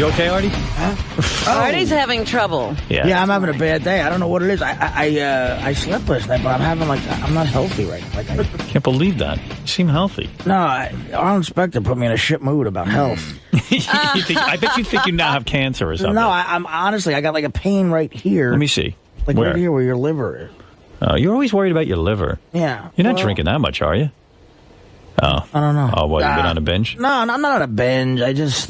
You okay, Artie? Artie's having trouble. Yeah, I'm having a bad day. I don't know what it is. I slept last night, but I'm not healthy right now. Can't believe that. You seem healthy. No, our inspector put me in a shit mood about health. I bet you think you now have cancer or something. No, I'm honestly, I got like a pain right here. Let me see. Like right here where your liver is. You're always worried about your liver. Yeah. You're not drinking that much, are you? Oh. I don't know. Oh, what, you've been on a binge? No, I'm not on a binge. I just,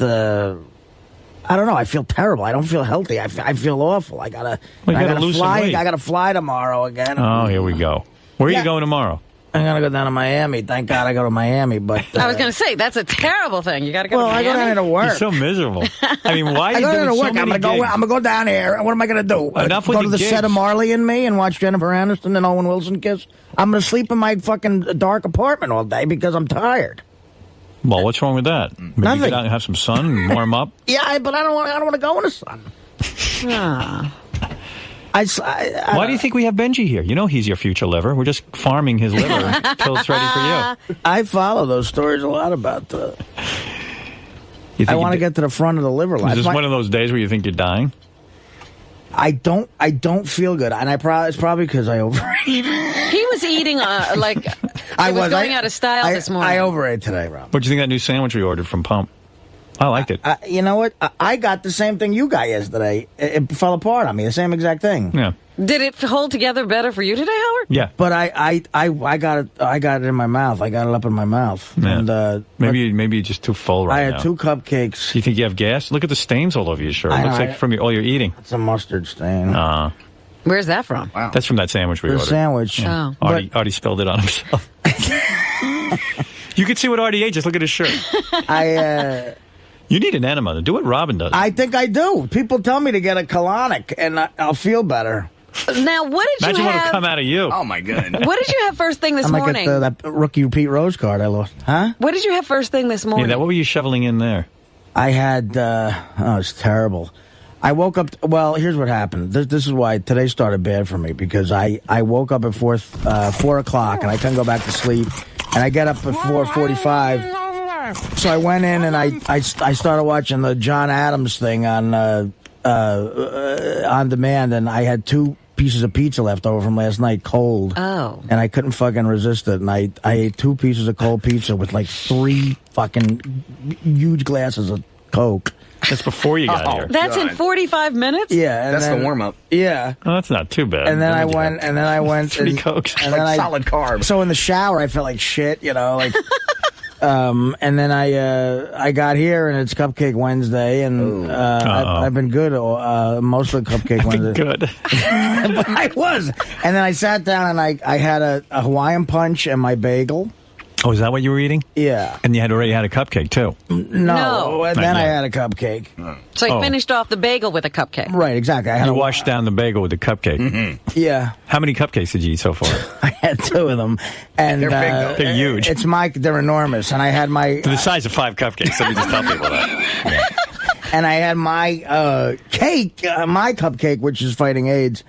I don't know. I feel terrible. I don't feel healthy. I feel awful. I gotta lose some weight. I gotta fly tomorrow again. Oh, here we go. Where are you going tomorrow? I'm gonna go down to Miami. Thank God I go to Miami. But I was gonna say that's a terrible thing. You gotta go to Miami. I go down there to work. You're so miserable. I mean, why are you doing so many gigs? I'm gonna go down here. What am I gonna do? Enough go with to the the set of Marley and Me and watch Jennifer Aniston and Owen Wilson kiss? I'm gonna sleep in my fucking dark apartment all day because I'm tired. Well, what's wrong with that? Maybe Nothing. get out and have some sun and warm up. Yeah, but I don't want to go in the sun. Why do you think we have Benji here? You know he's your future liver. We're just farming his liver until it's ready for you. I follow those stories a lot about the... I want to get to the front of the liver line. Is this one of those days where you think you're dying? I don't feel good, and it's probably because I overate. He was eating I was going out of style this morning. I overate today, Rob. What'd you think of that new sandwich we ordered from Pump? I liked it. You know what? I got the same thing you got yesterday. It fell apart on me. The same exact thing. Yeah. Did it hold together better for you today, Howard? Yeah. But I got it. I got it in my mouth. I got it up in my mouth. Yeah. And maybe you're just too full right now. I had 2 cupcakes. You think you have gas? Look at the stains all over your shirt. It looks like from all your eating. It's a mustard stain. Where's that from? Wow. That's from that sandwich we ordered. The sandwich. Yeah. Artie spilled it on himself. You can see what Artie ate. Just look at his shirt. You need an enema. Do what Robin does. I think I do. People tell me to get a colonic, and I'll feel better. Now, what did Imagine you have? Imagine what will come out of you. Oh, my goodness. What did you have first thing this morning? I'm like that rookie Pete Rose card I lost. Huh? What did you have first thing this morning? Yeah, what were you shoveling in there? I had, it's terrible. I woke up, here's what happened. This is why today started bad for me, because I woke up at 4 o'clock, and I couldn't go back to sleep, and I get up at 4:45. So I went in and I started watching the John Adams thing on demand, and I had 2 pieces of pizza left over from last night, cold. Oh. And I couldn't fucking resist it, and I ate 2 pieces of cold pizza with like 3 fucking huge glasses of Coke. That's before you got here. That's in 45 minutes? Yeah. That's the warm-up. Yeah. Oh, that's not too bad. And then I went 3 Cokes. And then solid carb. So in the shower, I felt like shit, like... and then I got here, and it's Cupcake Wednesday, and I've been good most of the Cupcake Wednesday. Good. But I was. And then I sat down, and I had a Hawaiian Punch and my bagel. Oh, is that what you were eating? Yeah. And you had already had a cupcake, too? No. And then I had a cupcake. So you finished off the bagel with a cupcake. Right, exactly. I had you washed down the bagel with the cupcake. Mm-hmm. Yeah. How many cupcakes did you eat so far? I had 2 of them. And they're big, though. They're huge. They're enormous. And I had my... They're the size of 5 cupcakes. Let me just tell people that. Yeah. And I had my cake, my cupcake, which is fighting AIDS.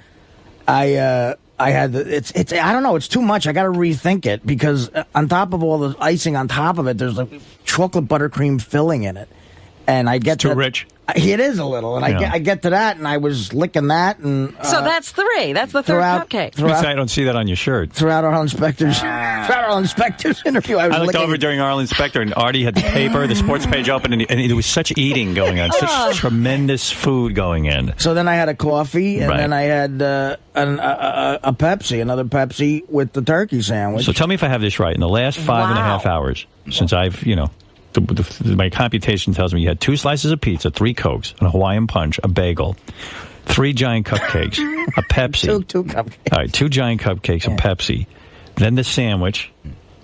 I had it's I don't know, it's too much. I got to rethink it, because on top of all the icing on top of it, there's like chocolate buttercream filling in it, and I get too rich. It is a little, and I get to that, and I was licking that, and so that's 3. That's the third cupcake. I don't see that on your shirt. Throughout our inspector's interview, I looked over during our inspector, and Artie had the paper, the sports page open, and there was such eating going on, such tremendous food going in. So then I had a coffee, and then I had a Pepsi, another Pepsi with the turkey sandwich. So tell me if I have this right. In the last 5.5 hours, since I've, my computation tells me you had 2 slices of pizza, 3 Cokes, a Hawaiian Punch, a bagel, 3 giant cupcakes, a Pepsi. 2 cupcakes. All right, 2 giant cupcakes, a Pepsi. Then the sandwich.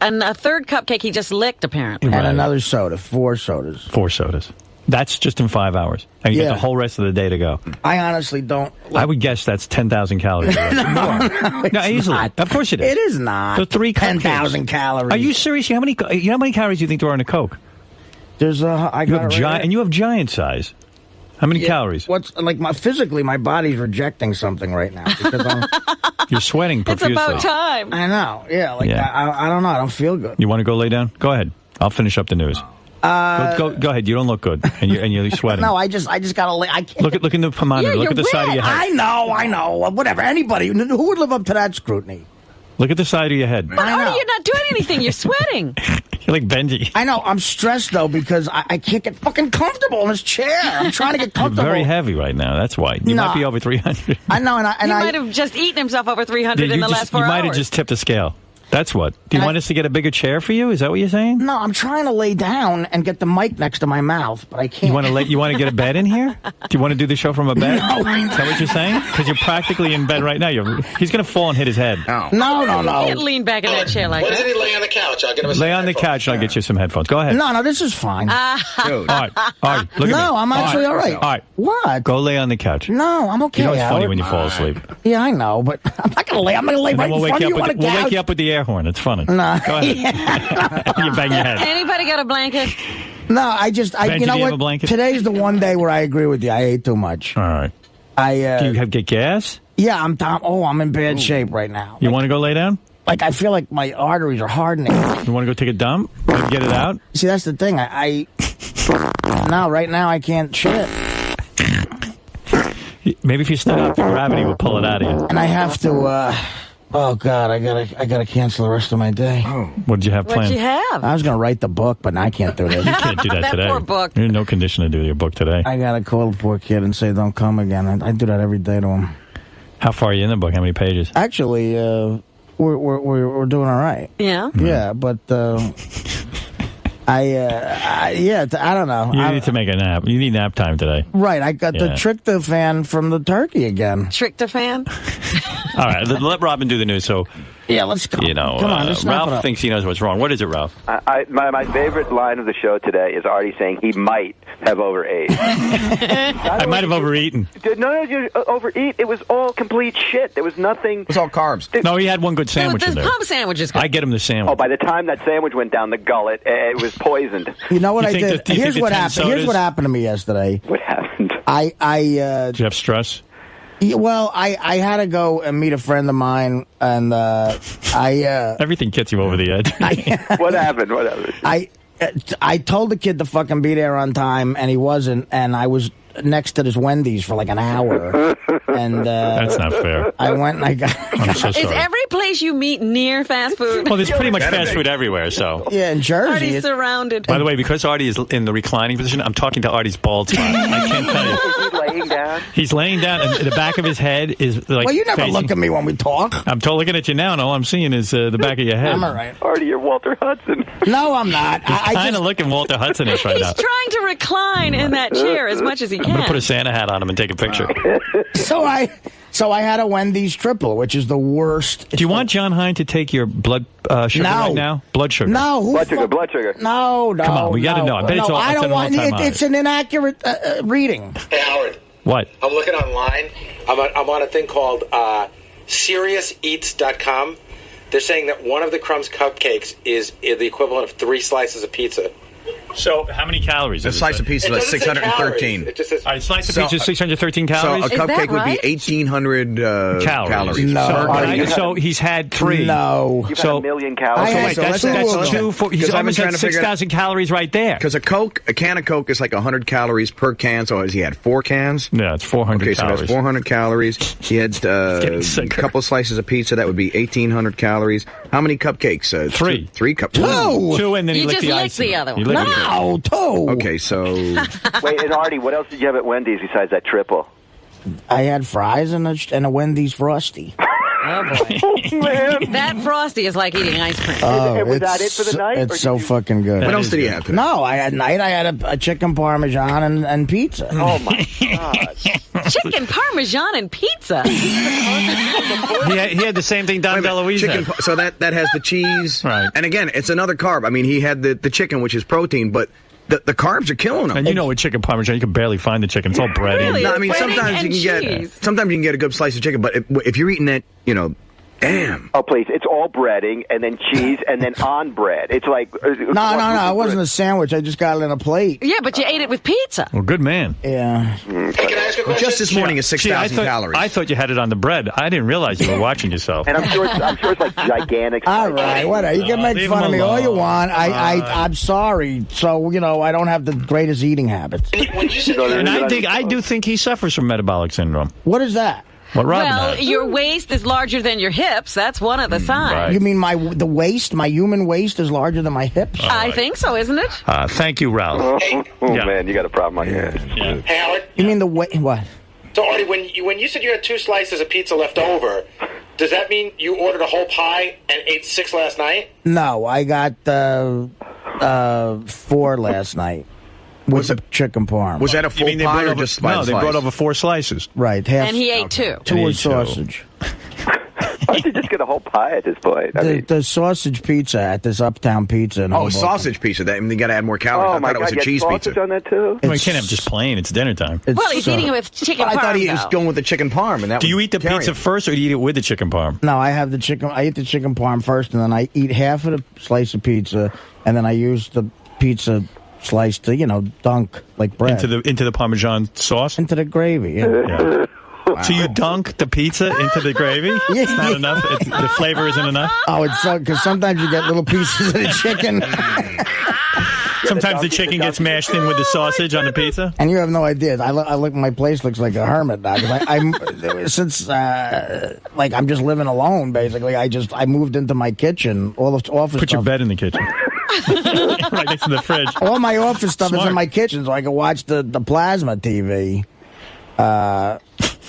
And a third cupcake he just licked, apparently. And another soda, 4 sodas. 4 sodas. That's just in 5 hours. And you get the whole rest of the day to go. I honestly don't... I would guess that's 10,000 calories. No, easily. Not. Of course it is. It is not. The 3 10,000 calories. Are you serious? How many calories do you think there are in a Coke? There's and you have giant size. How many calories? Physically, my body's rejecting something right now, because you're sweating profusely. It's about time. I know. Yeah. I don't know. I don't feel good. You want to go lay down? Go ahead. I'll finish up the news. Go ahead. You don't look good, and you're sweating. No, I just gotta lay. I can't. Look in the monitor. Look at the side of your head. I know. Whatever. Anybody who would live up to that scrutiny? Look at the side of your head. But Artie, you're not doing anything. You're sweating. You're like Benji. I know. I'm stressed though because I can't get fucking comfortable in this chair. I'm trying to get comfortable. You're very heavy right now. That's why you might be over 300. I know, He might have just eaten himself over 300 in the last 4 hours. You might have just tipped the scale. That's what. Do you want us to get a bigger chair for you? Is that what you're saying? No, I'm trying to lay down and get the mic next to my mouth, but I can't. You want to get a bed in here? Do you want to do the show from a bed? No. Is that what you're saying? Because you're practically in bed right now. He's going to fall and hit his head. No. You can't lean back in that chair like that. What does he lay on the couch? I'll get him Lay on the couch and I'll get you some headphones. Go ahead. No, this is fine. Dude. All right, look at me. No, I'm actually all right. All right. What? Go lay on the couch. No, I'm okay. You know it's funny Howard. when you fall asleep. Yeah, I know, but I'm not going to lay. I'm going to lay right in front of you on a couch. We'll wake you up with the air horn. It's funny. No. Go ahead. You bang your head. Anybody got a blanket? No, Ben, you know do you have a what? blanket? Today's the one day where I agree with you. I ate too much. All right. Do you get gas? Yeah, I'm in bad shape right now. You want to go lay down? Like, I feel like my arteries are hardening. You want to go take a dump? Get it out? See, that's the thing. No, right now I can't shit. Maybe if you stand up, the gravity will pull it out of you. And I have to, oh, God, I gotta cancel the rest of my day. What did you have planned? What'd you have? I was going to write the book, but I can't do this. You can't do that That today. poor book. You're in no condition to do your book today. I got to call the poor kid and say, don't come again. I do that every day to him. How far are you in the book? How many pages? Actually, we're doing all right. Yeah? Yeah, but I don't know. You need to make a nap. You need nap time today. Right, I got the tryptophan from the turkey again. Tryptophan? All right, let Robin do the news. So, yeah, let's go. Come on, let's wrap it Ralph up. thinks he knows what's wrong. What is it, Ralph? My favorite line of the show today is Artie saying he might have overate. I might have overeaten. No, you overeat. It was all complete shit. There was nothing. It was all carbs. No, he had one good sandwich in The there. pub sandwich is good. I get him the sandwich. Oh, by the time that sandwich went down the gullet, it was poisoned. You know what You I think did? that- do you Here's think what the 10 happened. Here's sodas- what happened to me yesterday. What happened? Did you have stress? I had to go and meet a friend of mine, and Everything gets you over the edge. What happened? What happened? I told the kid to fucking be there on time, and he wasn't, and I was next to this Wendy's for like an hour, and That's not fair. I went and I got. I'm so Is sorry. every place you meet near fast food? Well, there's pretty much fast food everywhere, so. Yeah, in Jersey. Artie's surrounded. By the way, because Artie is in the reclining position, I'm talking to Artie's bald spot. I can't tell you. Is he laying down? He's laying down, and the back of his head is like. Well, you never facing- look at me when we talk. I'm looking at you now, and all I'm seeing is the back of your head. I'm all right. Artie, you're Walter Hudson. No, I'm not. I Kind just. of looking Walter Hudson-ish right He's now. trying to recline in that chair as much as he I'm going to put a can. Santa hat on him and take a picture. So I had a Wendy's triple, which is the worst. Do you want John Hine to take your blood sugar No. right now? Blood sugar. No, Blood sugar. No. Come on, we gotta know. I bet it's all- I it's don't an want. all-time high. It's an inaccurate reading. Hey, Howard. What? I'm looking online. I'm on a thing called SeriousEats.com. They're saying that one of the Crumbs cupcakes is the equivalent of 3 slices of pizza. So, how many calories? A slice of pizza It is doesn't say 613. calories. It just says All right, slice of So- pizza is 613 So calories. a Is that cupcake would right? be 1,800 calories. No. So, Artie, so he's had 3. No. You've So- had 1 million calories. I- Wait, so that's let's- two. He's Because I've been almost trying had to figure 6,000 calories right there. Because a can of Coke is like 100 calories per can. So has he had 4 cans? Yeah, it's 400 Okay, so calories. that's 400 calories. He had getting a sicker. couple slices of pizza. That would be 1,800 calories. How many cupcakes? 3. 3 cupcakes. Two. 2, and then he You licked just the licked icing. the other He one. licked it. No, two. Okay, so Wait, and Artie, what else did you have at Wendy's besides that triple? I had fries and a Wendy's Frosty. Oh, boy. Man. That Frosty is like eating ice cream. And was that it for the night, or It's did so you- fucking good. what else is did he good. have today? No, I had a chicken parmesan and pizza. Oh, my God. Chicken parmesan and pizza. He had the same thing Don DeLuise Chicken, had. so that has the cheese. Right. And again, it's another carb. I mean, he had the chicken, which is protein, but the carbs are killing him. And you know with chicken parmesan, you can barely find the chicken. It's all bready. Really? No, I mean Breading sometimes and you can cheese. get a good slice of chicken, but if you're eating it, Damn. Oh, please. It's all breading and then cheese and then on bread. It's like... No. It wasn't a sandwich. I just got it in a plate. Yeah, but you ate it with pizza. Well, good man. Yeah. Hey, can I ask a question? Just this morning is 6,000 calories. I thought you had it on the bread. I didn't realize you were watching yourself. And I'm sure it's like gigantic. All right, whatever. You can make leave fun him of me all you alone. want. I'm sorry. So, I don't have the greatest eating habits. When you said And I do think he suffers from metabolic syndrome. What is that? What Robin Well, has. your waist is larger than your hips. That's one of the signs. right. You mean the waist, my human waist is larger than my hips? I think so, isn't it? Thank you, Ralph. Oh, Yeah. man, you got a problem on your hands. Yeah. Hey, Howard. You mean the waist? What? So, Artie, when you said you had 2 slices of pizza left over, does that mean you ordered a whole pie and ate 6 last night? No, I got 4 last night with the chicken parm. Was that a full they pie brought or over, just by no, the they slice? brought over 4 slices. Right, half. And he ate 2. two He with ate 2. sausage. Why don't you just get a whole pie at this point? The sausage pizza at this Uptown Pizza. In Oh, Hoboken. sausage pizza. You got to add more calories. Oh, I my thought it God, was a you cheese had sausage pizza. on that, too? Well, you can't have just plain. It's dinner time. It's, Well, he's eating it with chicken I parm, thought he was though. going with the chicken parm. And that Do you would eat the carry pizza it. first, or do you eat it with the chicken parm? No, I have the chicken. I eat the chicken parm first, and then I eat half of the slice of pizza, and then I use the pizza slice to dunk like bread Into the Parmesan sauce? into the gravy. Yeah. Yeah. So you dunk the pizza into the gravy? It's not enough? The flavor isn't enough? Oh, it's so because sometimes you get little pieces of the chicken, Sometimes the chicken gets mashed in with the sausage on the pizza? and you have no idea. I look. My place looks like a hermit now. 'Cause I'm since like I'm just living alone. Basically, I moved into my kitchen. All the office. Put your stuff. bed in the kitchen. Right next to the fridge. All my office stuff is Smart. in my kitchen, so I can watch the plasma TV.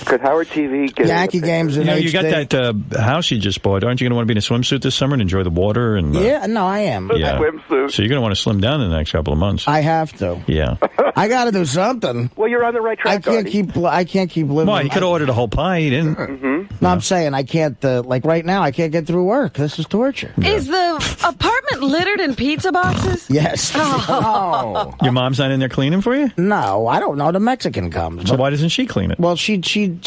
Could Howard TV get Yankee games in You got HD. that house you just bought. Aren't you going to want to be in a swimsuit this summer and enjoy the water? And Yeah, no, I am. yeah. swimsuit? So you're going to want to slim down in the next couple of months. I have to. Yeah. I got to do something. Well, you're on the right track, I can't Artie. keep living. Well, he could have ordered a whole pie. He didn't. No, I'm saying I can't. Like right now, I can't get through work. This is torture. Is the apartment littered in pizza boxes? Yes. Oh. Your mom's not in there cleaning for you? No, I don't know. The Mexican comes. So why doesn't she clean it? Well, she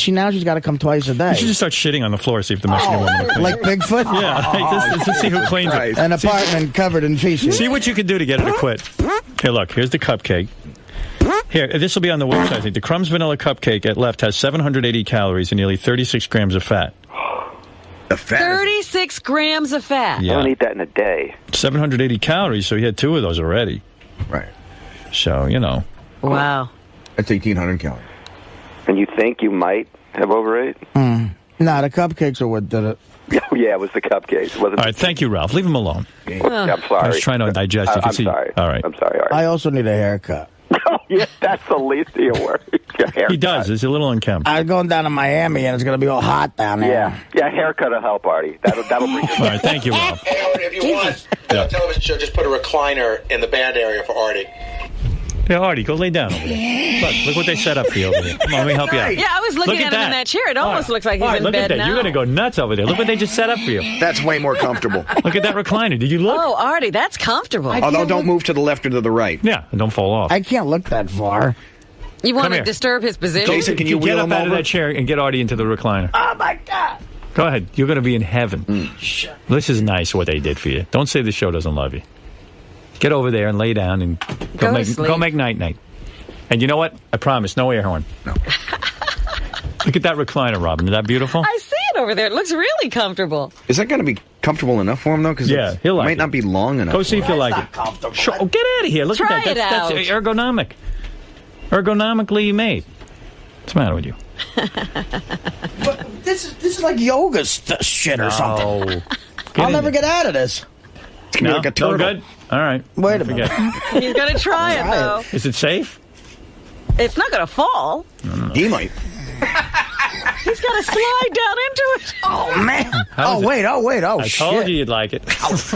now she's got to come twice a day. You should just start shitting on the floor, see if the Mexican woman will clean Like it. Bigfoot. Yeah, just see who cleans it. Christ. An apartment covered in feces. See what you can do to get her to quit. Here, look. Here's the cupcake. Here, this will be on the website. I think the Crumbs Vanilla Cupcake at left has 780 calories and nearly 36 grams of fat. The fat. 36 grams of fat. I Yeah, don't eat that in a day. 780 calories. So he had 2 of those already. Right. So Wow. That's 1,800 calories. And you think you might have overate? No, the cupcakes are what did it. Oh, yeah, it was the cupcakes. It wasn't. all right, thank you, Ralph. Leave him alone. I'm sorry. I was trying to digest. You can I'm see. sorry. All right. I'm sorry, Artie. I also need a haircut. Oh, yeah, that's the least of your worries. He does. It's a little unkempt. I'm going down to Miami, and it's going to be all hot down there. Yeah, haircut will help, Artie. That'll bring you. All right, thank you, Ralph. Hey, Howard, if you want, Yeah. the television show, just put a recliner in the band area for Artie. Yeah, Artie, go lay down over there. Look what they set up for you over there. Come on, let me help you out. Yeah, I was looking Look at him in that chair. It almost looks like he's All right, in look bed at that. now. You're going to go nuts over there. Look what they just set up for you. That's way more comfortable. Look at that recliner. Did you look? Oh, Artie, that's comfortable. Although, don't move to the left or to the right. Yeah, and don't fall off. I can't look that far. You want Come to here. disturb his position? Jason, can you get wheel up him out of over? that chair and get Artie into the recliner. Oh my God! Go ahead. You're going to be in heaven. This is nice what they did for you. Don't say the show doesn't love you. Get over there and lay down and Go to sleep. go make night-night. And you know what? I promise, no air horn. No. Look at that recliner, Robin. Is that beautiful? I see it over there. It looks really comfortable. Is that going to be comfortable enough for him, though? Because Yeah, he'll like might it. not be long enough. Go see if you like it. Sure. Oh, get out of here. Look Try at that. it That's out. ergonomic. Ergonomically made. What's the matter with you? But this is like yoga shit or something. Oh. I'll never get out of this. It's going to be like a turtle. No good? All right. Wait a minute. He's going to try it, though. Is it safe? It's not going to fall. He might. He's got to slide down into it. Oh man! How is it? Oh wait! Oh I shit! told you you'd like it.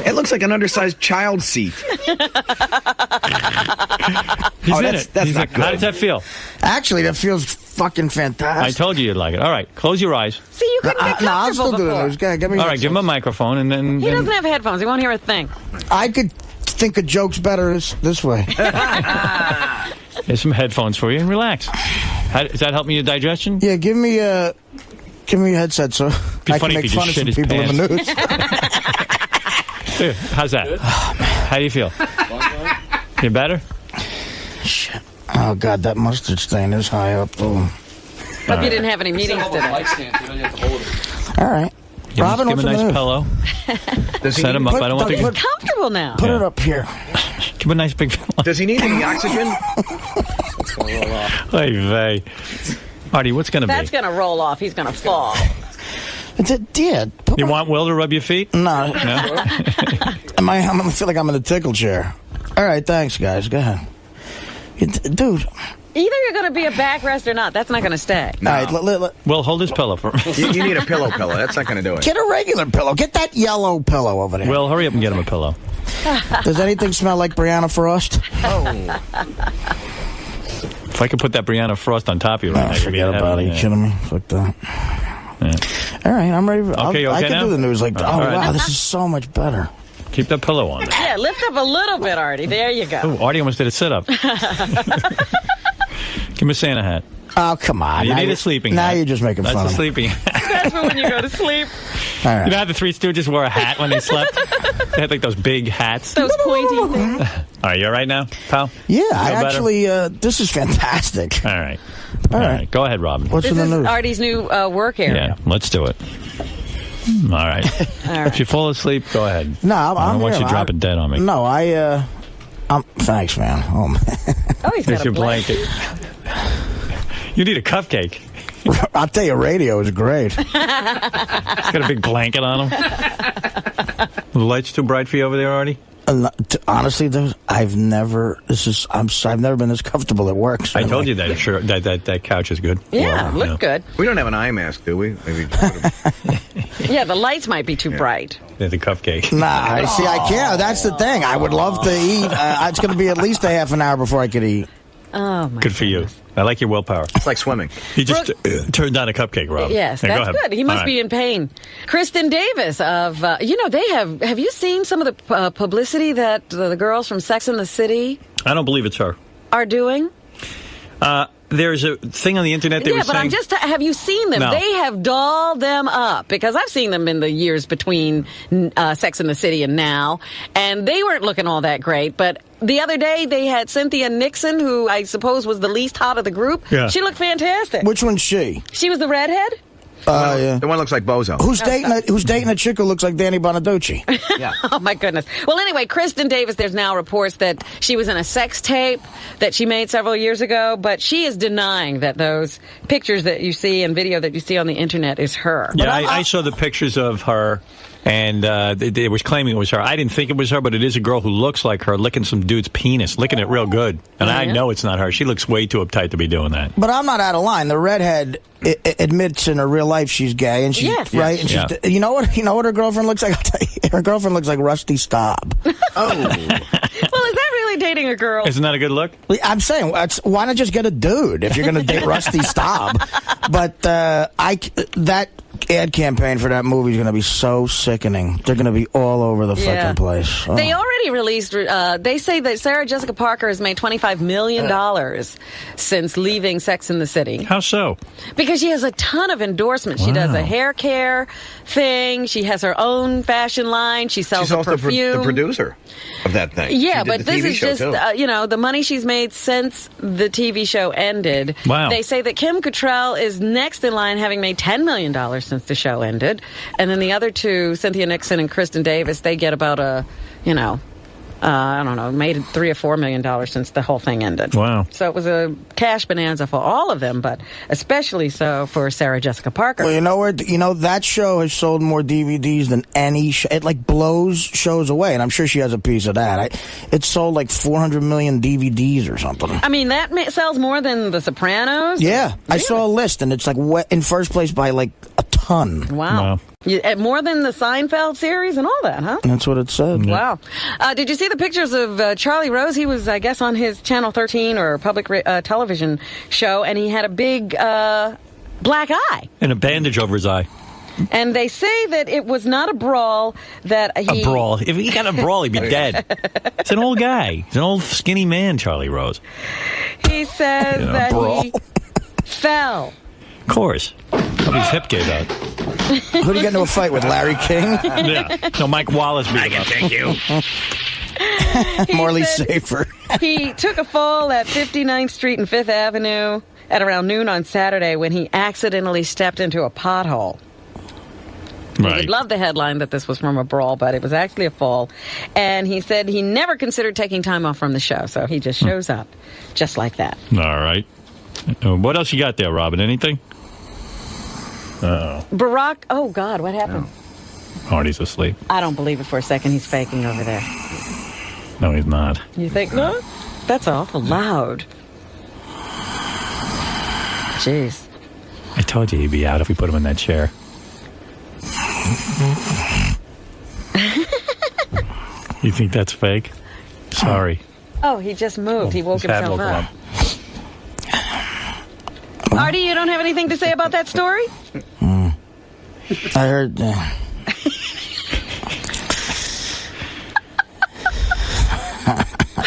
It looks like an undersized child seat. He's Oh, in that's- it. that's He's not in- How good. does that feel? Actually, that feels fucking I fantastic. told you you'd like it. All right, close your eyes. See, you couldn't get No, I'll comfortable still do before. it. Give me All right, give him a microphone and then. He doesn't have headphones. He won't hear a thing. I could think of jokes better this way. There's some headphones for you and relax. Is that helping your digestion? Yeah, give me a headset, so I can make fun of some people in the news. Yeah, how's that? How do you feel? You better? Shit. Oh, God, that mustard stain is high up. Oh. Hope you didn't have any meetings today. All right. Give Robin, him a nice pillow. Set him up. I don't want He's to. comfortable now. Put it up here. Give him a nice big pillow. Does he need any oxygen? It's going to roll off. Hey, vey. Artie, what's going to be? That's going to roll off. He's going to fall. You want Will to rub your feet? No. No? I'm going to feel like I'm in a tickle chair. All right, thanks, guys. Go ahead. Dude. Either you're going to be a backrest or not. That's not going to stay. No. All right, Will, hold his pillow for me. You need a pillow. That's not going to do it. Get a regular pillow. Get that yellow pillow over there. Will, hurry up and get him a pillow. Does anything smell like Brianna Frost? Oh. If I could put that Brianna Frost on top of you right now, forget about it. You kidding me? Fuck that. Yeah. All right, I'm ready. I can now? do the news like that. Oh, right. wow, this is so much better. Keep that pillow on there. Yeah, lift up a little bit, Artie. There you go. Ooh, Artie almost did a sit-up. Give him a Santa hat. Oh, come on. You need a sleeping hat. Now you're just making fun of me. me. That's a sleeping hat. That's for when you go to sleep. All right. You know how the Three Stooges wore a hat when they slept? They had like those big hats. Those pointy things. All right, you all right now, pal? Yeah, I actually, this is fantastic. All right. All right. Go ahead, Robin. What's This in the is news? Artie's new work area. Yeah, let's do it. All right. If you fall asleep, go ahead. No, I don't want here. you dropping dead on me. No, thanks, man. Oh, man. Oh, he's Here's got your a blanket. You need a cupcake. I'll tell you, radio is great. He's got a big blanket on him. The light's too bright for you over there, Artie? Honestly, I've never been this comfortable at work. So I told you that. Sure, that couch is good. Yeah, look good. We don't have an eye mask, do we? Maybe. Yeah, the lights might be too bright. Yeah, the cupcake. Nah, see, I can't. That's the thing. I would love to eat. It's going to be at least a half an hour before I could eat. Oh, my Good for you. I like your willpower. It's like swimming. He just turned down a cupcake, Rob. Yes, Yeah, that's good. He must be in pain. Kristen Davis of, they have you seen some of the publicity that the girls from Sex and the City I don't believe it's her. are doing? There's a thing on the internet they were saying. Have you seen them? No. They have dolled them up because I've seen them in the years between Sex and the City and now, and they weren't looking all that great. But the other day they had Cynthia Nixon, who I suppose was the least hot of the group. Yeah. She looked fantastic. Which one's she? She was the redhead. Yeah. The one looks like Bozo. Who's dating a chick who looks like Danny Bonaducci? Yeah. Oh, my goodness. Well, anyway, Kristen Davis, there's now reports that she was in a sex tape that she made several years ago, but she is denying that those pictures that you see and video that you see on the internet is her. Yeah, I saw the pictures of her, and it was claiming it was her. I didn't think it was her, but it is a girl who looks like her, licking some dude's penis, licking it real good. And I know it's not her. She looks way too uptight to be doing that. But I'm not out of line. The redhead admits in her real life she's gay, and she's right. And she's, you know what her girlfriend looks like? I'll tell you, her girlfriend looks like Rusty Staub. Oh. Well, is that really dating a girl? Isn't that a good look? I'm saying, why not just get a dude if you're going to date Rusty Staub? But that ad campaign for that movie is going to be so sickening. They're going to be all over the fucking place. Oh. They already released, they say that Sarah Jessica Parker has made $25 million since leaving Sex and the City. How so? Because she has a ton of endorsements. She does a hair care thing. She has her own fashion line. She sells She's also perfume. the producer of that thing. Yeah, but this is just, the money she's made since the TV show ended. Wow. They say that Kim Cattrall is next in line, having made $10 million since the show ended. And then the other two, Cynthia Nixon and Kristen Davis, they get about I don't know, made $3 or $4 million since the whole thing ended. Wow. So it was a cash bonanza for all of them, but especially so for Sarah Jessica Parker. Well, that show has sold more DVDs than any show. It blows shows away, and I'm sure she has a piece of that. It sold 400 million DVDs or something. I mean, that sells more than The Sopranos? Yeah. Really? I saw a list, and it's in first place by a ton. Wow. More than the Seinfeld series and all that, huh? That's what it said. Wow. Did you see the pictures of Charlie Rose? He was, I guess, on his Channel 13 or public television show, and he had a big black eye. And a bandage over his eye. And they say that it was not a brawl, that he... A brawl. If he got a brawl, he'd be dead. It's an old guy. He's an old skinny man, Charlie Rose. He says that he fell. Of course. His hip gave out. Who do you get into a fight with, Larry King? Yeah. No, Mike Wallace beat him up. Thank you. Morley Safer. He took a fall at 59th Street and 5th Avenue at around noon on Saturday when he accidentally stepped into a pothole. Right. He'd love the headline that this was from a brawl, but it was actually a fall. And he said he never considered taking time off from the show, so he just shows up just like that. All right. What else you got there, Robin? Anything? Uh-oh. Barack, oh, God, what happened? Artie's asleep. I don't believe it for a second. He's faking over there. No, he's not. You think, no? That's awful loud. Jeez. I told you he'd be out if we put him in that chair. You think that's fake? Sorry. Oh, he just moved. He woke His hat himself woke up. him Artie, you don't have anything to say about that story? I heard...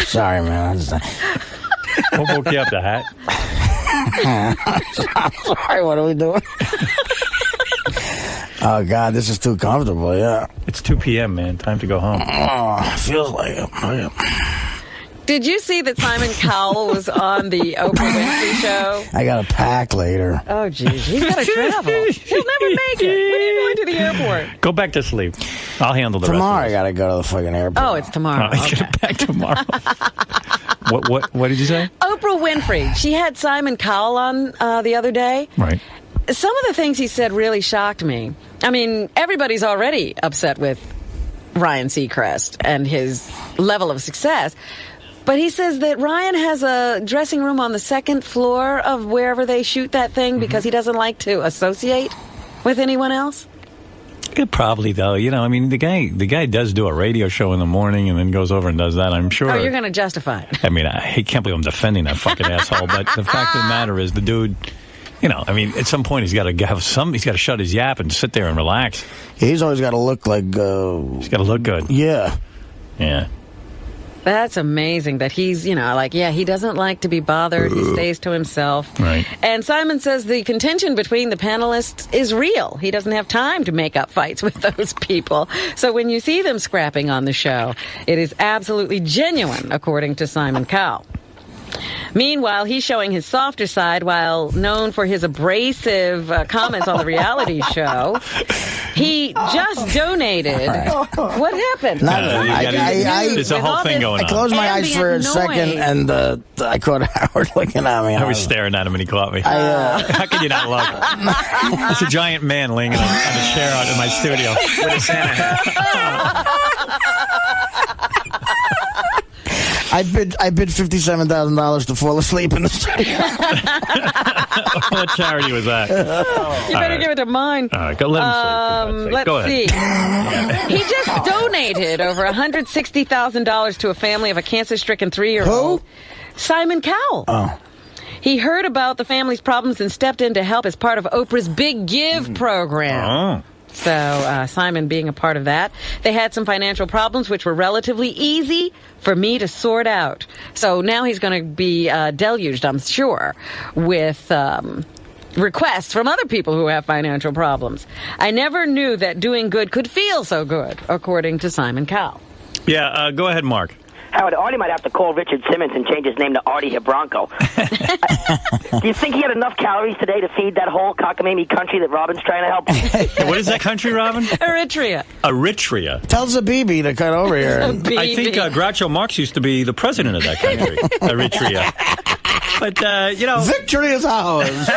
Sorry, man. What woke you up, the hat? I'm sorry, what are we doing? Oh, God, this is too comfortable, yeah. It's 2 p.m., man. Time to go home. Oh, feels like it. Did you see that Simon Cowell was on the Oprah Winfrey Show? I got to pack later. Oh, geez. He's got to travel. He'll never make it. When are you going to the airport? Go back to sleep. I'll handle the Tomorrow rest I got to go to the fucking airport. Oh, it's tomorrow. He's Okay. going back tomorrow. What did you say? Oprah Winfrey. She had Simon Cowell on the other day. Right. Some of the things he said really shocked me. I mean, everybody's already upset with Ryan Seacrest and his level of success. But he says that Ryan has a dressing room on the second floor of wherever they shoot that thing because he doesn't like to associate with anyone else. Probably, though. You know, I mean, the guy does do a radio show in the morning and then goes over and does that, I'm sure. Oh, you're going to justify it. I mean, I can't believe I'm defending that fucking asshole, but the fact of the matter is the dude... You know, I mean, at some point he's got to have some. He's got to shut his yap and sit there and relax. He's always got to look like. He's got to look good. Yeah. Yeah. That's amazing that he's, you know, like, yeah, he doesn't like to be bothered. He stays to himself. Right. And Simon says the contention between the panelists is real. He doesn't have time to make up fights with those people. So when you see them scrapping on the show, it is absolutely genuine, according to Simon Cowell. Meanwhile, he's showing his softer side while known for his abrasive comments on the reality show. He just donated. What happened? There's a whole thing going on. I closed my eyes for a second and I caught Howard looking at me. I was staring at him and he caught me. How can you not look? There's a giant man laying on a chair out in my studio with a Santa hat. I bid $57,000 to fall asleep in the studio. What charity was that? You better give it to mine. All right, go let him sleep. Let's Go ahead. see. He just donated over $160,000 to a family of a cancer-stricken 3-year-old. Who? Simon Cowell. Oh. He heard about the family's problems and stepped in to help as part of Oprah's Big Give program. Oh. So Simon being a part of that. They had some financial problems which were relatively easy for me to sort out. So now he's going to be deluged, I'm sure, with requests from other people who have financial problems. I never knew that doing good could feel so good, according to Simon Cowell. Yeah, go ahead, Mark. Howard, Artie might have to call Richard Simmons and change his name to Artie Hebronco. Do you think he had enough calories today to feed that whole cockamamie country that Robin's trying to help? What is that country, Robin? Eritrea. Eritrea. Tell Zabibi to cut over here. I think Groucho Marx used to be the president of that country, Eritrea. But, you know... Victory is ours.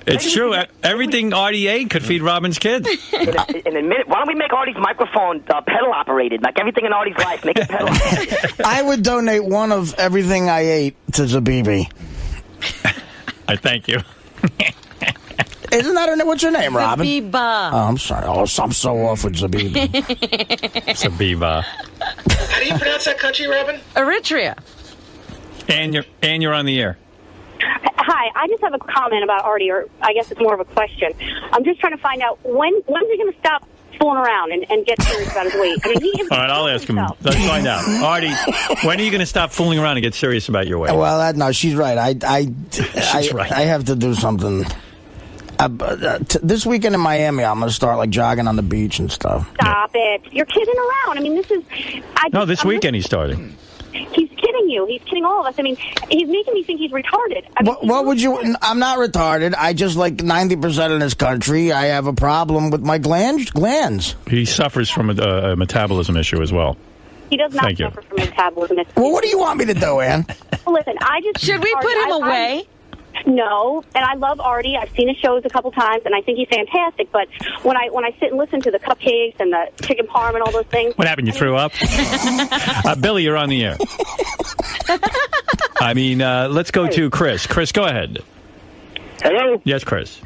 It's true. Everything Artie ate could feed Robin's kids. In a minute, why don't we make Artie's microphone pedal operated? Like everything in Artie's life, make it pedal operated. I would donate one of everything I ate to Zabibi. I thank you. Isn't that her name? What's her name, Robin? Zabiba. Oh, I'm sorry. Oh, I'm so off with Zabibi. Zabiba. How do you pronounce that country, Robin? Eritrea. And you're on the air. Hi, I just have a comment about Artie, or I guess it's more of a question. I'm just trying to find out when is he going to stop fooling around and get serious about his weight? I mean, he is. All right, I'll ask him. Let's find out. Artie, when are you going to stop fooling around and get serious about your weight? Well, no, she's right. She's right. I have to do something. This weekend in Miami, I'm going to start like jogging on the beach and stuff. Stop it. You're kidding around. I mean, this is... No, this weekend he's starting. He's kidding you. He's kidding all of us. I mean, he's making me think he's retarded. I mean, What would you... I'm not retarded. I just, like 90% of this country, I have a problem with my glands. He suffers from a metabolism issue as well. He does not suffer from metabolism. Well, what do you want me to do, Ann? Well, listen, I just... Should we put him away? No, and I love Artie. I've seen his shows a couple times, and I think he's fantastic. But when I sit and listen to the cupcakes and the chicken parm and all those things... What happened? You threw up? Billy, you're on the air. I mean, let's go to Chris. Chris, go ahead. Hello? Yes, Chris.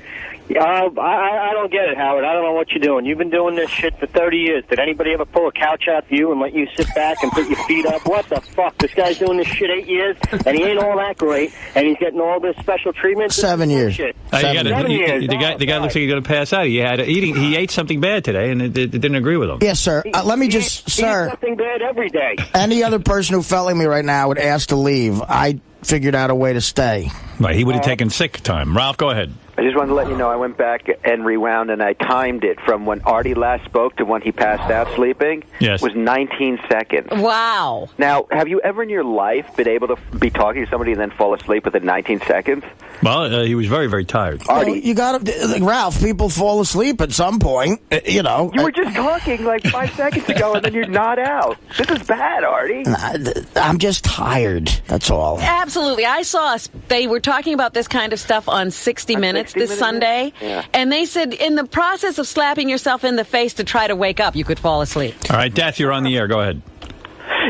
I don't get it, Howard. I don't know what you're doing. You've been doing this shit for 30 years. Did anybody ever pull a couch out for you and let you sit back and put your feet up? What the fuck? This guy's doing this shit 8 years, and he ain't all that great, and he's getting all this special treatment. 7 years. Shit. 7 years. The guy looks like he's going to pass out. He ate something bad today, and it didn't agree with him. Yes, sir. Let me just... Sir, eats something bad every day. Any other person who felt like me right now would ask to leave. I figured out a way to stay. Right, he would have taken sick time. Ralph, go ahead. I just wanted to let you know I went back and rewound, and I timed it from when Artie last spoke to when he passed out sleeping. Yes. It was 19 seconds. Wow. Now, have you ever in your life been able to be talking to somebody and then fall asleep within 19 seconds? Well, he was very, very tired. Artie. Well, you got to... Like, Ralph, people fall asleep at some point, you know. You were just talking like 5 seconds ago, and then you're not out. This is bad, Artie. I'm just tired. That's all. Absolutely. I saw they were talking about this kind of stuff on 60 Minutes this Sunday, and they said in the process of slapping yourself in the face to try to wake up, you could fall asleep. All right, Death, you're on the air. Go ahead.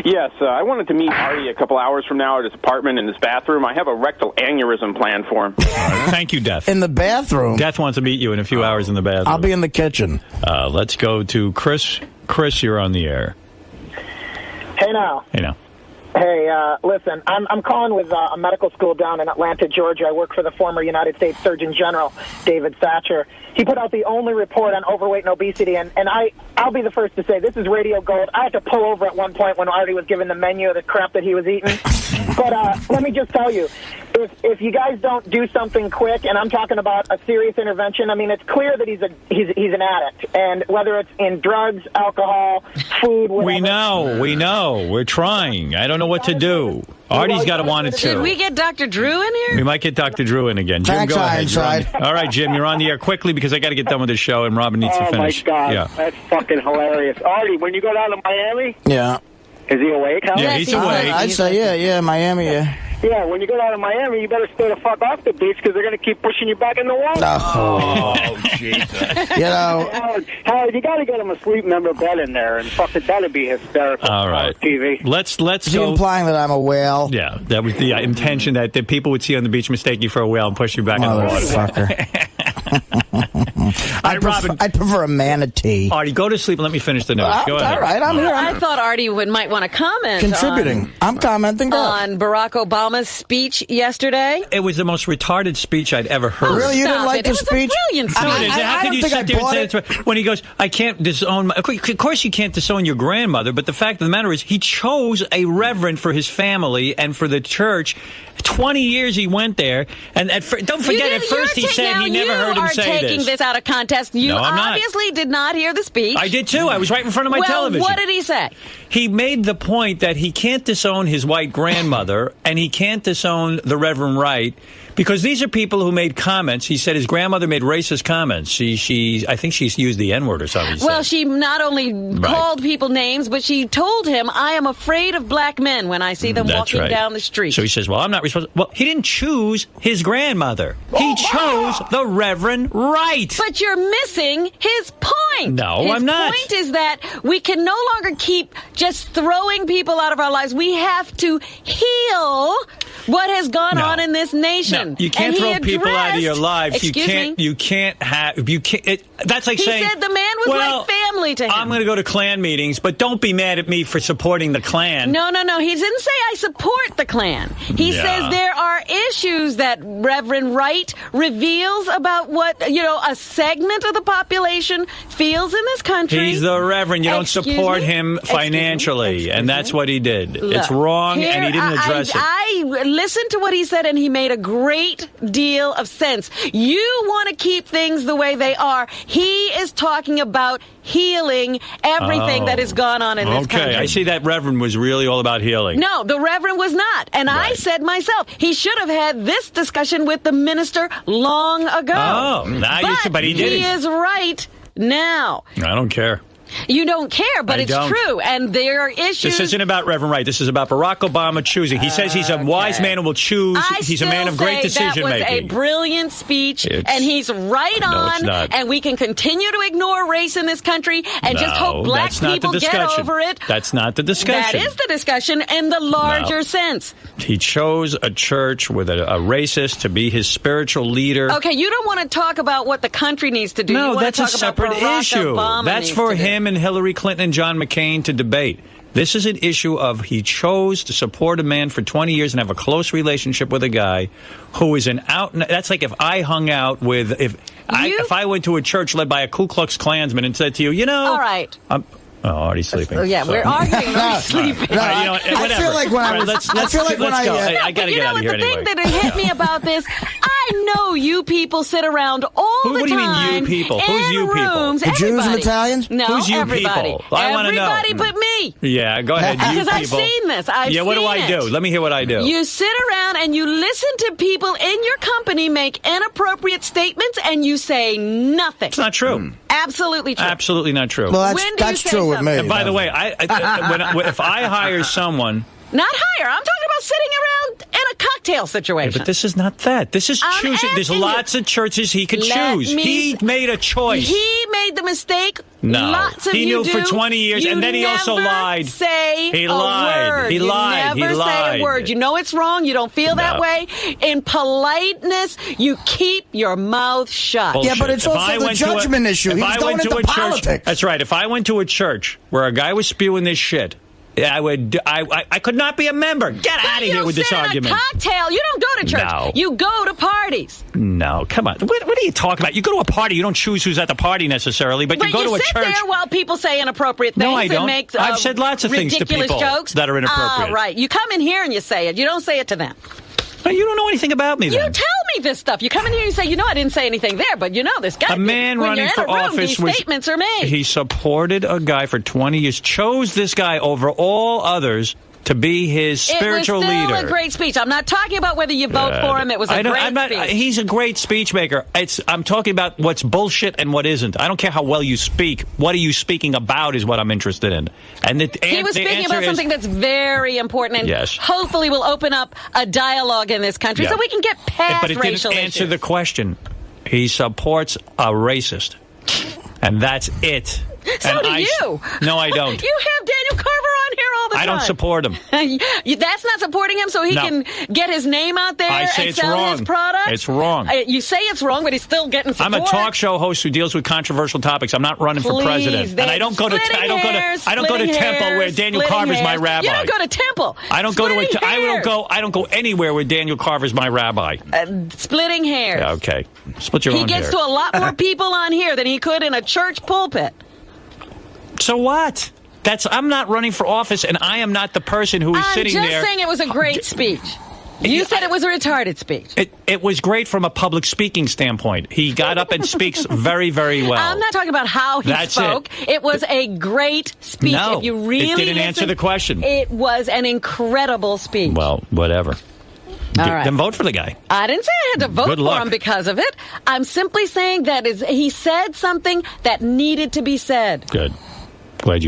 Yes, I wanted to meet Artie a couple hours from now at his apartment in his bathroom. I have a rectal aneurysm planned for him. Thank you, Death. In the bathroom? Death wants to meet you in a few hours in the bathroom. I'll be in the kitchen. Let's go to Chris. Chris, you're on the air. Hey, now. Hey, now. Hey, listen, I'm calling with a medical school down in Atlanta, Georgia. I work for the former United States Surgeon General, David Thatcher. He put out the only report on overweight and obesity, and I'll be the first to say this is radio gold. I had to pull over at one point when Artie was given the menu of the crap that he was eating. But let me just tell you, if you guys don't do something quick, and I'm talking about a serious intervention, I mean, it's clear that he's an addict, and whether it's in drugs, alcohol, food, whatever. We know. We're trying. I don't know what to do. Artie's got to want it too. Did we get Dr. Drew in here? We might get Dr. Drew in again. Jim, Thanks, go ahead. Ironside. All right, Jim, you're on the air quickly because I got to get done with this show, and Robin needs to finish. Oh, my God. Yeah. That's fucking hilarious. Artie, when you go down to Miami, Yeah. is he awake? Howard? Yeah, he's awake. I'd say, yeah, Miami, yeah. Yeah, when you go down to Miami, you better stay the fuck off the beach because they're going to keep pushing you back in the water. Oh, Jesus. You know, Howard, you got to get him a sleep member bed in there, and fucking that'd be hysterical. All right. On TV. Let's is he go. implying that I'm a whale? Yeah, that was the intention that people would see on the beach, mistake you for a whale, and push you back in the water. Motherfucker. Robin. I'd prefer a manatee. Artie, go to sleep and let me finish the news. Go ahead. All right, I'm here. I thought Artie might want to comment. Contributing. I'm commenting. On Barack Obama's speech yesterday. It was the most retarded speech I'd ever heard. Really? You didn't like the speech? It was a brilliant speech. No, it is. How can you sit there and say it's when he goes, I can't disown of course you can't disown your grandmother, but the fact of the matter is he chose a reverend for his family and for the church. 20 years he went there, and don't forget, at first he said he never heard him say this. You are taking this out of context. You obviously did not hear the speech. I did too. I was right in front of my television. What did he say? He made the point that he can't disown his white grandmother, and he can't disown the Reverend Wright, because these are people who made comments. He said his grandmother made racist comments. I think she used the N-word or something. Well, she not only called people names, but she told him, I am afraid of black men when I see them walking down the street. So he says, well, I'm not responsible. Well, he didn't choose his grandmother. He chose the Reverend Wright. But you're missing his point. No, I'm not. His point is that we can no longer keep just throwing people out of our lives. We have to heal what has gone on in this nation. No, you can't throw people out of your lives. That's like saying he said the man was like family to him. I'm going to go to Klan meetings, but don't be mad at me for supporting the Klan. No. He didn't say I support the Klan. He says there are issues that Reverend Wright reveals about what, a segment of the population feels in this country. He's the Reverend. You don't support him financially, and that's what he did. Look, it's wrong, and he didn't address it. listen to what he said, and he made a great deal of sense. You want to keep things the way they are. He is talking about healing everything that has gone on in this country. Okay, I see that Reverend was really all about healing. No, the Reverend was not. And I said myself, he should have had this discussion with the minister long ago. But he didn't. He is right now. I don't care. You don't care, but it's don't. true. And there are issues. This isn't about Reverend Wright. This is about Barack Obama choosing. He says he's a wise man and will choose. He's a man of great decision making. That was a brilliant speech, and he's right on. it's not. And we can continue to ignore race in this country and just hope black people get over it. That's not the discussion. That is the discussion in the larger sense. He chose a church with a racist to be his spiritual leader. Okay, you don't want to talk about what the country needs to do. No, you want that's to talk a separate about Barack issue. Obama That's needs for to do. him and Hillary Clinton and John McCain to debate. This is an issue of he chose to support a man for 20 years and have a close relationship with a guy who is an out. That's like if I hung out with if I went to a church led by a Ku Klux Klansman and said to you, all right. Artie's sleeping. We're arguing. He's sleeping. Whatever. I feel like when let's go. I got to get out of here the anyway. thing that hit me about this, I know you people sit around all the time. What do you mean, you people? Who's you people? Rooms, the Jews and Italians? No, Who's you everybody. people? I want to know. Everybody but me. Yeah, go ahead. You Because people. I've seen this. I've what do seen I do? it. Let me hear what I do. You sit around and you listen to people in your company make inappropriate statements and you say nothing. It's not true. Absolutely true. Absolutely not true. Well, When do that's you say true with me. And by the way, if I hire someone... Not hire. I'm talking about sitting around in a cocktail situation. But this is not that. This is I'm choosing. There's asking lots of churches he could choose. He made a choice. He made the mistake. No. Lots of he you knew for do. 20 years, You and then he also never lied. Say He a lied. word. He lied. You never He lied. say a word. You know it's wrong. You don't feel that way. In politeness, you keep your mouth shut. Bullshit. Yeah, but it's If also I the went to judgment issue. If He I was going went to into a church, politics. that's right. If I went to a church where a guy was spewing this shit, I could not be a member. Get out of here with this argument. You sit in a cocktail. You don't go to church. No. You go to parties. No, come on. What are you talking about? You go to a party. You don't choose who's at the party necessarily, but you go to a sit church. there while people say inappropriate things. No, I don't. And make, I've said lots of things to ridiculous people jokes that are inappropriate. Right. You come in here and you say it. You don't say it to them. You don't know anything about me, then. You tell me this stuff. You come in here and you say, I didn't say anything there, but this guy. A man when running you're in for a room, office these statements are made. He supported a guy for 20 years, chose this guy over all others to be his spiritual leader. It was still a great speech. I'm not talking about whether you vote for him. It was a great speech. He's a great speech maker. I'm talking about what's bullshit and what isn't. I don't care how well you speak. What are you speaking about is what I'm interested in. And he was speaking about something that's very important and hopefully will open up a dialogue in this country so we can get past But it racial didn't issues. answer the question. He supports a racist. And that's it. So do you. No, I don't. You have Daniel Carver on here all the time. I don't support him. That's not supporting him so he can get his name out there and sell his product? It's wrong. You say it's wrong, but he's still getting support. I'm a talk show host who deals with controversial topics. I'm not running for president. And I don't go to Temple where Daniel Carver's my rabbi. You don't go to Temple. I don't go anywhere where Daniel Carver's my rabbi. Splitting hairs. Yeah, okay. Split your own hair. He gets to a lot more people on here than he could in a church pulpit. So what? I'm not running for office, and I am not the person who is sitting there. I'm just saying it was a great speech. You said it was a retarded speech. It was great from a public speaking standpoint. He got up and speaks very, very well. I'm not talking about how he spoke. It was a great speech. No, if you really it didn't answer the question. It was an incredible speech. Well, whatever. All right. Then vote for the guy. I didn't say I had to vote for him because of it. I'm simply saying that he said something that needed to be said. Good. I'm glad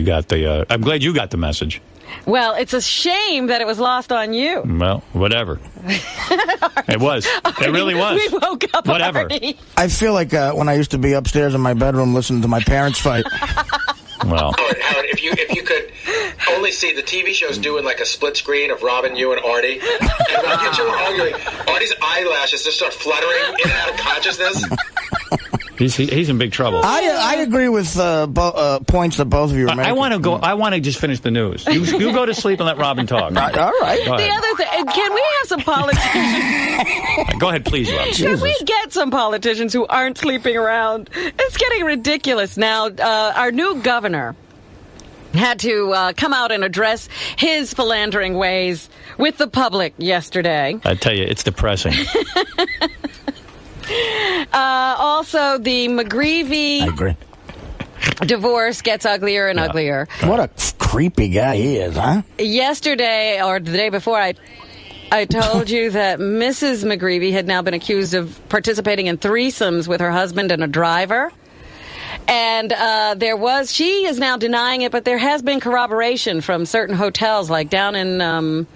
you got the message. Well, it's a shame that it was lost on you. Well, whatever. It was. It really was. We woke up. Whatever. Artie. I feel like when I used to be upstairs in my bedroom listening to my parents fight. Well, Howard, if you could only see the TV shows doing like a split screen of Robin, you, and Artie, and when you two are arguing, Artie's eyelashes just start fluttering in and out of consciousness. He's in big trouble. I agree with points that both of you are making. I want to just finish the news. You go to sleep and let Robin talk. All right. The other thing, can we have some politicians? Go ahead, please, Rob. Can we get some politicians who aren't sleeping around? It's getting ridiculous now. Our new governor had to come out and address his philandering ways with the public yesterday. I tell you, it's depressing. Also, the McGreevy divorce gets uglier and uglier. What a creepy guy he is, huh? Yesterday, or the day before, I told you that Mrs. McGreevy had now been accused of participating in threesomes with her husband and a driver. And she is now denying it, but there has been corroboration from certain hotels, like down in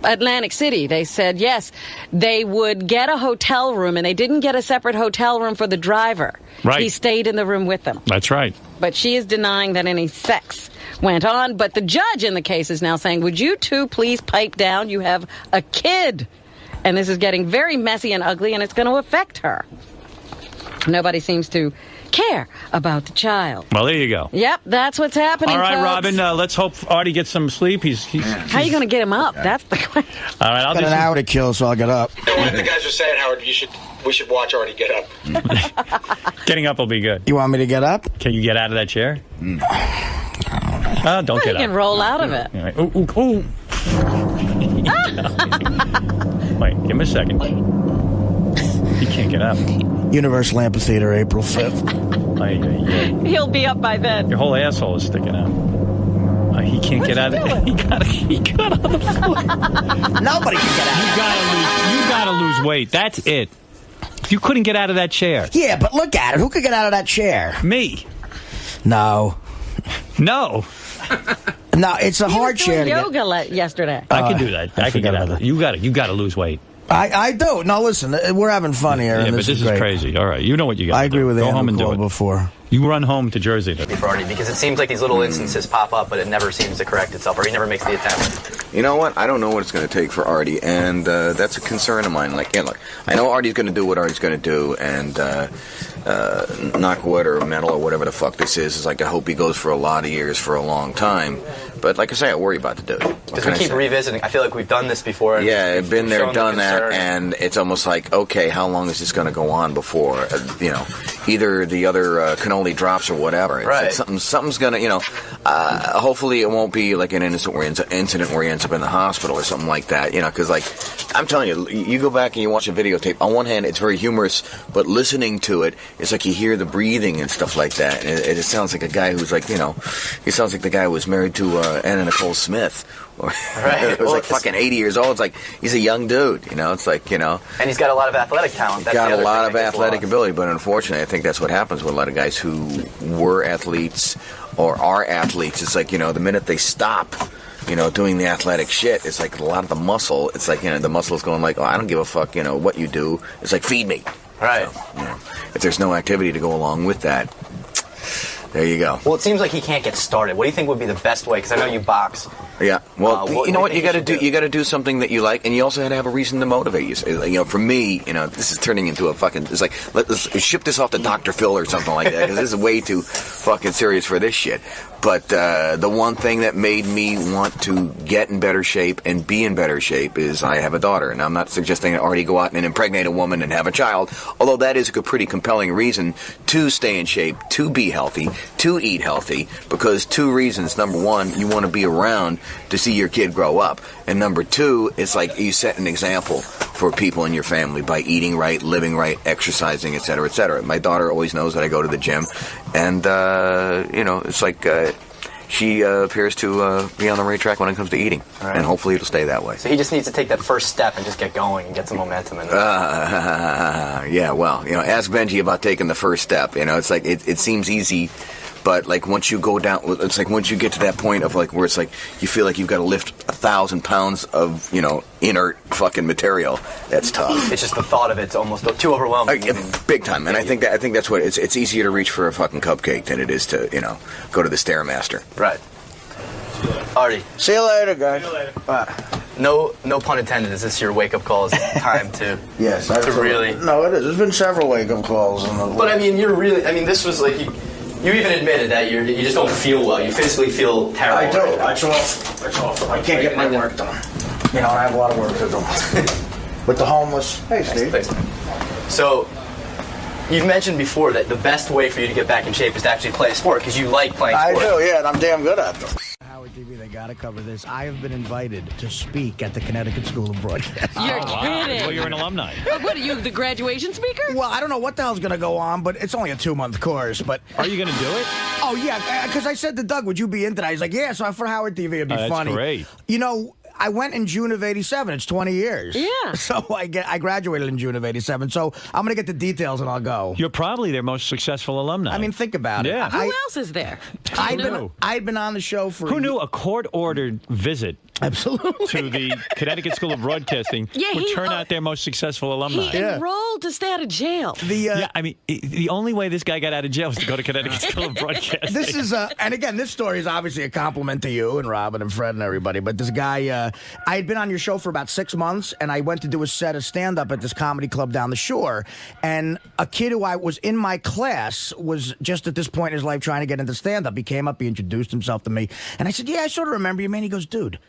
Atlantic City. They said, yes, they would get a hotel room, and they didn't get a separate hotel room for the driver. Right. He stayed in the room with them. That's right. But she is denying that any sex went on. But the judge in the case is now saying, would you two please pipe down? You have a kid. And this is getting very messy and ugly, and it's going to affect her. Nobody seems to care about the child. Well, there you go. Yep, that's what's happening. All right, folks. Robin, let's hope Artie gets some sleep. How are you going to get him up? That's the question. All right, I'll got an hour to kill, so I'll get up. The guys are saying, Howard, we should watch Artie get up. Getting up will be good. You want me to get up? Can you get out of that chair? Don't get You up. can roll out of it. All right. Ooh. Wait, give him a second. He can't get up. Universal Amphitheater, April 5th. He'll be up by then. Your whole asshole is sticking out. He can't get out of it. He got on the floor. Nobody can get out. You gotta lose weight. That's it. You couldn't get out of that chair. Yeah, but look at it. Who could get out of that chair? Me. No. No, it's a hard chair. Yoga yesterday. I can do that. I can get out of it. You got to lose weight. I do. No, listen, we're having fun here. Yeah, and but this is crazy. All right, you know what you got. I agree with Go Andy home and do it before. You run home to Jersey. For Artie, because it seems like these little instances pop up, but it never seems to correct itself, or he never makes the attempt. You know what? I don't know what it's going to take for Artie, and that's a concern of mine. Like, I know Artie's going to do what Artie's going to do, and knock wood or metal or whatever the fuck this is. It's like I hope he goes for a lot of years, for a long time. But like I say, I worry about the dude. Because we keep revisiting. I feel like we've done this before. Yeah, I've been there, done that, and it's almost like, okay, how long is this going to go on before, either the other cannoli drops or whatever. It's right. Like something's going to, hopefully it won't be like an incident where he ends up in the hospital or something like that, because, like, I'm telling you, you go back and you watch a videotape, on one hand, it's very humorous, but listening to it, it's like you hear the breathing and stuff like that, and it sounds like a guy who's like, he sounds like the guy who was married to Anna Nicole Smith. Right. It was like fucking 80 years old. It's like he's a young dude, It's like, And he's got a lot of athletic talent. That's got a lot of athletic ability, but unfortunately, I think that's what happens with a lot of guys who were athletes or are athletes. It's like, the minute they stop, doing the athletic shit, it's like a lot of the muscle. It's like, the muscle is going like, oh, I don't give a fuck, what you do. It's like, feed me. Right. So, if there's no activity to go along with that, there you go. Well, it seems like he can't get started. What do you think would be the best way? Because I know you box. Yeah. Well, you know what? You got to do. do? You got to do something that you like, and you also had to have a reason to motivate you. For me, this is turning into a fucking. It's like let's ship this off to Dr. Phil or something like that, because this is way too fucking serious for this shit. But the one thing that made me want to get in better shape and be in better shape is I have a daughter, and I'm not suggesting I already go out and impregnate a woman and have a child, although that is a pretty compelling reason to stay in shape, to be healthy, to eat healthy, because two reasons. Number one, you want to be around to see your kid grow up, and number two, it's like you set an example for people in your family by eating right, living right, exercising, etc., etc. My daughter always knows that I go to the gym, and it's like she appears to be on the right track when it comes to eating, right. And hopefully it'll stay that way. So he just needs to take that first step and just get going and get some momentum in it. Yeah, well, ask Benji about taking the first step. It's like it seems easy. But like once you go down, it's like once you get to that point of like where it's like you feel like you've got to lift 1,000 pounds of inert fucking material. That's tough. It's just the thought of it's almost too overwhelming. Big time. And I think that's what it's easier to reach for a fucking cupcake than it is to go to the Stairmaster. Right. Artie. See you later, guys. See you later. Bye. No pun intended. Is this your wake up call? Is it time to? Yes. To really? No, it is. There's been several wake up calls. But I mean, you're really. I mean, this was like. You even admitted that you just don't feel well. You physically feel terrible. I do. That's awful. I can't get my work done. I have a lot of work to do. With the homeless. Hey, Steve. Thanks. So, you've mentioned before that the best way for you to get back in shape is to actually play a sport because you like playing sports. I do, yeah, and I'm damn good at them. HTV, they got to cover this. I have been invited to speak at the Connecticut School of Broadcasting. You're kidding. Well, you're an alumni. What are you, the graduation speaker? Well, I don't know what the hell's going to go on, but it's only a 2-month course. But are you going to do it? Oh, yeah, because I said to Doug, would you be into that? He's like, yeah, so for Howard TV, it'd be funny. That's great. You know, I went in June of '87. It's 20 years. Yeah. So I graduated in June of '87. So I'm going to get the details and I'll go. You're probably their most successful alumni. I mean, think about it. Who else is there? I'd been on the show for... Who knew a court-ordered visit Absolutely. to the Connecticut School of Broadcasting would turn out their most successful alumni? He enrolled to stay out of jail. Yeah, I mean, the only way this guy got out of jail was to go to Connecticut School of Broadcasting. This is, and again, this story is obviously a compliment to you and Robin and Fred and everybody, but this guy, I had been on your show for about 6 months, and I went to do a set of stand-up at this comedy club down the shore, and a kid who I was in my class was just at this point in his life trying to get into stand-up. He came up, he introduced himself to me, and I said, yeah, I sort of remember you, man. He goes, dude,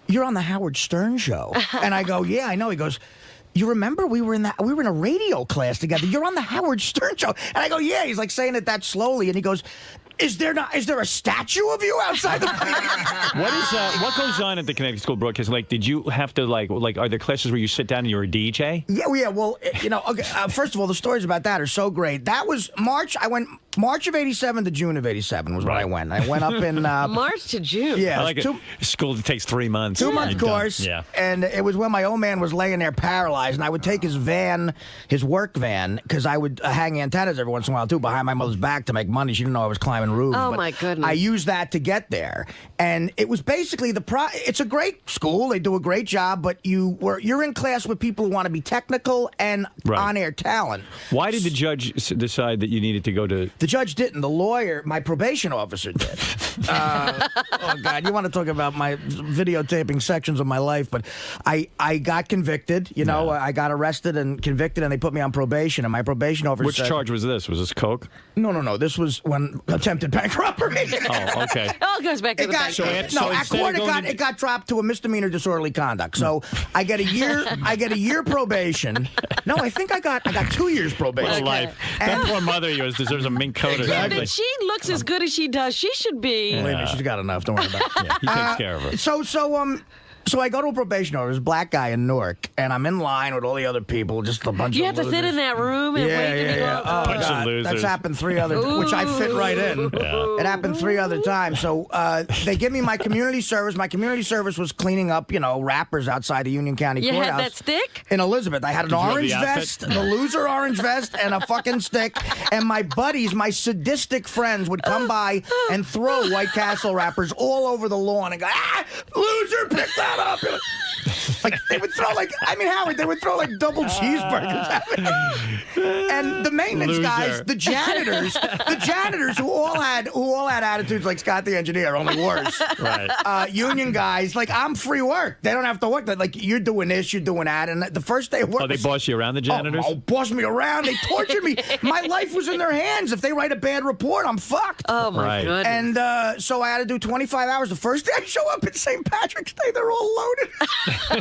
you're on the Howard Stern show. And I go, yeah, I know. He goes, you remember we were in a radio class together. You're on the Howard Stern show. And I go, yeah. He's like saying it that slowly, and he goes, is there a statue of you outside the what goes on at the Connecticut School of Broadcasting? Like, did you have to like are there classes where you sit down and you're a DJ? Yeah. Well, you know, okay, first of all, the stories about that are so great. That was March. I went March of '87 to June of '87 was when I went. I went up in March to June. Yeah, I like it. School that takes 3 months. 2-month course. Yeah, and it was when my old man was laying there paralyzed, and I would take his work van, because I would hang antennas every once in a while too behind my mother's back to make money. She didn't know I was climbing roofs. Oh but my goodness! I used that to get there, and it was basically it's a great school. They do a great job, but you're in class with people who want to be technical and on-air talent. Why did the judge decide that you needed to go to? The judge didn't. The lawyer, my probation officer, did. Oh God, you want to talk about my videotaping sections of my life? But I got convicted. You know, I got arrested and convicted, and they put me on probation. And my probation officer. Which charge was this? Was this coke? No. This was when attempted bank robbery. Oh, okay. It all goes back to the bank. It got dropped to a misdemeanor disorderly conduct. So I get a year. I get a year probation. No, I think I got 2 years probation. What a life! That poor mother of yours deserves a mink coat. And if she looks as good as she does, she should be. Believe me, she's got enough. Don't worry about it. Yeah, he takes care of her. So I go to a probation office, black guy in Newark, and I'm in line with all the other people, just a bunch of losers. You have to sit in that room and wait to be Oh, bunch God. of losers. That's happened 3 other times, which I fit right in. Yeah. It happened 3 other times. So they give me my community service. My community service was cleaning up, rappers outside the Union County Courthouse. You had that stick? In Elizabeth. I had an orange vest, the loser orange vest, and a fucking stick. And my buddies, my sadistic friends, would come by and throw White Castle wrappers all over the lawn and go, loser, pick that up. Like they would throw Howard, they would throw double cheeseburgers at me. And the maintenance guys, the janitors who all had attitudes like Scott the engineer, only worse. Right. Union guys, I'm free work. They don't have to work. Like you're doing this, you're doing that. And the first day of work, they boss you around, the janitors? Oh, boss me around. They tortured me. My life was in their hands. If they write a bad report, I'm fucked. Oh my goodness. And so I had to do 25 hours. The first day I show up at St. Patrick's Day, they're all loaded.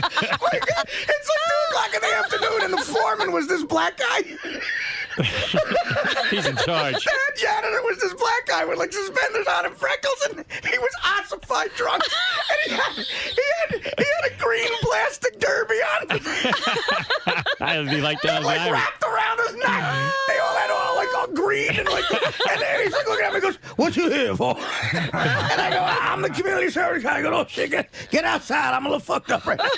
It's 2:00 in the afternoon, and the foreman was this black guy. He's in charge. The head janitor was this black guy with suspenders on and freckles, and he was ossified drunk. And he had a green plastic derby on. I'd be like that. Wrapped around his neck. They all had all green and and he's looking at me and goes, "What you here for?" And I go, "I'm the community service guy." I go, "Oh shit, get outside. I'm a little fucked up right now."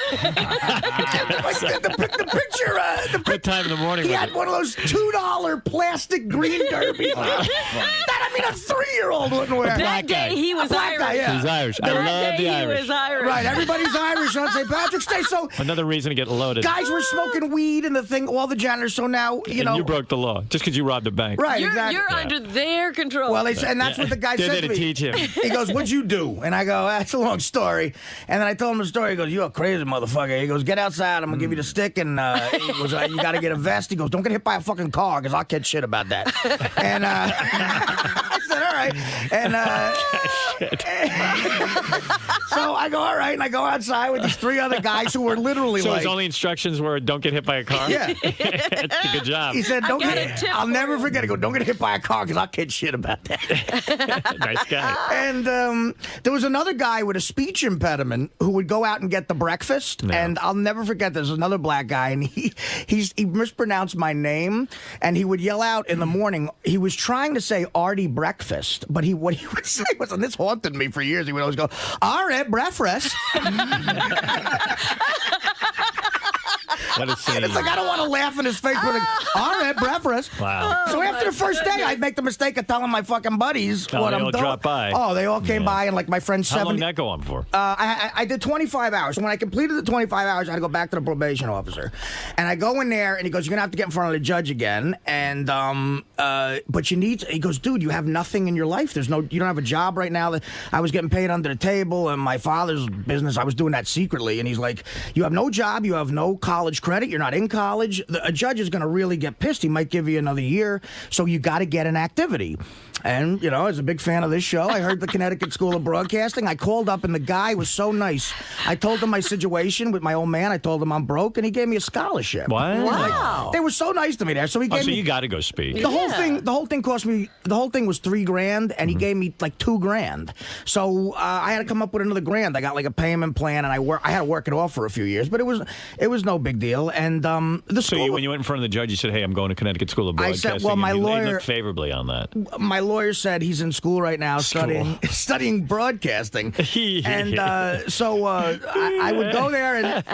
the picture. What time in the morning? He had one of those $2 plastic green derbies. A 3-year-old wouldn't wear. That day he was Irish. Guy, yeah. He's Irish. I love the Irish. He was Irish. Right, everybody's Irish on St. Patrick's Day. So another reason to get loaded. Guys were smoking weed and the thing. All the janitors. So now you know you broke the law just because you robbed a bank. Right, exactly. You're under their control. Well, and that's what the guy said They're to there me. to teach him. He goes, "What'd you do?" And I go, "That's a long story." And then I told him the story. He goes, "You're a crazy motherfucker." He goes, "Get outside. I'm gonna give you the stick." And he goes, "You got to get a vest." He goes, "Don't get hit by a fucking car because I'll catch shit about that." And I said, "All right." And so I go, "All right." And I go outside with these 3 other guys who were literally his only instructions were, "Don't get hit by a car." Yeah. That's a good job. He said, "Don't get it." I'll never forget it. go, don't get hit by a car because I'll kid shit about that. Nice guy. And there was another guy with a speech impediment who would go out and get the breakfast. No. And I'll never forget, there's another black guy, and he mispronounced my name, and he would yell out in the morning. He was trying to say Artie breakfast, but what he would say was, and this haunted me for years, he would always go, Artie breakfast. What a scene. And it's like, I don't want to laugh in his face, but like, all right, breakfast. Wow. So after the first day, I'd make the mistake of telling my fucking buddies Oh, what they I'm all doing. dropped by. Oh, they all came by, and like my friend How 70. long did that go on for? I did 25 hours. When I completed the 25 hours, I had to go back to the probation officer. And I go in there, and he goes, you're going to have to get in front of the judge again. And, but you need to, he goes, dude, you have nothing in your life. You don't have a job right now. I was getting paid under the table, and my father's business, I was doing that secretly. And he's like, you have no job, you have no college credit, you're not in college. A judge is going to really get pissed. He might give you another year. So you got to get an activity. And, as a big fan of this show, I heard the Connecticut School of Broadcasting. I called up, and the guy was so nice. I told him my situation with my old man. I told him I'm broke, and he gave me a scholarship. What? Wow. They were so nice to me there. So he gave So me. you got to go speak. The whole thing cost me. The whole thing was $3,000, and he gave me like $2,000. So I had to come up with another $1,000. I got like a payment plan, and I had to work it off for a few years, but it was no big deal. And the school. When you went in front of the judge, you said, "Hey, I'm going to Connecticut School of I Broadcasting." said, well, my and lawyer- they looked favorably on that. My lawyer said he's in school right now studying broadcasting, and so I would go there and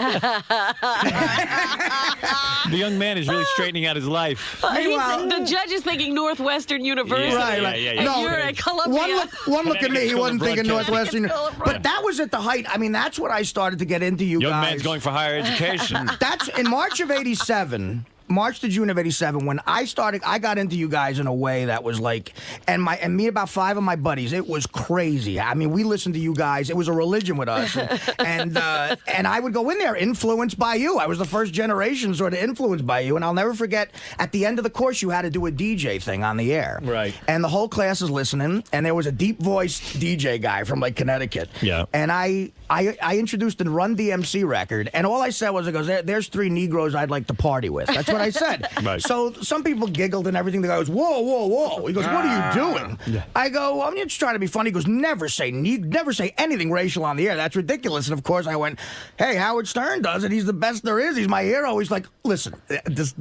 the young man is really straightening out his life. The judge is thinking Northwestern University. Yeah. And you're at Columbia. One look at me, he wasn't thinking Northwestern. Broadcasting. But that was at the height. I mean, that's what I started to get into. You Young guys. man's going for higher education. That's in March of '87. March to June of '87, when I got into you guys in a way that was like, and me and about 5 of my buddies, it was crazy. I mean, we listened to you guys. It was a religion with us, and I would go in there influenced by you. I was the first generation sort of influenced by you, and I'll never forget. At the end of the course, you had to do a DJ thing on the air, right? And the whole class is listening, and there was a deep voiced DJ guy from like Connecticut, yeah. And I introduced a Run DMC record, and all I said was, there's 3 Negroes I'd like to party with. That's what I said. Right. So some people giggled and everything. The guy goes, whoa, whoa, whoa. He goes, what are you doing? Yeah. I go, I'm just trying to be funny. He goes, never say anything racial on the air. That's ridiculous. And of course I went, hey, Howard Stern does it. He's the best there is. He's my hero. He's like, listen, this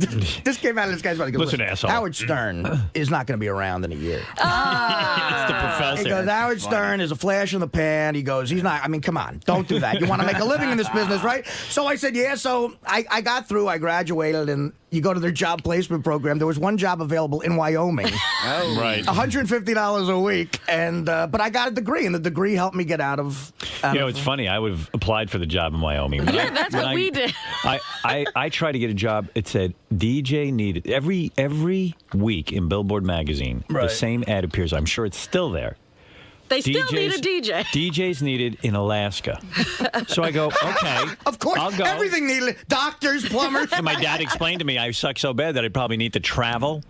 came out of this guy's mouth. He goes, Listen, asshole. Howard Stern is not going to be around in a year. It's the professor. He goes, Howard Stern is a flash in the pan. He goes, he's not. I mean, come on, don't do that. You want to make a living in this business, right? So I said, yeah. So I got through. I graduated, and you go to their job placement program. There was one job available in Wyoming. Oh, right. $150 a week, and but I got a degree, and the degree helped me get out of. It's funny. I would have applied for the job in Wyoming. Yeah, that's what we did. I tried to get a job. It said DJ needed every week in Billboard magazine. Right. The same ad appears. I'm sure it's still there. They still need a DJ. DJs needed in Alaska. So I go, okay. Of course, I'll go. everything needed. Doctors, plumbers. So my dad explained to me I suck so bad that I'd probably need to travel.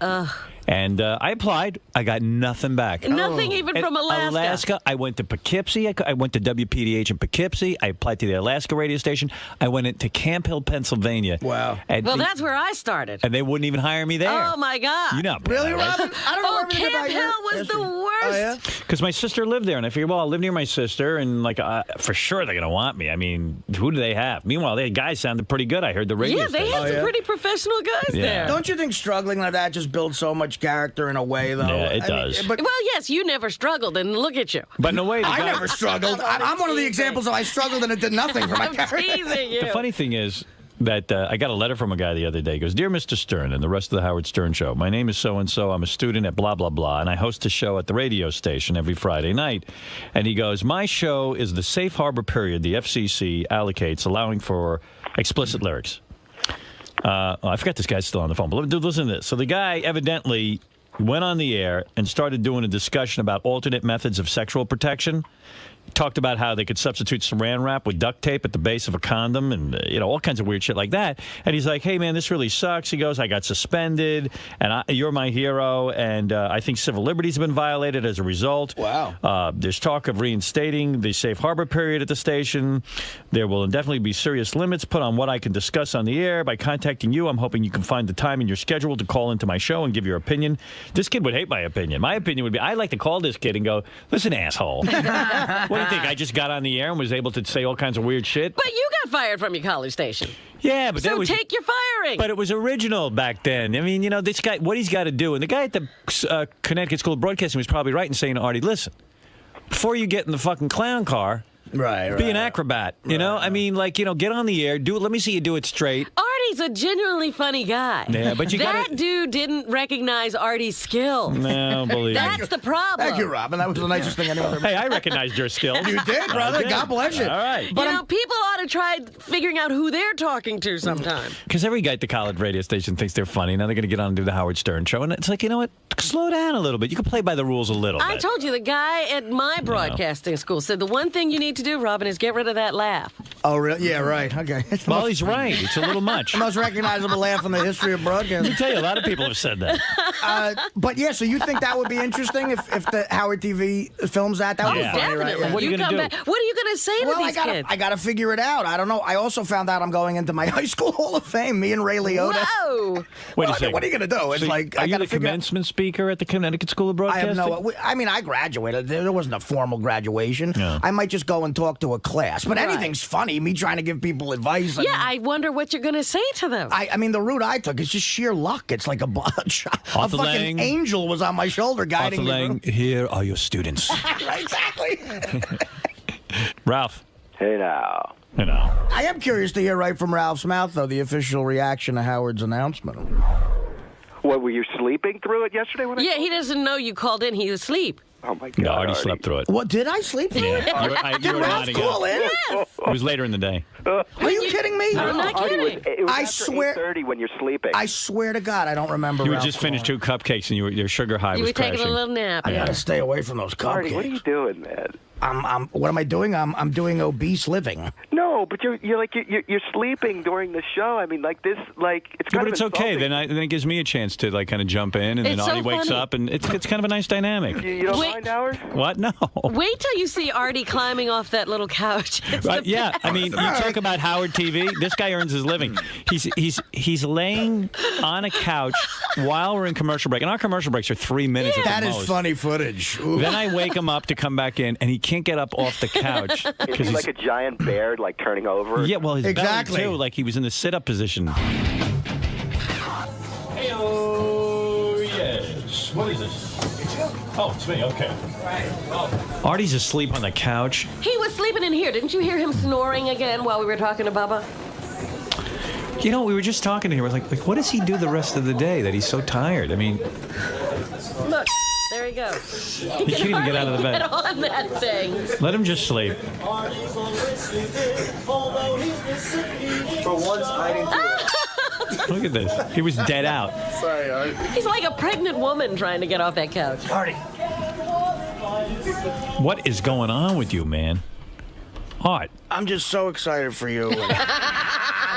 And I applied. I got nothing back. Nothing even from Alaska. I went to Poughkeepsie. I went to WPDH in Poughkeepsie. I applied to the Alaska radio station. I went into Camp Hill, Pennsylvania. Wow. Well, that's where I started. And they wouldn't even hire me there. Oh, my God. You know, Really, Robin? I don't know everything Camp about you. Hill was the worst. Oh, yeah? Because my sister lived there, and I figured, well, I'll live near my sister, and like for sure they're going to want me. I mean, who do they have? Meanwhile, the guys sounded pretty good. I heard the radio Yeah, they station. had some pretty professional guys there. Don't you think struggling like that just builds so much character in a way, though? Yeah, it does. But well, yes, you never struggled, and look at you. But in a way, I never struggled. I'm one of the examples of I struggled and it did nothing for my I'm character. teasing you. The funny thing is that I got a letter from a guy the other day. He goes, Dear Mr. Stern and the rest of the Howard Stern Show, my name is so-and-so. I'm a student at blah, blah, blah, and I host a show at the radio station every Friday night. And he goes, my show is the safe harbor period the FCC allocates, allowing for explicit lyrics. I forgot this guy's still on the phone, but listen to this. So the guy evidently went on the air and started doing a discussion about alternate methods of sexual protection. talked about how they could substitute saran wrap with duct tape at the base of a condom and, all kinds of weird shit like that. And he's like, hey, man, this really sucks. He goes, I got suspended, and you're my hero, and I think civil liberties have been violated as a result. Wow. There's talk of reinstating the safe harbor period at the station. There will definitely be serious limits put on what I can discuss on the air. By contacting you, I'm hoping you can find the time in your schedule to call into my show and give your opinion. This kid would hate my opinion. My opinion would be, I'd like to call this kid and go, listen, asshole. What do you think? I just got on the air and was able to say all kinds of weird shit? But you got fired from your college station. Yeah, but so take your firing. But it was original back then. I mean, this guy, what he's got to do, and the guy at the Connecticut School of Broadcasting was probably right in saying to Artie, listen, before you get in the fucking clown car, be an acrobat. I mean, get on the air, do it. Let me see you do it straight. Artie's a genuinely funny guy. Yeah, but that dude didn't recognize Artie's skill. No, believe me. That's the problem. Thank you, Robin. That was the nicest thing anyone ever. Hey, I recognized your skill. You did, brother. God bless you. All right. But people ought to try figuring out who they're talking to sometime. Because every guy at the college radio station thinks they're funny. Now they're going to get on and do the Howard Stern show. And it's like, you know what? Slow down a little bit. You can play by the rules a little bit. I told you, the guy at my broadcasting school said the one thing you need to do, Robin, is get rid of that laugh. Oh, really? Yeah, right. Okay. Well, he's right. It's a little much. The most recognizable laugh in the history of broadcasting. Let me tell you, a lot of people have said that. But yeah, so you think that would be interesting if the Howard TV films that? That would be funny, definitely. right? Yeah. What are you going to do? What are you going to say to these kids? I got to figure it out. I don't know. I also found out I'm going into my high school Hall of Fame. Me and Ray Liotta. Whoa! Wait a second. What are you going to do? It's so like are you the commencement speaker at the Connecticut School of Broadcasting? I have no. I mean, I graduated. There wasn't a formal graduation. Yeah. I might just go and talk to a class. But anything's funny. Me trying to give people advice. I wonder what you're going to say to them. I mean, the route I took is just sheer luck. It's like a fucking Lange, angel was on my shoulder guiding me. Artie Lange, here are your students. Right, exactly. Ralph. Hey now. I am curious to hear right from Ralph's mouth, though, the official reaction to Howard's announcement. What, were you sleeping through it yesterday? He doesn't know you called in. He was asleep. Oh, my God. No, Artie slept through it. What, did I sleep through it? Did Ralph call in? Yes. It was later in the day. Are you kidding me? I'm not kidding. It was I after swear. 8:30 when you're sleeping. I swear to God, I don't remember. You had Ralph just finished calling. 2 cupcakes and your sugar high You was were taking crashing. a little nap. I gotta stay away from those cupcakes. Artie, what are you doing, man? What am I doing? I'm doing obese living. No, but you're sleeping during the show. I mean, like this, it's. Yeah, but it's okay. Then it gives me a chance to kind of jump in, and then It's so Artie wakes funny. up, and it's kind of a nice dynamic. You don't mind, Howard? What? No. Wait till you see Artie climbing off that little couch. Yeah, I mean, you talk about Howard TV. This guy earns his living. He's laying on a couch while we're in commercial break, and our commercial breaks are 3 minutes. That at the is most. funny footage. Ooh. Then I wake him up to come back in, and he can't get up off the couch. Is he like a giant bear, turning over? Yeah, well, his Exactly. belly, too, like he was in the sit-up position. Hey-oh, yes. What is this? It's you? Oh, it's me, okay. Right. Artie's asleep on the couch. He was sleeping in here. Didn't you hear him snoring again while we were talking to Bubba? We were just talking to him. We're like, what does he do the rest of the day that he's so tired? I mean... Look, there he goes. He can't even get out of the bed. Get on that thing. Let him just sleep. For once, I didn't do it. Look at this. He was dead out. Sorry, Art. He's like a pregnant woman trying to get off that couch. Artie. What is going on with you, man? Art. I'm just so excited for you.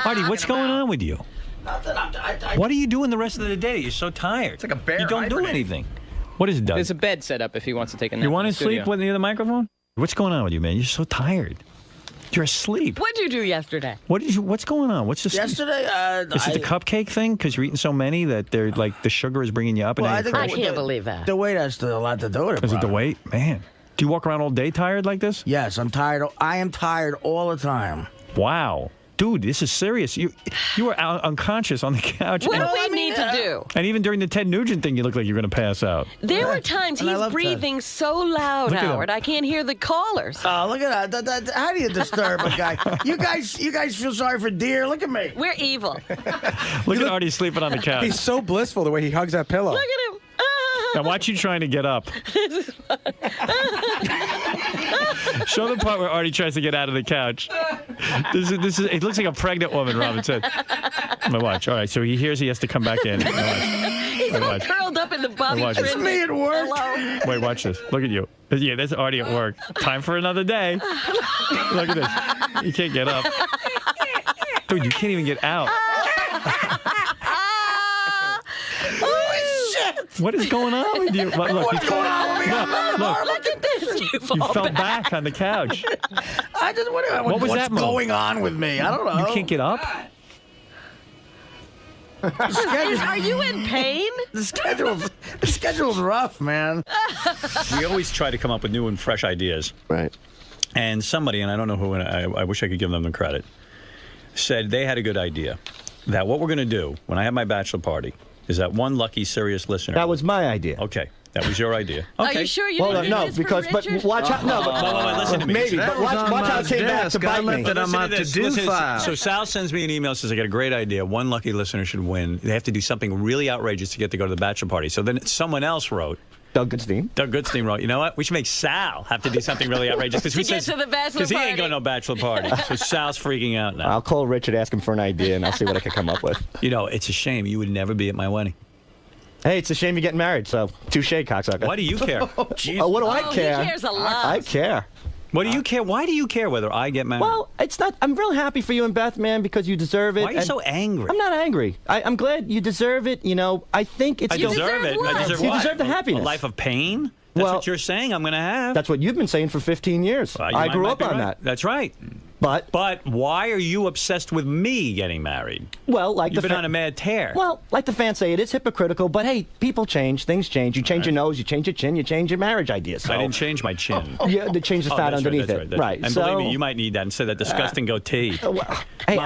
Artie, what's going on with you? Nothing. What are you doing the rest of the day? You're so tired. It's like a bear You don't do hibernating. anything. What is it, Doug? There's a bed set up if he wants to take a nap. You want in to the sleep studio. near the microphone? What's going on with you, man? You're so tired. You're asleep. What'd you do yesterday? What's going on? What's this? Yesterday, Is it the cupcake thing? Because you're eating so many that they're like the sugar is bringing you up and Well, now I you're think I crashing? can't believe that. The weight has a lot to do with it. Is it the brother. weight? Man. Do you walk around all day tired like this? Yes, I'm tired. I am tired all the time. Wow. Dude, this is serious. You were out unconscious on the couch. What and, do we need to do? and even during the Ted Nugent thing, you look like you're going to pass out. There were times And I he's love breathing so loud, Look at him. Howard. I can't hear the callers. Oh, look at that. How do you disturb a guy? You guys feel sorry for deer? Look at me. We're evil. Look at Artie sleeping on the couch. He's so blissful the way he hugs that pillow. Look at him. Now watch you trying to get up. Show the part where Artie tries to get out of the couch. This is. It looks like a pregnant woman, Robin said. Now watch. All right, so he hears he has to come back in. Now watch. He's all curled up in the Bobby Watch Trin. this. Me at work. Hello. Wait, watch this. Look at you. Yeah, that's Artie at work. Time for another day. Look at this. You can't get up. Dude, you can't even get out. What is going on with you? Look, What's going on with me? Look at this. You fell back on the couch. What was that? What's going on with me? I don't know. You can't get up? Are you in pain? The schedule's rough, man. We always try to come up with new and fresh ideas. Right. And somebody, and I don't know who, and I wish I could give them the credit, said they had a good idea. That what we're going to do when I have my bachelor party is that one lucky serious listener. That was my idea. Okay. That was your idea. Okay. Are you sure you didn't do this for Richard? watch out. No, but listen to me. Maybe, but watch how it came back to bite me. So Sal sends me an email, says, I got a great idea. One lucky listener should win. They have to do something really outrageous to get to go to the bachelor party. So then someone else wrote. Doug Goodstein wrote, you know what? We should make Sal have to do something really outrageous. To get to the bachelor Because he ain't party. going to no bachelor party. So Sal's freaking out now. I'll call Richard, ask him for an idea, and I'll see what I can come up with. You know, it's a shame you would never be at my wedding. Hey, it's a shame you're getting married, so touche, cocksucker. Why do you care? What do I care? He cares a lot. I care. What do you care? Why do you care whether I get married? Well, it's not. I'm real happy for you and Beth, man, because you deserve it. Why are you so angry? I'm not angry. I'm glad you deserve it. You know, I think it's. I deserve it. I deserve You what? deserve the happiness. A life of pain? That's what you're saying I'm going to have. That's what you've been saying for 15 years. Well, I grew up on right. that. That's right. But why are you obsessed with me getting married? Well, like you've been on a mad tear. Well, like the fans say, it is hypocritical. But hey, people change, things change. You change your nose, you change your chin, you change your marriage ideas. So. I didn't change my chin. Yeah, they change the fat that's underneath right, it. Right. And so, believe me, you might need that instead of that disgusting goatee. Hey,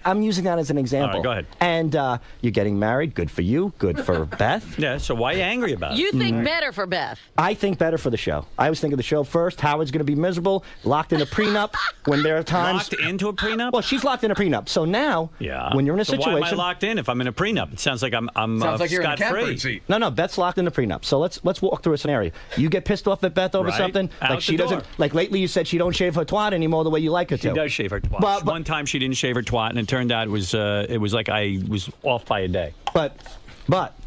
I'm using that as an example. All right, go ahead. And you're getting married. Good for you. Good for Beth. Yeah. So why are you angry about it? You think better for Beth. I think better for the show. I was thinking of the show first. Howard's going to be miserable, locked in a prenup when there are times. Locked into a prenup? Well, she's locked in a prenup. So now, when you're in a situation. Why am I locked in if I'm in a prenup? It sounds like I'm Sounds like you're in a catbird scot-free. seat. No, Beth's locked in a prenup. So let's walk through a scenario. You get pissed off at Beth over Right. something, Out like the she doesn't. door. Like lately, you said she don't shave her twat anymore the way you like her to. She does shave her twat. But- One time she didn't shave her twat, and it turned out it was like I was off by a day. But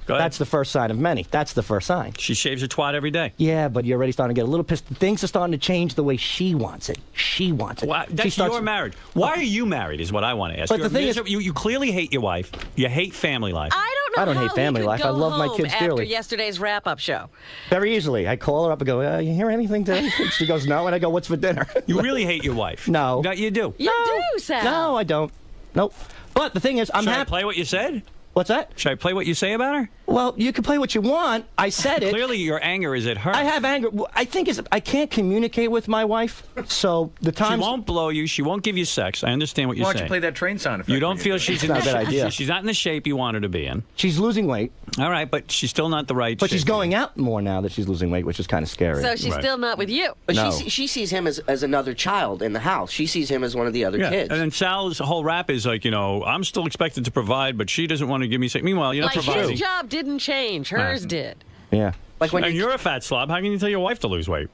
Go ahead. that's the first sign of many. That's the first sign. She shaves her twat every day. Yeah, but you're already starting to get a little pissed. Things are starting to change the way she wants it. She wants it. Why, She that's starts- your marriage. Why are you married is what I want to ask. But You're the thing is- you clearly hate your wife. You hate family life. I don't hate how family he could life. go I love my home kids after dearly. yesterday's wrap-up show. Very easily. I call her up and go, you hear anything today? She goes, no. And I go, what's for dinner? You really hate your wife. No. No, you do. You do, Sal. No, I don't. Nope. But the thing is, I'm Should I happy. play what you said? What's that? Should I play what you say about her? Well, you can play what you want. I said it. Clearly, your anger is at her. I have anger. I think I can't communicate with my wife. So the She times. won't blow you. She won't give you sex. I understand what you're Why saying. don't you play that train sound effect? You don't feel she's in Not a bad idea. She's not in the shape you want her to be in. She's losing weight. All right, but she's still not the right But shape. she's going out more now that she's losing weight, which is kind of scary. So she's still not with you. But No. she sees him as another child in the house. She sees him as one of the other Yeah. kids. And then Sal's whole rap is like, I'm still expected to provide, but she doesn't want to give me sex. Meanwhile, you're not Like providing. his job didn't change. Hers did. Yeah. Like when And you're a fat slob. How can you tell your wife to lose weight?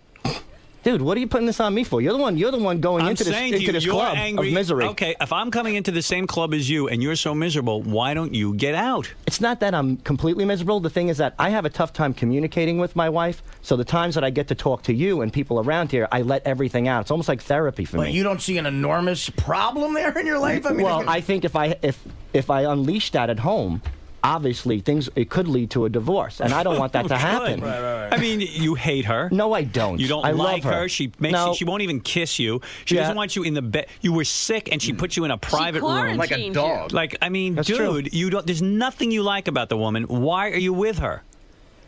Dude, what are you putting this on me for? You're the one going I'm into this saying to you, you're club angry. of misery. Okay, if I'm coming into the same club as you and you're so miserable, why don't you get out? It's not that I'm completely miserable. The thing is that I have a tough time communicating with my wife. So the times that I get to talk to you and people around here, I let everything out. It's almost like therapy for But me. you don't see an enormous problem there in your life? I mean, Well, I think if I unleash that at home, obviously it could lead to a divorce, and I don't want that to happen. I mean, you hate her. No, I don't. You don't I like love her. She makes No. you, she won't even kiss you. She Yeah. doesn't want you in the bed. You were sick, and she put you in a private room Like a dog. Like, I mean, That's dude, true. you don't. There's nothing you like about the woman. Why are you with her?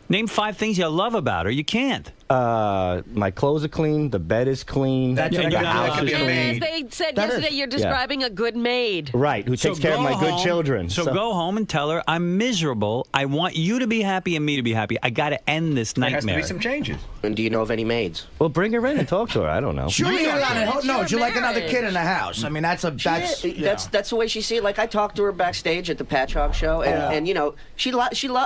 Name 5 things you love about her. You can't. My clothes are clean. The bed is clean. That's the a good- house that is could be a clean. And as they said yesterday, you're describing a good maid. Right, who takes care of go my good home- children. So go home and tell her I'm miserable. I want you to be happy and me to be happy. I got to end this There has to nightmare. be some changes. And do you know of any maids? Well, bring her in and talk to her. I don't know. She'll be around at home. No, she'll like another kid in the house. I mean, that's That's the way she sees it. Like I talked to her backstage at the Patchogue show, and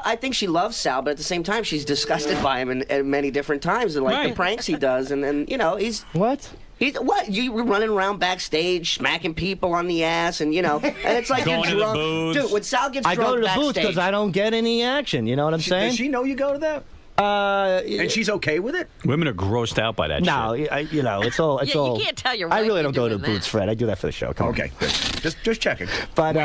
I think she loves Sal, but at the same time she's disgusted by him in many different times, and like the pranks he does, and he's what. What? You were running around backstage, smacking people on the ass, and and it's like Going you're to the drunk. booth. Dude, when Sal gets I drunk go to the booth backstage, because I don't get any action. You know what I'm saying? Does she know you go to that? And she's okay with it? Women are grossed out by that No, shit. it's all. It's Yeah, all. you can't tell your I wife really you're don't go to doing the booths, that. Fred. I do that for the show. Come on. Okay, good. Just checking. But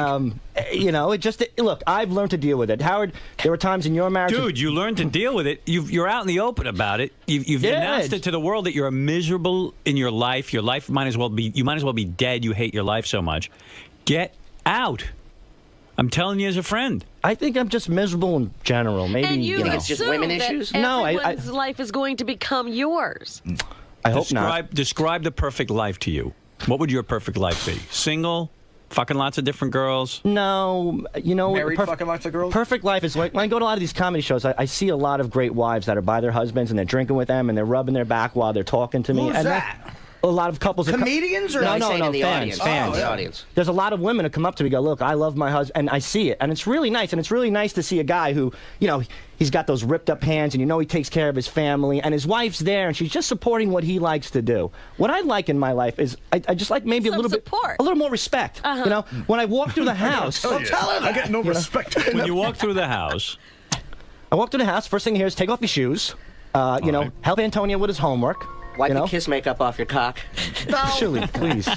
it just look. I've learned to deal with it. Howard, there were times in your marriage, Dude, you learned to deal with it. You're out in the open about it. You've announced it to the world that you're miserable in your life. Your life might as well be. You might as well be dead. You hate your life so much. Get out. I'm telling you as a friend. I think I'm just miserable in general. Maybe And you know. assume that No, everyone's life is going to become yours. I hope not. Describe the perfect life to you. What would your perfect life be? Single? Fucking lots of different girls? No, Married fucking lots of girls? Perfect life is like when I go to a lot of these comedy shows. I see a lot of great wives that are by their husbands and they're drinking with them and they're rubbing their back while they're talking to me. Who's and that? A lot of couples. Comedians or no, he's saying in the fans. audience. Fans. Oh, the audience. There's a lot of women who come up to me and go, look, I love my husband, and I see it, and it's really nice, and it's really nice to see a guy who, he's got those ripped up hands, and he takes care of his family, and his wife's there, and she's just supporting what he likes to do. What I like in my life is I just like maybe a little more respect. When I walk through the house, Tell her that. I get no respect. When you walk through the house, I walk through the house. First thing here is take off your shoes. Help Antonio with his homework. Wipe the kiss makeup off your cock. Chili, please.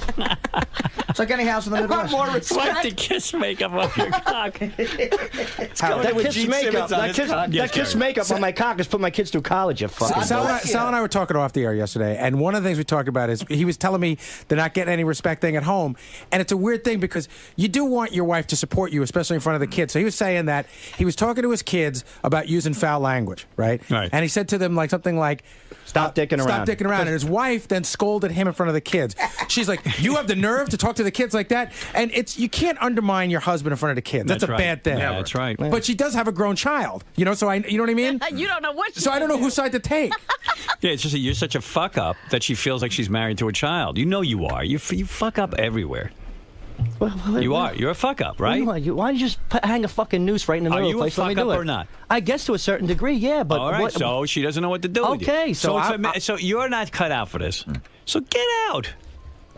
It's like any house in the Midwest. Wipe the kiss makeup off your cock. That kiss makeup on my cock has put my kids through college. You fucking Sal and I were talking off the air yesterday, and one of the things we talked about is he was telling me they're not getting any respect thing at home, and it's a weird thing because you do want your wife to support you, especially in front of the kids. So he was saying that he was talking to his kids about using foul language, right? Right. And he said to them something like, "Stop dicking around." Stop dicking around. And his wife then scolded him in front of the kids. She's like, "You have the nerve to talk to the kids like that?" And you can't undermine your husband in front of the kids. That's a right. bad thing. Yeah, that's right. But she does have a grown child, so you know what I mean? You don't know what. So I don't know whose side to take. Yeah, it's just that you're such a fuck up that she feels like she's married to a child. You know you are. You fuck up everywhere. You are. You're a fuck up, right? Why don't you just hang a fucking noose right in the middle of the place? Are you a fuck up or not? I guess to a certain degree, yeah. But all right, so she doesn't know what to do with you. Okay, so so you're not cut out for this. So get out.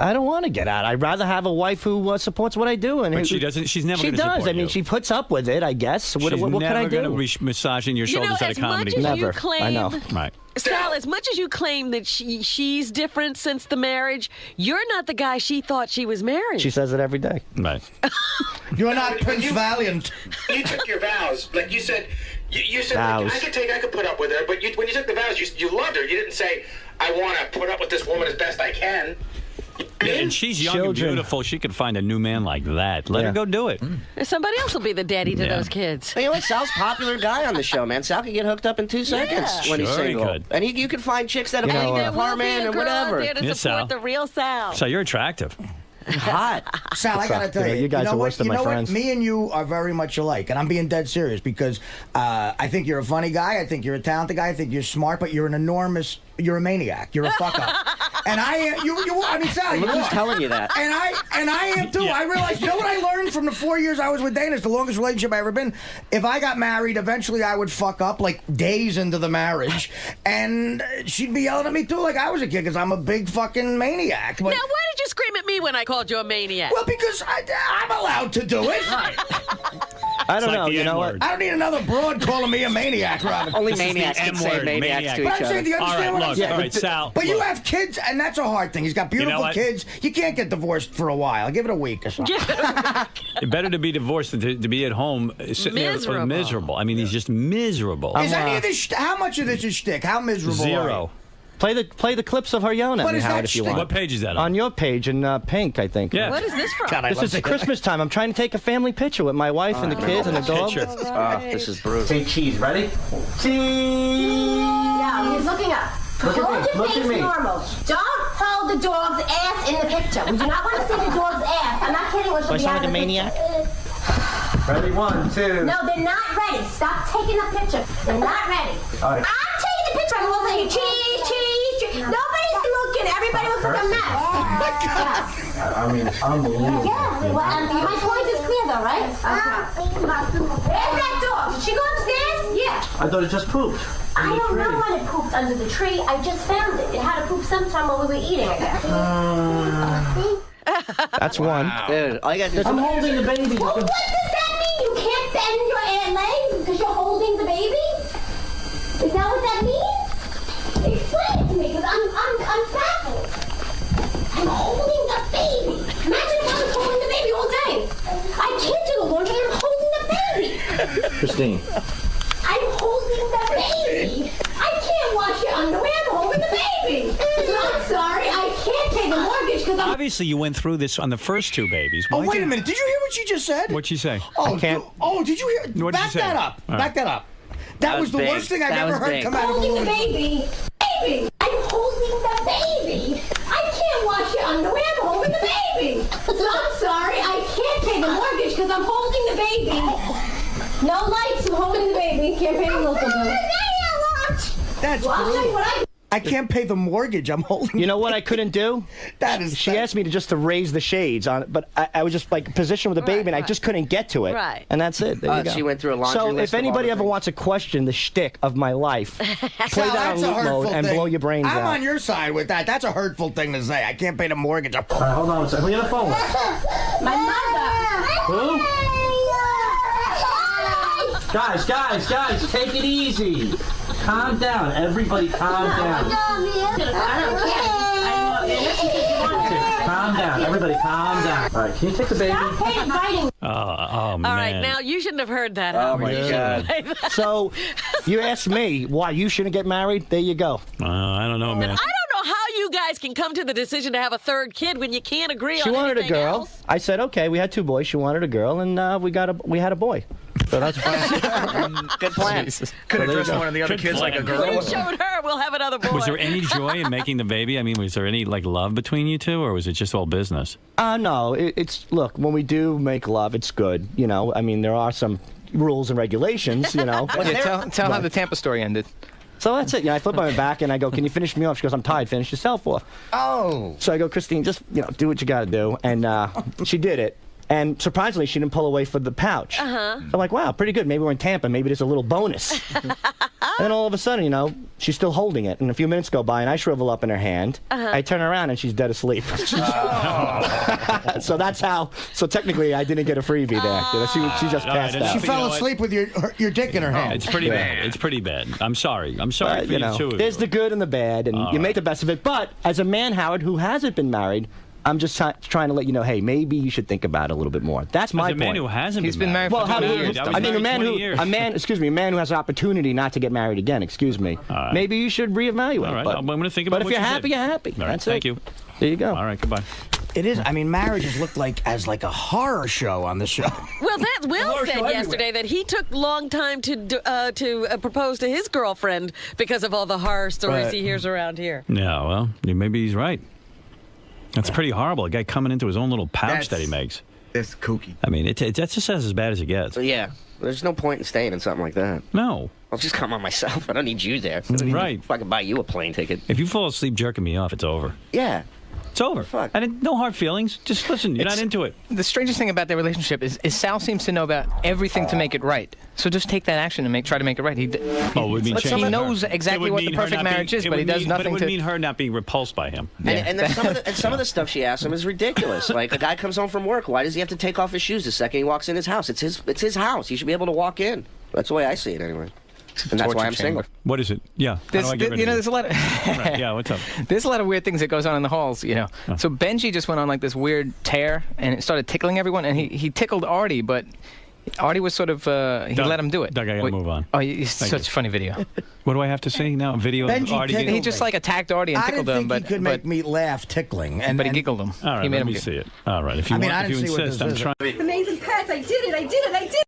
I don't want to get out. I'd rather have a wife who supports what I do. And but she doesn't. She's never. She gonna does. support I mean, you. she puts up with it. I guess. What can I do? She's never going to be massaging your shoulders at a comedy. As much as Never. you claim, I know. Right. Sal, as much as you claim that she's different since the marriage, you're not the guy she thought she was marrying. She says it every day. Right. You're not Prince Valiant. You took your vows, like you said. You said Vows. like, I could put up with her, but when you took the vows, you loved her. You didn't say I want to put up with this woman as best I can. And she's young and beautiful. She could find a new man like that. Let her go do it. Somebody else will be the daddy to those kids. You know what? Sal's a popular guy on the show, man. Sal can get hooked up in 2 seconds when he's Sure he single. could. And you can find chicks that have And been in there the will be apartment a or girl whatever. out there to Yes, support Sal. the real Sal. So you're attractive. Hot. Sal, I gotta tell you, You guys are worse than my friends. Me and you are very much alike, and I'm being dead serious because I think you're a funny guy. I think you're a talented guy. I think you're smart, but you're a maniac. You're a fuck up. And I am. I mean, Sal, Look you who's are. telling you that. And I am too. I realized. You know what I learned from the 4 years I was with Dana? It's the longest relationship I ever been. If I got married, eventually I would fuck up like days into the marriage, and she'd be yelling at me too, like I was a kid, because I'm a big fucking maniac. But, Now, why did you scream at me when I called you a maniac? well, because I'm allowed to do it. I don't like know. the You know N-word. what? I don't need another broad calling me a maniac, Robin. Only This is the maniacs can say M-word, maniacs maniac. to But each I'm other. saying, do you All right, understand what I'm look. saying? All right, Sal. But you look. have kids, and that's a hard thing. He's got beautiful what? kids. You can't get divorced for a while. Give it a week or something. Better to be divorced than to be at home sitting there miserable. I mean, he's just miserable. Is any of this? How much of this is shtick? How miserable? Are Zero. Play the clips of her yelling at What me, is Howard, that if you shtick? want. What page is that on? On your page in pink, I think. Yeah. What is this from? This is at Christmas time. I'm trying to take a family picture with my wife and the kids and the dog. Picture. Oh, this is brutal. Say cheese. Ready? Yeah, he's looking up. Look at Hold me, your look face at me. normal. Don't hold the dog's ass in the picture. We do not want to see the dog's ass. I'm not kidding. What Do I should be sound out like of a the maniac? picture. Ready? 1, 2. No, they're not ready. Stop taking the picture. They're not ready. All right. I'm taking the picture. I'm all saying cheese, cheese, cheese. Nobody's looking. Everybody looks like a mess. I mean, it's unbelievable. Yeah. My point is clear, though, right? Okay. Where's that dog? Did she go upstairs? Yeah. I thought it just pooped. I don't know when it pooped under the tree. I just found it. It had to poop sometime while we were eating, I guess. That's one. Dude, all you gotta do is... I'm holding the baby. Well, what does that mean? You can't bend your legs because you're holding the baby? Is that what that means? Explain it to me, because I'm baffled. I'm holding the baby. Imagine if I was holding the baby all day. I can't do the laundry. I'm holding the baby. Christine. I'm holding the baby. I can't wash your underwear. I'm holding the baby. I'm sorry. I can't pay the mortgage because I'm... Obviously, you went through this on the first two babies. Oh, wait a minute. Did you hear what she just said? What'd she say? Oh, did you hear? What did Back she say? that up. All right. Back that up. That was the big. worst thing I've ever heard come out of a holding the woman. baby. Baby. I'm holding the baby. I can't wash your underwear. I'm holding the baby. So I'm sorry. I can't pay the mortgage because I'm holding the baby. No lights. I'm holding the baby. Can't pay the local bill. That's well, I'll tell you what I can't pay the mortgage. I'm holding. You know what I couldn't do? That is. She asked me to raise the shades on it, but I was just like positioned with the baby, and I just couldn't get to it. Right. And that's it. There you go. She went through a laundry So list if of all anybody the ever wants to question the shtick of my life, play Sal, that on that's a loop hurtful mode and thing. blow your brains I'm out. on your side with that. That's a hurtful thing to say. I can't pay the mortgage. All right, hold on a second. Who you on the phone with? My mother. Who? Guys, take it easy. Calm down. Everybody calm down. Calm down. Everybody calm down. All right, can you take the baby? Oh, man. All right, now you shouldn't have heard that. Oh, Howard. my You God. shouldn't have. So you asked me why you shouldn't get married. There you go. I don't know, man. I don't know how you guys can come to the decision to have a third kid when you can't agree She on wanted a anything girl. else. I said, okay. We had two boys. She wanted a girl, and we had a boy. So that's fine. Good plan. Could have dressed one of the other kids like a girl. You showed her. We'll have another boy. Was there any joy in making the baby? I mean, was there any love between you two, or was it just all business? No. Look, when we do make love, it's good. You know, I mean, there are some rules and regulations. You know. Tell how the Tampa story ended. So that's it. I flip on my back and I go, "Can you finish me off?" She goes, "I'm tired. Finish yourself off." Oh. So I go, "Christine, just do what you got to do," and she did it. And surprisingly, she didn't pull away for the pouch. I'm like, wow, pretty good. Maybe we're in Tampa. Maybe there's a little bonus. And then all of a sudden, she's still holding it. And a few minutes go by, and I shrivel up in her hand. I turn around, and she's dead asleep. So that's how. So technically, I didn't get a freebie there. She just passed out. She fell asleep with your dick in her hand. It's pretty bad. It's pretty bad. I'm sorry. I'm sorry for you too. There's the good and the bad, and you make the best of it. But as a man, Howard, who hasn't been married, I'm just trying to let you know, hey, maybe you should think about it a little bit more. That's my point. As a man who hasn't been married. Well, for 20 years. I mean, a man who has an opportunity not to get married again. Excuse me. Right. Maybe you should reevaluate. All right, But, I'm going to think about But if what you're you happy, said. you're happy. All right, That's thank it. you. There you go. All right, goodbye. It is. I mean, marriages look like a horror show on the show. Well, Will said yesterday that he took a long time to propose to his girlfriend because of all the horror stories he hears around here. Yeah, well, maybe he's right. That's pretty horrible. A guy coming into his own little pouch that he makes. That's kooky. I mean, that's just as bad as it gets. So, yeah, there's no point in staying in something like that. No. I'll just come on myself. I don't need you there. Right. If I can buy you a plane ticket. If you fall asleep jerking me off, it's over. Yeah. It's over. Fuck. And no hard feelings. Just listen, you're not into it. The strangest thing about their relationship is Sal seems to know about everything to make it right. So just take that action and try to make it right. He knows exactly what the perfect marriage is, but he does nothing But it would to... mean her not being repulsed by him. And then some of the stuff she asks him is ridiculous. Like, a guy comes home from work. Why does he have to take off his shoes the second he walks in his house? It's his house. He should be able to walk in. That's the way I see it, anyway. And that's why I'm single. What is it? Yeah. There's a lot of... Right, yeah, what's up? There's a lot of weird things that goes on in the halls, So Benji just went on like this weird tear and it started tickling everyone, and he tickled Artie, but Artie was sort of he let him do it. Doug, I gotta move on. Oh, it's such a funny video. What do I have to say now? A video of Artie? He just attacked Artie and tickled him, he could make me laugh tickling. But he giggled him. All right, he made let him me see it. All right, if you insist, I'm trying. Amazing pets! I did it!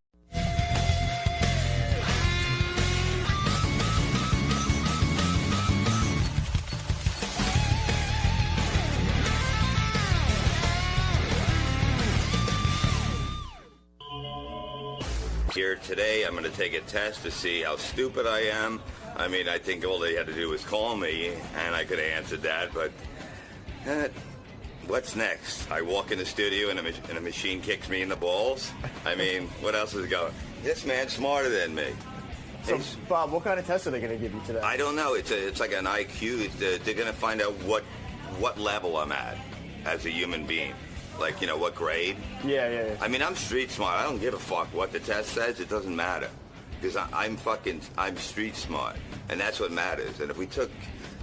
Here today, I'm going to take a test to see how stupid I am. I mean, I think all they had to do was call me, and I could have answered that, but what's next? I walk in the studio and a machine kicks me in the balls? I mean, what else is going? This man's smarter than me. So, Bob, what kind of test are they going to give you today? I don't know. It's like an IQ. They're going to find out what level I'm at as a human being. Like, what grade? Yeah. I mean, I'm street smart. I don't give a fuck what the test says. It doesn't matter. Because I'm street smart. And that's what matters. And if we take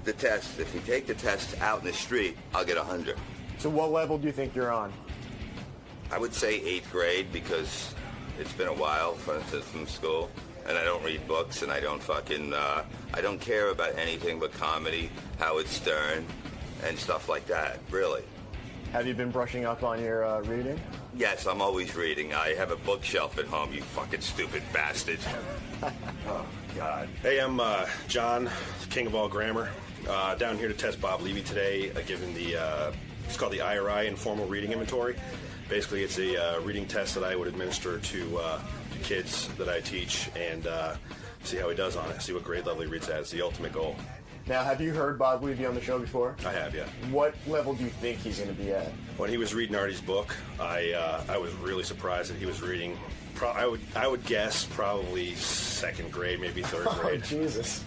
the test out in the street, I'll get 100. So what level do you think you're on? I would say 8th grade because it's been a while, for instance, from school. And I don't read books, and I don't I don't care about anything but comedy, Howard Stern, and stuff like that, really. Have you been brushing up on your reading? Yes, I'm always reading. I have a bookshelf at home, you fucking stupid bastard. Oh, God. Hey, I'm John, king of all grammar. Down here to test Bob Levy today, given it's called the IRI, Informal Reading Inventory. Basically, it's a reading test that I would administer to kids that I teach and see how he does on it, see what grade level he reads at. It's the ultimate goal. Now, have you heard Bob Levy on the show before? I have, yeah. What level do you think he's going to be at? When he was reading Artie's book, I was really surprised that he was reading, I would guess probably 2nd grade, maybe 3rd grade. Oh, Jesus.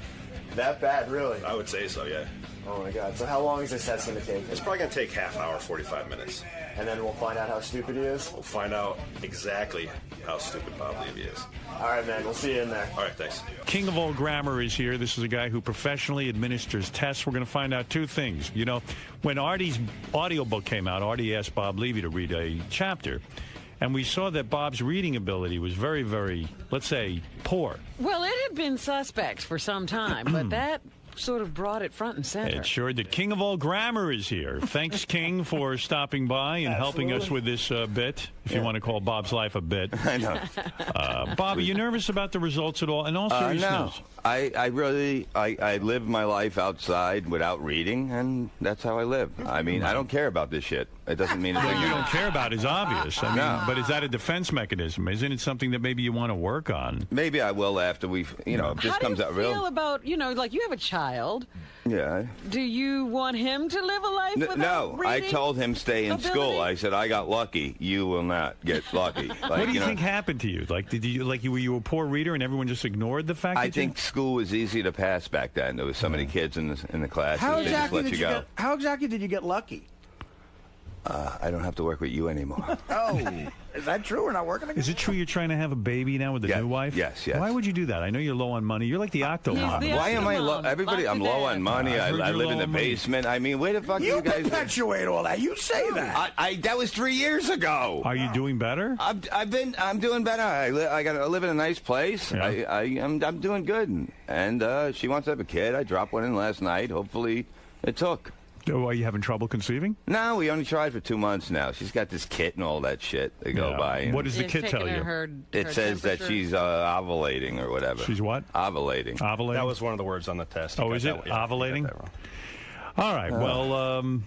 That bad, really? I would say so, yeah. Oh, my God. So how long is this test going to take? It's probably going to take half hour, 45 minutes. And then we'll find out how stupid he is? We'll find out exactly how stupid Bob Levy is. All right, man. We'll see you in there. All right, thanks. King of all grammar is here. This is a guy who professionally administers tests. We're going to find out 2 things. When Artie's audiobook came out, Artie asked Bob Levy to read a chapter. And we saw that Bob's reading ability was very, very, let's say, poor. Well, it had been suspect for some time, but that sort of brought it front and center. It sure did. King of all grammar is here. Thanks, King, for stopping by and helping us with this bit, if you want to call Bob's life a bit. I know. Bob, are you nervous about the results at all? And all seriousness. No. I really live my life outside without reading, and that's how I live. I mean, I don't care about this shit. It doesn't mean what you don't care about is obvious. I mean, no. But is that a defense mechanism? Isn't it something that maybe you want to work on? Maybe I will after if this comes out real. How do you feel about, like you have a child. Yeah. Do you want him to live a life without No, reading I told him stay in school. I said, I got lucky. You will not get lucky. What do you think happened to you? Were you a poor reader and everyone just ignored the fact? I think school was easy to pass back then. There was so many kids in the classes. How they just let you go. How exactly did you get lucky? I don't have to work with you anymore. Oh, is that true? We're not working again? Is it true you're trying to have a baby now with the new wife? Yes. Why would you do that? I know you're low on money. You're like the octo mom. Why am I low? Everybody, I'm low on money. I live in the basement. I mean, where the fuck you you guys perpetuate all that? You say that. That was 3 years ago. Are you doing better? I'm doing better. I live in a nice place. Yeah. I'm doing good. And she wants to have a kid. I dropped one in last night. Hopefully, it took. Oh, are you having trouble conceiving? No, we only tried for 2 months now. She's got this kit and all that shit. They go by. And what does the kit tell you? It says that she's ovulating or whatever. She's what? Ovulating. Ovulating? That was one of the words on the test. Oh, is it? Ovulating? All right. Well,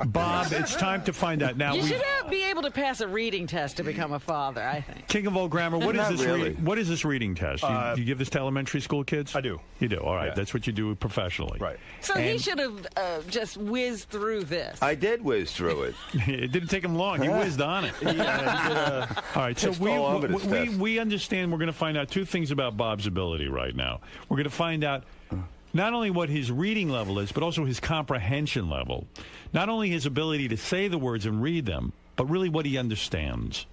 Bob, it's time to find out. Now, you should be able to pass a reading test to become a father, I think. King of all grammar, what is Not this? really. What is this reading test? You give this to elementary school kids? I do. You do. All right. Yeah. That's what you do professionally. Right. So he should have just whizzed through this. I did whiz through it. It didn't take him long. He whizzed on it. All right. So we understand we're going to find out 2 things about Bob's ability right now. We're going to find out not only what his reading level is, but also his comprehension level. Not only his ability to say the words and read them, but really what he understands.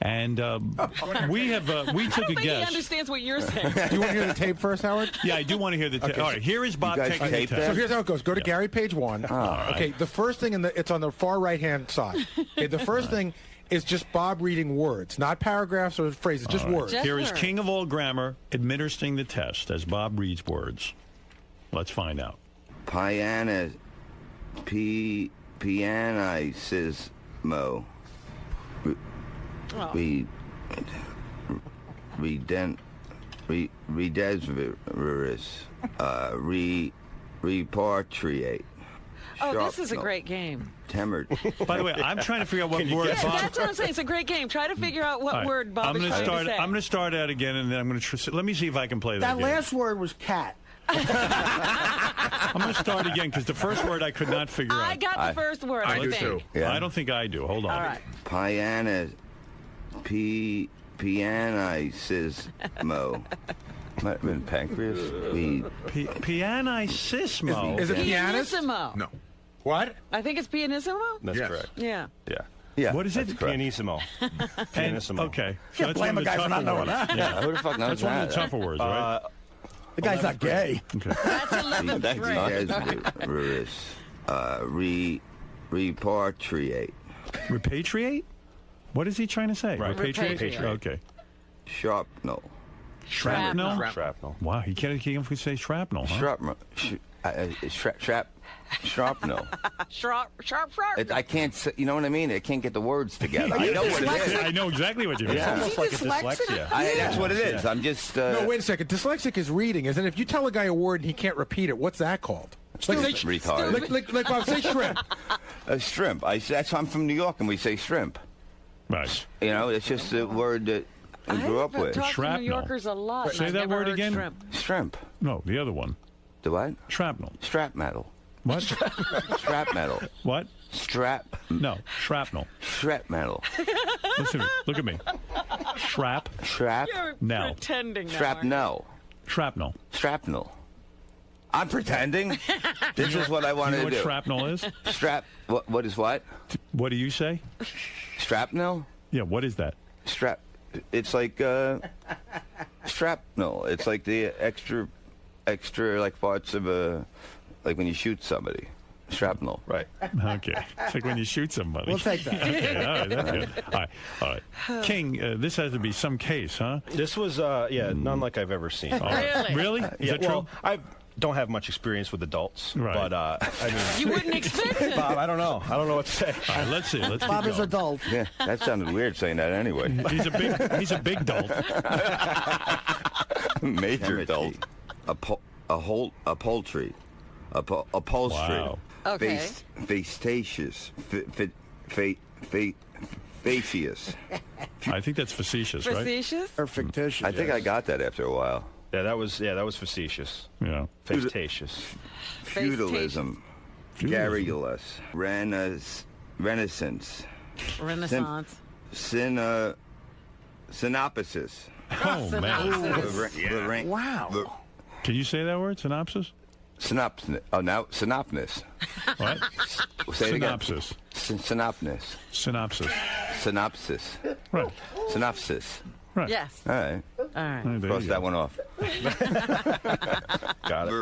And we took a I don't think guess. he understands what you're saying. Do you want to hear the tape first, Howard? Yeah, I do want to hear the tape. Okay, All right, here is Bob taking the test. So here's how it goes. Go to Gary, page 1. right. Okay, the first thing it's on the far right-hand side. Okay, the first thing is just Bob reading words, not paragraphs or phrases, just words. Here is King of all grammar administering the test as Bob reads words. Let's find out. Pianismo. Repatriate. Oh, this is a great game. Tempered. By the way, I'm trying to figure out what word Yeah, Bob... that's what I'm saying. It's a great game. Try to figure out what word Bob is trying to say. I'm going to start out again, and then I'm going to... Let me see if I can play that That last word was cat. I'm going to start again, because the first word I could not figure out. I got the first word, I think. too. Yeah. I don't think I do. Hold on. All right. Pianismo. Might have been pancreas. Pianissimo. Is it pianist? Pianissimo. No. What? I think it's pianissimo. That's correct. Yeah. Yeah. What is it? Pianissimo. Pianissimo. Okay. Can't that's blame one of a the guy for not tougher knowing words. that. Yeah, who the fuck knows That's one of that? the tougher words, right? The guy's not gay. Okay. That's 11th grade. Repatriate. Repatriate? What is he trying to say? Right. Repatriate? Okay. Shrapnel. Shrapnel? Shrapnel. Wow, he can't say shrapnel, huh? Shrapnel. Shrapnel. Sharp. I can't say, you know what I mean? I can't get the words together. I know what it is. I know exactly what you mean. It's almost like a dyslexia. That's what it is. I'm just... No, wait a second. Dyslexic is reading, isn't it? If you tell a guy a word and he can't repeat it, what's that called? retarded. Like Bob, say shrimp. Shrimp. I'm from New York, and we say shrimp. Right. You know, it's just a word that I grew up with. Talked to New Yorkers a lot. Say that word again. Shrimp. No, the other one. The what? Shrapnel. Strap metal. What? Strap metal. What? Strap. No, shrapnel. Strap metal. Listen to me. Look at me. Strap. You're No. pretending now. Shrapnel. Shrapnel. Shrapnel. I'm pretending. This is what I wanted you know to do. what shrapnel is? What is what? What do you say? Shrapnel? Yeah, what is that? It's like shrapnel. It's like the extra like parts of like when you shoot somebody. Shrapnel. Right. Okay. It's like when you shoot somebody. We'll take that. Okay, all right, that's good. All right. King, this has to be some case, huh? This was, none like I've ever seen. Really? Is that true? I don't have much experience with adults, Right. but I mean, You wouldn't expect it. Bob, I don't know what to say. All right, let's see. Let's Bob keep is going. adult. Yeah, that sounded weird saying that anyway. He's a big dolt. Major adult. Upholstery. Wow. Okay. Fastidious. Facious. I think that's facetious, right? Facetious? Or fictitious. I think I got that after a while. Yeah, that was facetious. Yeah. Facetious. Feudalism. Garrulous. Renaissance. Synopsis. Oh, man. Wow. Can you say that word? Synopsis? Synopsis. Oh, now synopsis. What? Say it again. Synopsis. Synopsis. Synopsis. Synopsis. Right. Synopsis. Right. Yes. All right. All right. There Cross you that go. one off. Got it.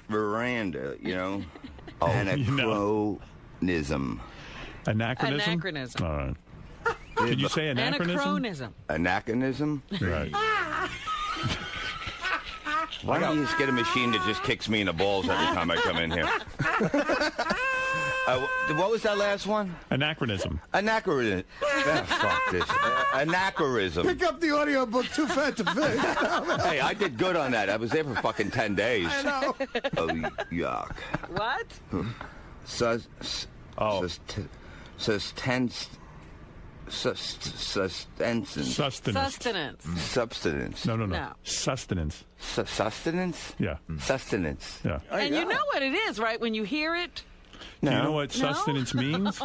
Veranda, you know. Anachronism. Anachronism? All right. Can you say anachronism? Anachronism? Right. Why don't you just get a machine that just kicks me in the balls every time I come in here? What was that last one? Anachronism. Anachronism. Fuck this. Anachronism. Pick up the audiobook, Too Fat to Fit. Hey, I did good on that. I was there for fucking 10 days. I know. Oh, yuck. What? Sustenance. Substance. No. Sustenance. Sustenance? Yeah. Sustenance. Yeah. And you know what it is, right? When you hear it. Do you know what sustenance means?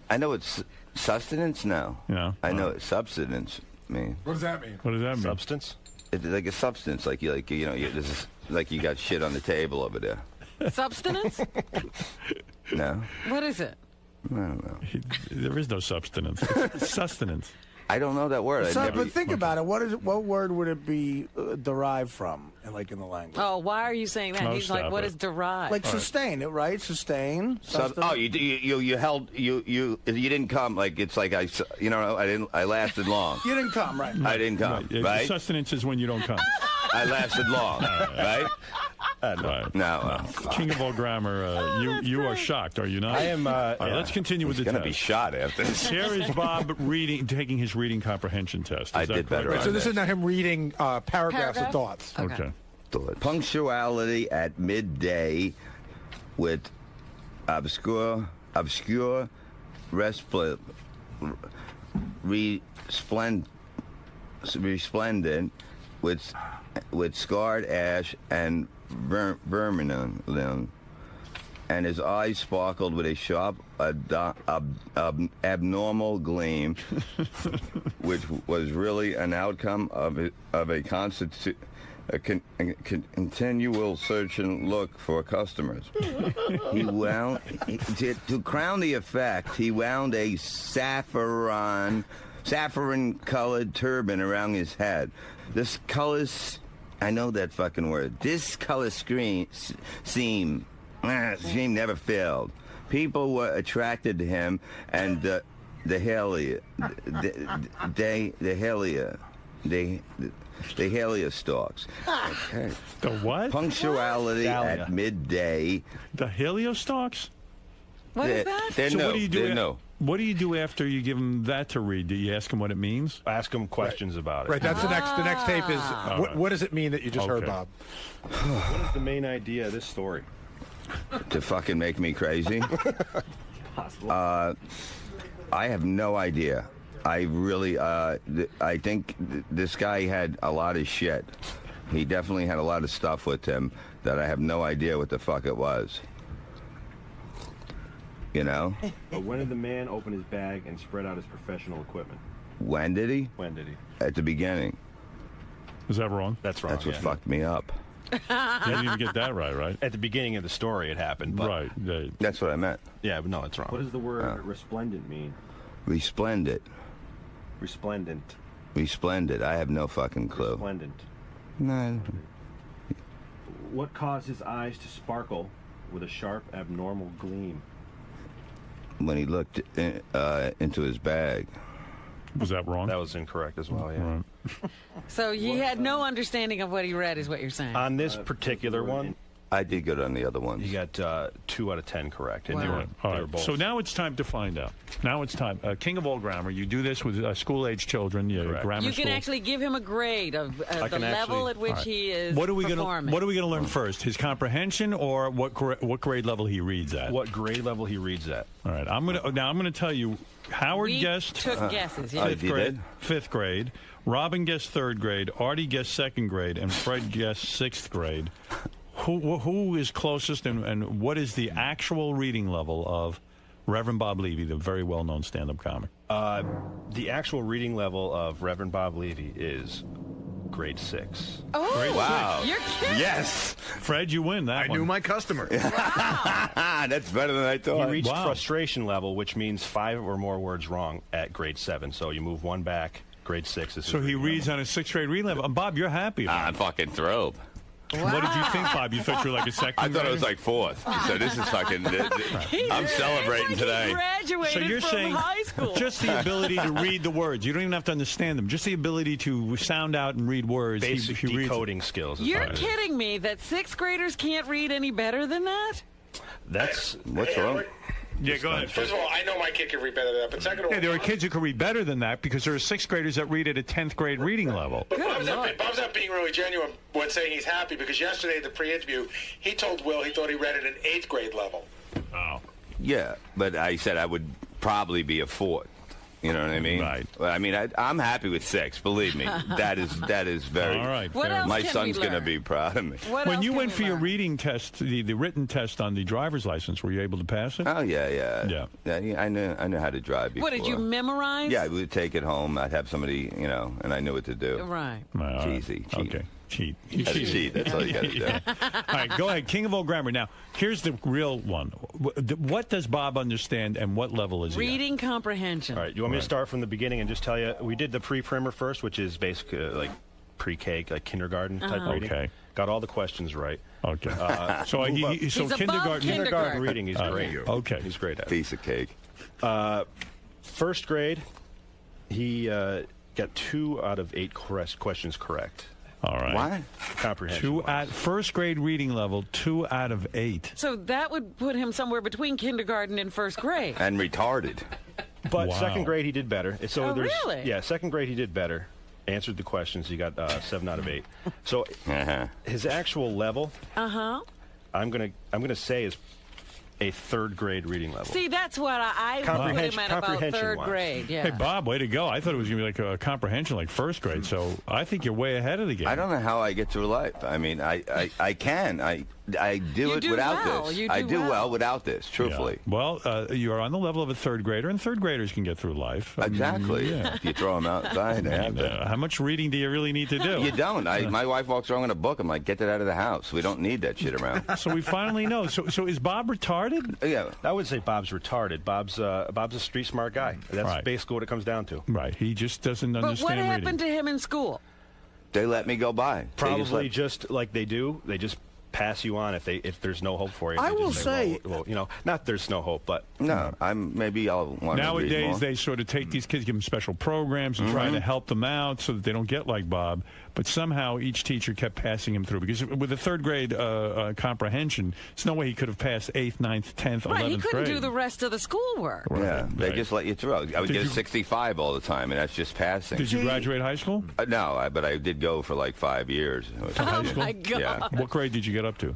I know it's sustenance now. Yeah. I know what substance means. What does that mean? What does that mean? Substance? It's like a substance, like you this is like you got shit on the table over there. Substance? No. What is it? I don't know. There is no substance. It's sustenance. I don't know that word. But think about it. What word would it be derived from, in the language? Oh, why are you saying that? Oh, He's like, what it. is derived? Like sustain, right? Sustain. You held you didn't come like it's like I lasted long. You didn't come, right? I didn't come, right? Sustenance is when you don't come. I lasted long, right? Right. No. King of all grammar, you are shocked, are you not? I am. All right, let's continue with the He's test. going to be shot after this. Here is Bob taking his reading comprehension test. I did better. Right, so this is not him reading paragraphs of thoughts. Okay. Punctuality at midday with obscure resplendent with scarred ash and vermilion and his eyes sparkled with a sharp, abnormal gleam, which was really an outcome of a continual search and look for customers. To crown the effect, he wound a saffron-colored turban around his head. This color, I know that fucking word. This color scheme never failed. People were attracted to him, and the Helia stalks. Okay. The what? Punctuality at midday. The heliostalks? What is that? They So know. what do you do? They know. What do you do after you give him that to read? Do you ask him what it means? Ask him questions about it. Right, that's the next tape is, what does it mean that you just heard, Bob? What is the main idea of this story? To fucking make me crazy? I have no idea. I really, I think this guy had a lot of shit. He definitely had a lot of stuff with him that I have no idea what the fuck it was. You know? But when did the man open his bag and spread out his professional equipment? When did he? When did he? At the beginning. Is that wrong? That's wrong. That's what fucked me up. You didn't even get that right? At the beginning of the story, it happened. But Right. That's what I meant. Yeah, but no, that's wrong. What does the word resplendent mean? Resplendent. Resplendent. Resplendent. I have no fucking clue. Resplendent. No. What caused his eyes to sparkle with a sharp, abnormal gleam? When he looked into his bag. Was that wrong? That was incorrect as well, yeah. So he had no understanding of what he read, is what you're saying. On this particular one, I did good on the other ones. you got 2 out of 10 correct. And All they were, right. they were both. So now it's time to find out. Now it's time. King of all grammar. You do this with school-age children. Grammar You can school. actually give him a grade of the level at which he is What are we performing. What are we going to learn first? His comprehension, or what grade level he reads at? What grade level he reads at? All right. I'm gonna tell you. Howard We guessed took guesses, yeah. fifth grade. Fifth grade. Robin guessed third grade. Artie guessed second grade, and Fred guessed sixth grade. Who is closest, and what is the actual reading level of Reverend Bob Levy, the very well-known stand-up comic? The actual reading level of Reverend Bob Levy is grade 6. Oh, Grade wow. You're kidding. Yes. Fred, you win that one. I knew my customer. That's better than I thought. He reached frustration level, which means 5 or more words wrong at grade 7. So you move 1 back. Grade 6 is. So he reads on a sixth grade reading level. Bob, you're happy. I'm fucking thrilled. What did you think, Bob? You thought you were like a second I thought grader? it was like 4th. So this is fucking. I'm celebrating today. He graduated So you're from saying high school. just the ability to read the words. You don't even have to understand them. Just the ability to sound out and read words. Basic he reads decoding skills. You're kidding me that 6th graders can't read any better than that? That's what's wrong. Yeah, go ahead. First of all, I know my kid can read better than that, but second of all, Yeah, there are kids who can read better than that because there are sixth graders that read at a 10th grade reading level. Bob's not being really genuine when saying he's happy, because yesterday at the pre-interview, he told Will he thought he read at an 8th grade level. Oh. Yeah, but I said I would probably be a 4th. You know what I mean? Right. Well, I mean, I'm happy with 6. Believe me, that is very. All right. What else My can son's we going to learn? be proud of me. What When else you can went we for your learn? reading test, the written test on the driver's license, were you able to pass it? Oh yeah. I knew how to drive before. What, did you memorize? Yeah, we would take it home. I'd have somebody, and I knew what to do. Right. Cheesy. Okay. Cheat. You gotta cheat. That's all you got to do. All right, go ahead. King of all grammar. Now, here's the real one. What does Bob understand, and what level is he Reading comprehension. All right, you want me to start from the beginning and just tell you? We did the pre-primer first, which is basically like pre-K, like kindergarten type reading. Okay. Got all the questions right. Okay. So He's above kindergarten. reading, he's great. Okay. He's great at it. Piece of cake. First grade, he got 2 out of 8 questions correct. All right. What? Comprehension. 2 at first grade reading level, 2 out of 8. So that would put him somewhere between kindergarten and 1st grade. And retarded. But Wow. second grade, he did better. So Oh, really? Yeah, second grade, he did better. Answered the questions. He got 7 out of 8. So his actual level, Uh-huh. I'm gonna say is a 3rd grade reading level. See, that's what I put him at about 3rd grade. Yeah. Hey, Bob, way to go. I thought it was going to be like a comprehension like first grade, so I think you're way ahead of the game. I don't know how I get through life. I mean, I can. I do it do without well. this. You do I do well. well without this, truthfully. Yeah. Well, you are on the level of a third grader, and third graders can get through life. I mean, Exactly. yeah. If you throw them outside, they have to. How much reading do you really need to do? You don't. My wife walks around with a book. I'm like, get that out of the house. We don't need that shit around. So we finally know. So is Bob retarded? Yeah. I would say Bob's retarded. Bob's a street smart guy. That's basically what it comes down to. Right. He just doesn't But understand what reading. happened to him in school? They let me go by. Probably just like they do. They just pass you on if there's no hope for you. I They will just say- well, not there's no hope, but No, maybe I'll want to read Nowadays, more. they sort of take these kids, give them special programs, and try to help them out so that they don't get like Bob. But somehow each teacher kept passing him through because with a third grade comprehension, there's no way he could have passed 8th, 9th, 10th, 11th Right, he couldn't grade. do the rest of the schoolwork. Yeah, they just let you through. I would Did get you- 65 all the time, and that's just passing. Did you graduate high school? No, but I did go for like 5 years. High school? my God. Yeah. What grade did you get up to?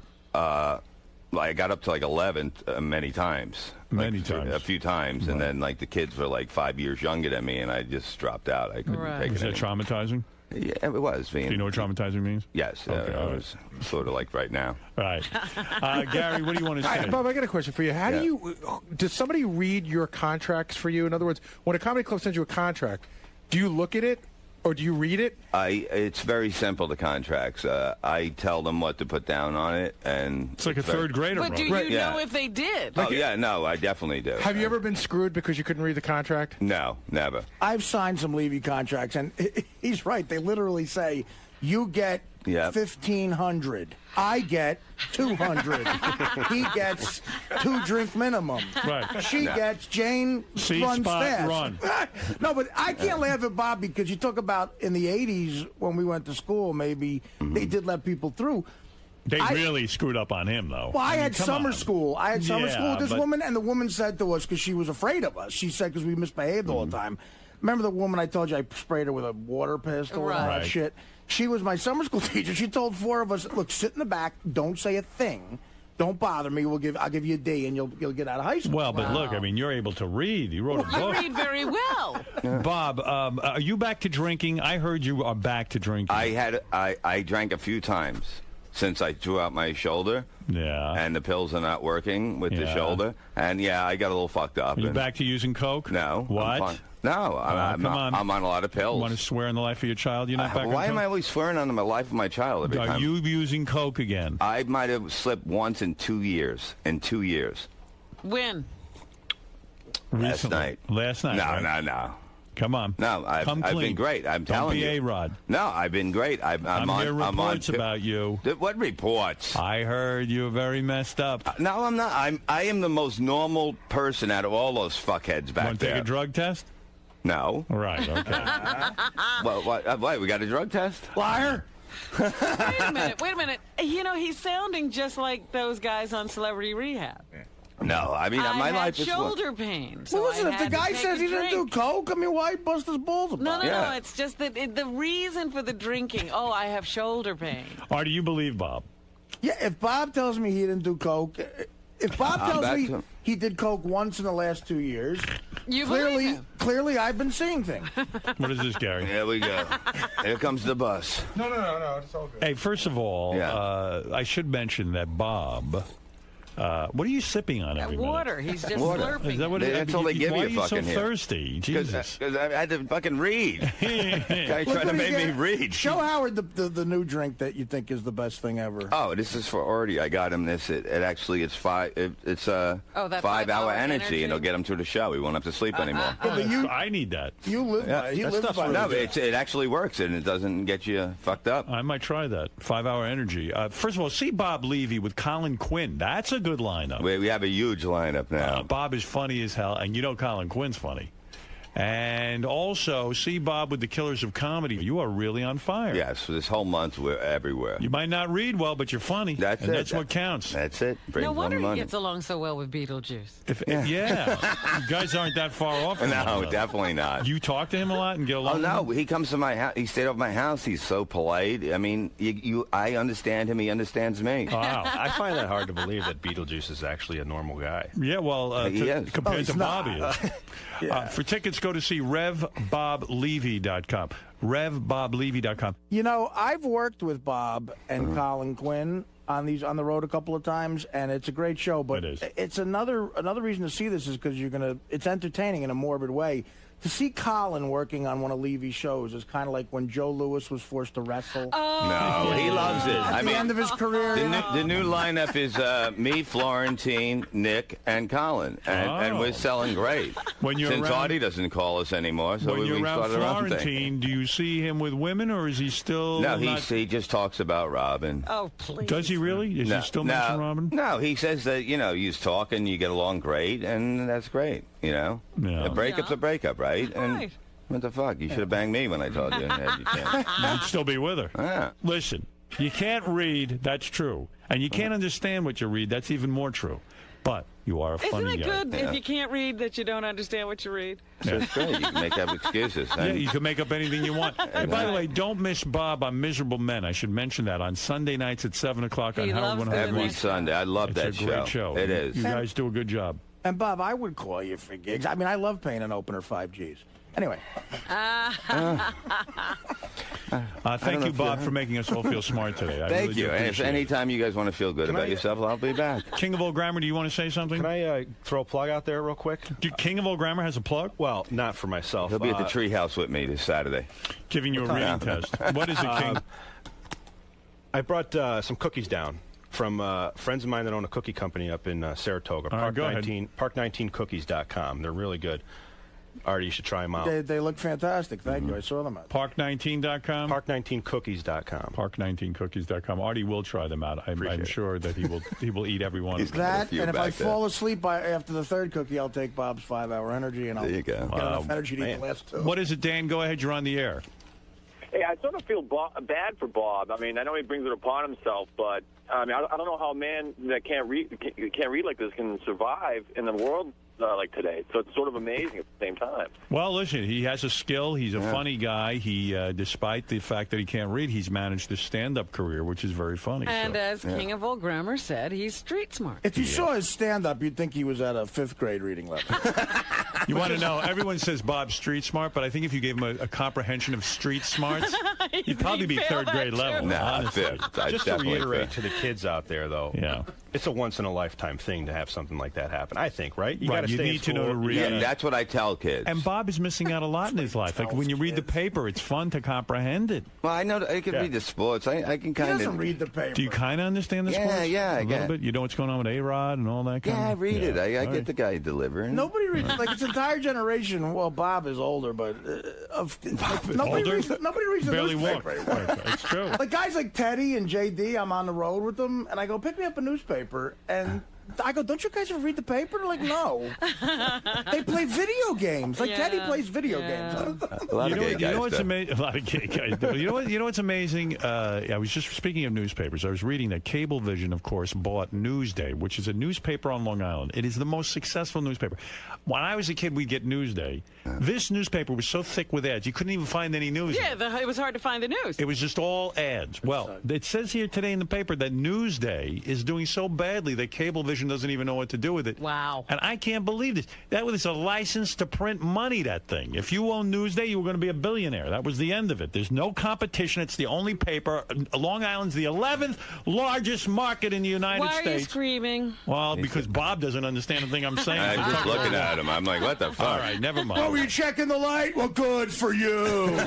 I got up to like 11th many times. Many times. A few times. And then like the kids were like 5 years younger than me, and I just dropped out. I couldn't take Is it that anymore. traumatizing? Yeah, it was. Do you know what traumatizing means? Yes. Okay, It all right. was sort of like right now. All right. Gary, what do you want to say? Bob, I got a question for you. How do you? Does somebody read your contracts for you? In other words, when a comedy club sends you a contract, do you look at it or do you read it? It's very simple, the contracts. I tell them what to put down on it, and It's like a third grader. But do you know if they did? Oh yeah, no, I definitely do. Have you ever been screwed because you couldn't read the contract? No, never. I've signed some Levy contracts, and he's right. They literally say, you get Yep. 1,500. I get 200. He gets 2 drink minimum. Right. She No. gets Jane See runs spot, fast. run. No, but I can't laugh at Bob because you talk about in the 80s when we went to school, maybe they did let people through. They really screwed up on him, though. Well, I had come summer on. school. I had summer Yeah, school with this but- woman, and the woman said to us, because she was afraid of us, she said, because we misbehaved all the time. Remember the woman I told you I sprayed her with a water pistol and all that Right. shit? She was my summer school teacher. She told 4 of us, look, sit in the back, don't say a thing. Don't bother me. I'll give you a D, and you'll get out of high school. Well, but look, I mean, you're able to read. You wrote a You book. read very well. Bob, are you back to drinking? I heard you are back to drinking. I drank a few times since I threw out my shoulder. Yeah. And the pills are not working with the Yeah. shoulder. And yeah, I got a little fucked up. Are you and- back to using coke? No. I'm What? fine. No, I'm come on. I'm on a lot of pills. You want to swear on the life of your child? You're not back Why on am I coke? always swearing on the life of my child every Are time? you using coke again? I might have slipped once in 2 years. In 2 years. When? Last night. Last night, No, right? no. Come on. No, I've Come been clean. great. I'm Don't telling be you. A-Rod. No, I've been great. I'm on. hearing I'm on. reports about you. What reports? I heard you were very messed up. No, I'm not. I am the most normal person out of all those fuckheads back Want to there. take a drug test? No. Right, okay. What? We got a drug test? Liar. Wait a minute. You know, he's sounding just like those guys on Celebrity Rehab. No, I mean my had life is shoulder pain. So Well, listen, I if the had to guy take says a he didn't do drink. coke, I mean, why bust his balls about it? No. It's just that the reason for the drinking. Oh, I have shoulder pain. Or do you believe Bob? Yeah, if Bob tells me he didn't do coke, if Bob I'm tells back me to- he did coke once in the last 2 years, You believe clearly, him. clearly I've been seeing things. What is this, Gary? Here we go. Here comes the bus. No, it's all good. Hey, first of all, I should mention that Bob. What are you sipping on every minute? Water. He's just Water. slurping. Is that what That's all they give why you are you so fucking here. thirsty? Jesus. Because I had to fucking read. Guy Look trying to what make he me did. read. Show Howard the new drink that you think is the best thing ever. Oh, this is for Artie. I got him this. It actually it's it's that 5-hour energy, and it'll get him through the show. He won't have to sleep anymore. I need that. You live by it. He That lives stuff's by no, it. it actually works, and it doesn't get you fucked up. I might try that. 5-hour energy. First of all, see Bob Levy with Colin Quinn. That's a good lineup. We have a huge lineup now. Bob is funny as hell, and you know Colin Quinn's funny. And also, see Bob with the Killers of Comedy. You are really on fire. Yes, this whole month we're everywhere. You might not read well, but you're funny. That's and it. That's what counts. That's it. Brings No wonder he money. gets along so well with Beetlejuice. Yeah. You guys aren't that far off from one No, another. definitely not. You talk to him a lot and get Oh along no, with him? he comes to my house. He stayed over my house. He's so polite. I mean, I understand him. He understands me. Wow. I find that hard to believe that Beetlejuice is actually a normal guy. Yeah, well, He is. compared he's to not. Bobby. For tickets, go to see RevBobLevy.com. RevBobLevy.com. You know, I've worked with Bob and Colin Quinn on the road a couple of times, and it's a great show. But it's another reason to see this is because it's entertaining in a morbid way. To see Colin working on one of Levy's shows is kind of like when Joe Louis was forced to wrestle. No, he loves it. At the end of his career. The new lineup is me, Florentine, Nick, and Colin, and we're selling great. When you're Since around- Artie doesn't call us anymore, so when we you're around started our own thing. Florentine, do you see him with women, or is he still No, not... he just talks about Robin. Oh, please. Does he really? Is he still mention Robin? No, he says that, you talk and you get along great, and that's great, A breakup's a breakup, right? And what the fuck? You should have banged me when I told you. You'd still be with her. Yeah. Listen, you can't read, that's true. And you can't understand what you read, that's even more true. But you are a funny Isn't it guy. good if you can't read that you don't understand what you read? So it's great. You can make up excuses. Yeah, you can make up anything you want. And by the way, don't miss Bob on Miserable Men. I should mention that on Sunday nights at 7 o'clock on Howard 101. Every Sunday. I love that It's a show. great show. It is. You guys do a good job. And Bob, I would call you for gigs. I mean, I love paying an opener 5Gs. Anyway. Thank you, Bob, for making us all feel smart today. I Thank really do you. And if appreciate it. anytime you guys want to feel good about yourself, I'll be back. King of Old Grammar, do you want to say something? Can I throw a plug out there real quick? King of Old Grammar has a plug? Well, not for myself. He'll be at the treehouse with me this Saturday. Giving you a reading test. What is it, King? I brought some cookies down from friends of mine that own a cookie company up in Saratoga. All right, go ahead. Park19cookies.com. They're really good. Artie, you should try them out. They look fantastic. Thank you. I saw them out. Park19.com? Park19cookies.com. Park19cookies.com. Artie will try them out. I'm sure that he will eat every one of them. That, and if I fall asleep after the third cookie, I'll take Bob's 5-hour energy, and I'll get enough energy to eat the last two. What is it, Dan? Go ahead. You're on the air. Hey, I sort of feel bad for Bob. I mean, I know he brings it upon himself, but I mean, I don't know how a man that can't read like this can survive in the world like today. So it's sort of amazing at the same time. Well, listen, he has a skill. He's a funny guy. He, despite the fact that he can't read, he's managed a stand-up career, which is very funny. And as King of Old Grammar said, he's street smart. If you saw his stand-up, you'd think he was at a 5th grade reading level. You want to know, everyone says Bob's street smart, but I think if you gave him a comprehension of street smarts, he'd probably be 3rd grade level. Honestly. Just to reiterate to the kids out there, though, it's a once-in-a-lifetime thing to have something like that happen, I think, right? You got to stay in to know to read. Yeah, that's what I tell kids. And Bob is missing out a lot in his life. Like when you read the paper, it's fun to comprehend it. Well, I know I can read the sports. I can kind of. He doesn't read the paper. Do you kind of understand the sports? Yeah, a little bit. You know what's going on with A-Rod and all that kind of. Yeah, I read it. I All get right. the guy delivering. Nobody reads like its entire generation. Well, Bob is older, but nobody reads the Barely newspaper walk. anymore. Right, it's true. Like guys like Teddy and JD, I'm on the road with them, and I go pick me up a newspaper, and I go, don't you guys ever read the paper? They're like, no. They play video games. Like Teddy plays video games. A lot of gay guys. what's do. amazing? A lot of gay guys. Do. You know what's amazing? I was just speaking of newspapers. I was reading that Cablevision, of course, bought Newsday, which is a newspaper on Long Island. It is the most successful newspaper. When I was a kid, we'd get Newsday. This newspaper was so thick with ads, you couldn't even find any news. Yeah, it was hard to find the news. It was just all ads. Well, it says here today in the paper that Newsday is doing so badly that Cablevision doesn't even know what to do with it. Wow. And I can't believe this. That was a license to print money, that thing. If you own Newsday, you were going to be a billionaire. That was the end of it. There's no competition. It's the only paper. Long Island's the 11th largest market in the United Why States. are you screaming? Well, because Bob doesn't understand the thing I'm saying. I'm just looking at him. I'm like, what the fuck? All right, never mind. Oh, were you checking the light? Well, good for you.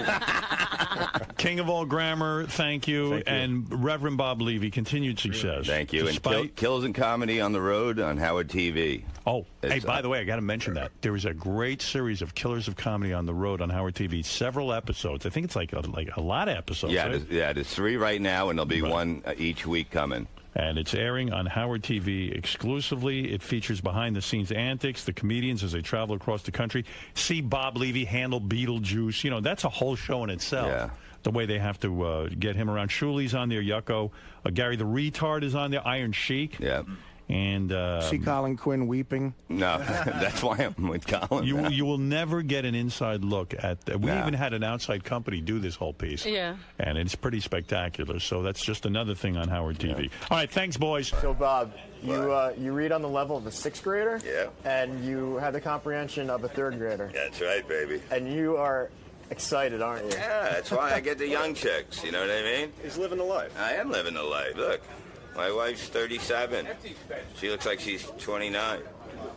King of all grammar, thank you. And Reverend Bob Levy, continued success. Thank you. Despite... And Kills and Comedy on the Road on Howard TV. Oh, hey, by the way, I got to mention that. There was a great series of Killers of Comedy on the Road on Howard TV. Several episodes. I think it's like a lot of episodes. Yeah, right? there's 3 right now, and there'll be one each week coming. And it's airing on Howard TV exclusively. It features behind-the-scenes antics, the comedians as they travel across the country. See Bob Levy handle Beetlejuice. You know, that's a whole show in itself. Yeah. The way they have to get him around. Shuli's on there, Yucko. Gary the Retard is on there, Iron Sheik. Yeah. And See Colin Quinn weeping? No, that's why I'm with Colin. You will never get an inside look at. We No. even had an outside company do this whole piece. Yeah. And it's pretty spectacular. So that's just another thing on Howard TV. All right, thanks, boys. So, Bob, you read on the level of a 6th grader? Yeah. And you have the comprehension of a 3rd grader. That's right, baby. And you are excited, aren't you? Yeah, that's why I get the young chicks. You know what I mean? He's living the life. I am living the life. Look, my wife's 37. She looks like she's 29.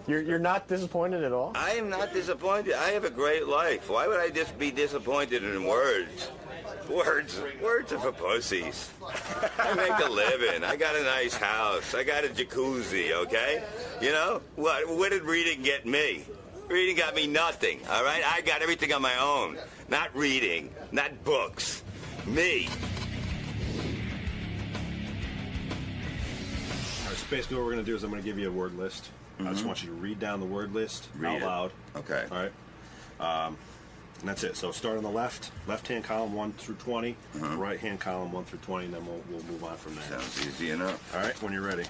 You're not disappointed at all? I am not disappointed. I have a great life. Why would I just be disappointed in words? Words are for pussies. I make a living. I got a nice house. I got a jacuzzi, okay? You know? What did reading get me? Reading got me nothing, all right? I got everything on my own. Not reading, not books. Me. All right, so basically what we're going to do is I'm going to give you a word list. I just want you to read down the word list out loud. Okay. All right. And that's it. So start on the left-hand column 1 through 20, right-hand column 1 through 20, and then we'll move on from there. Sounds easy enough. All right, when you're ready.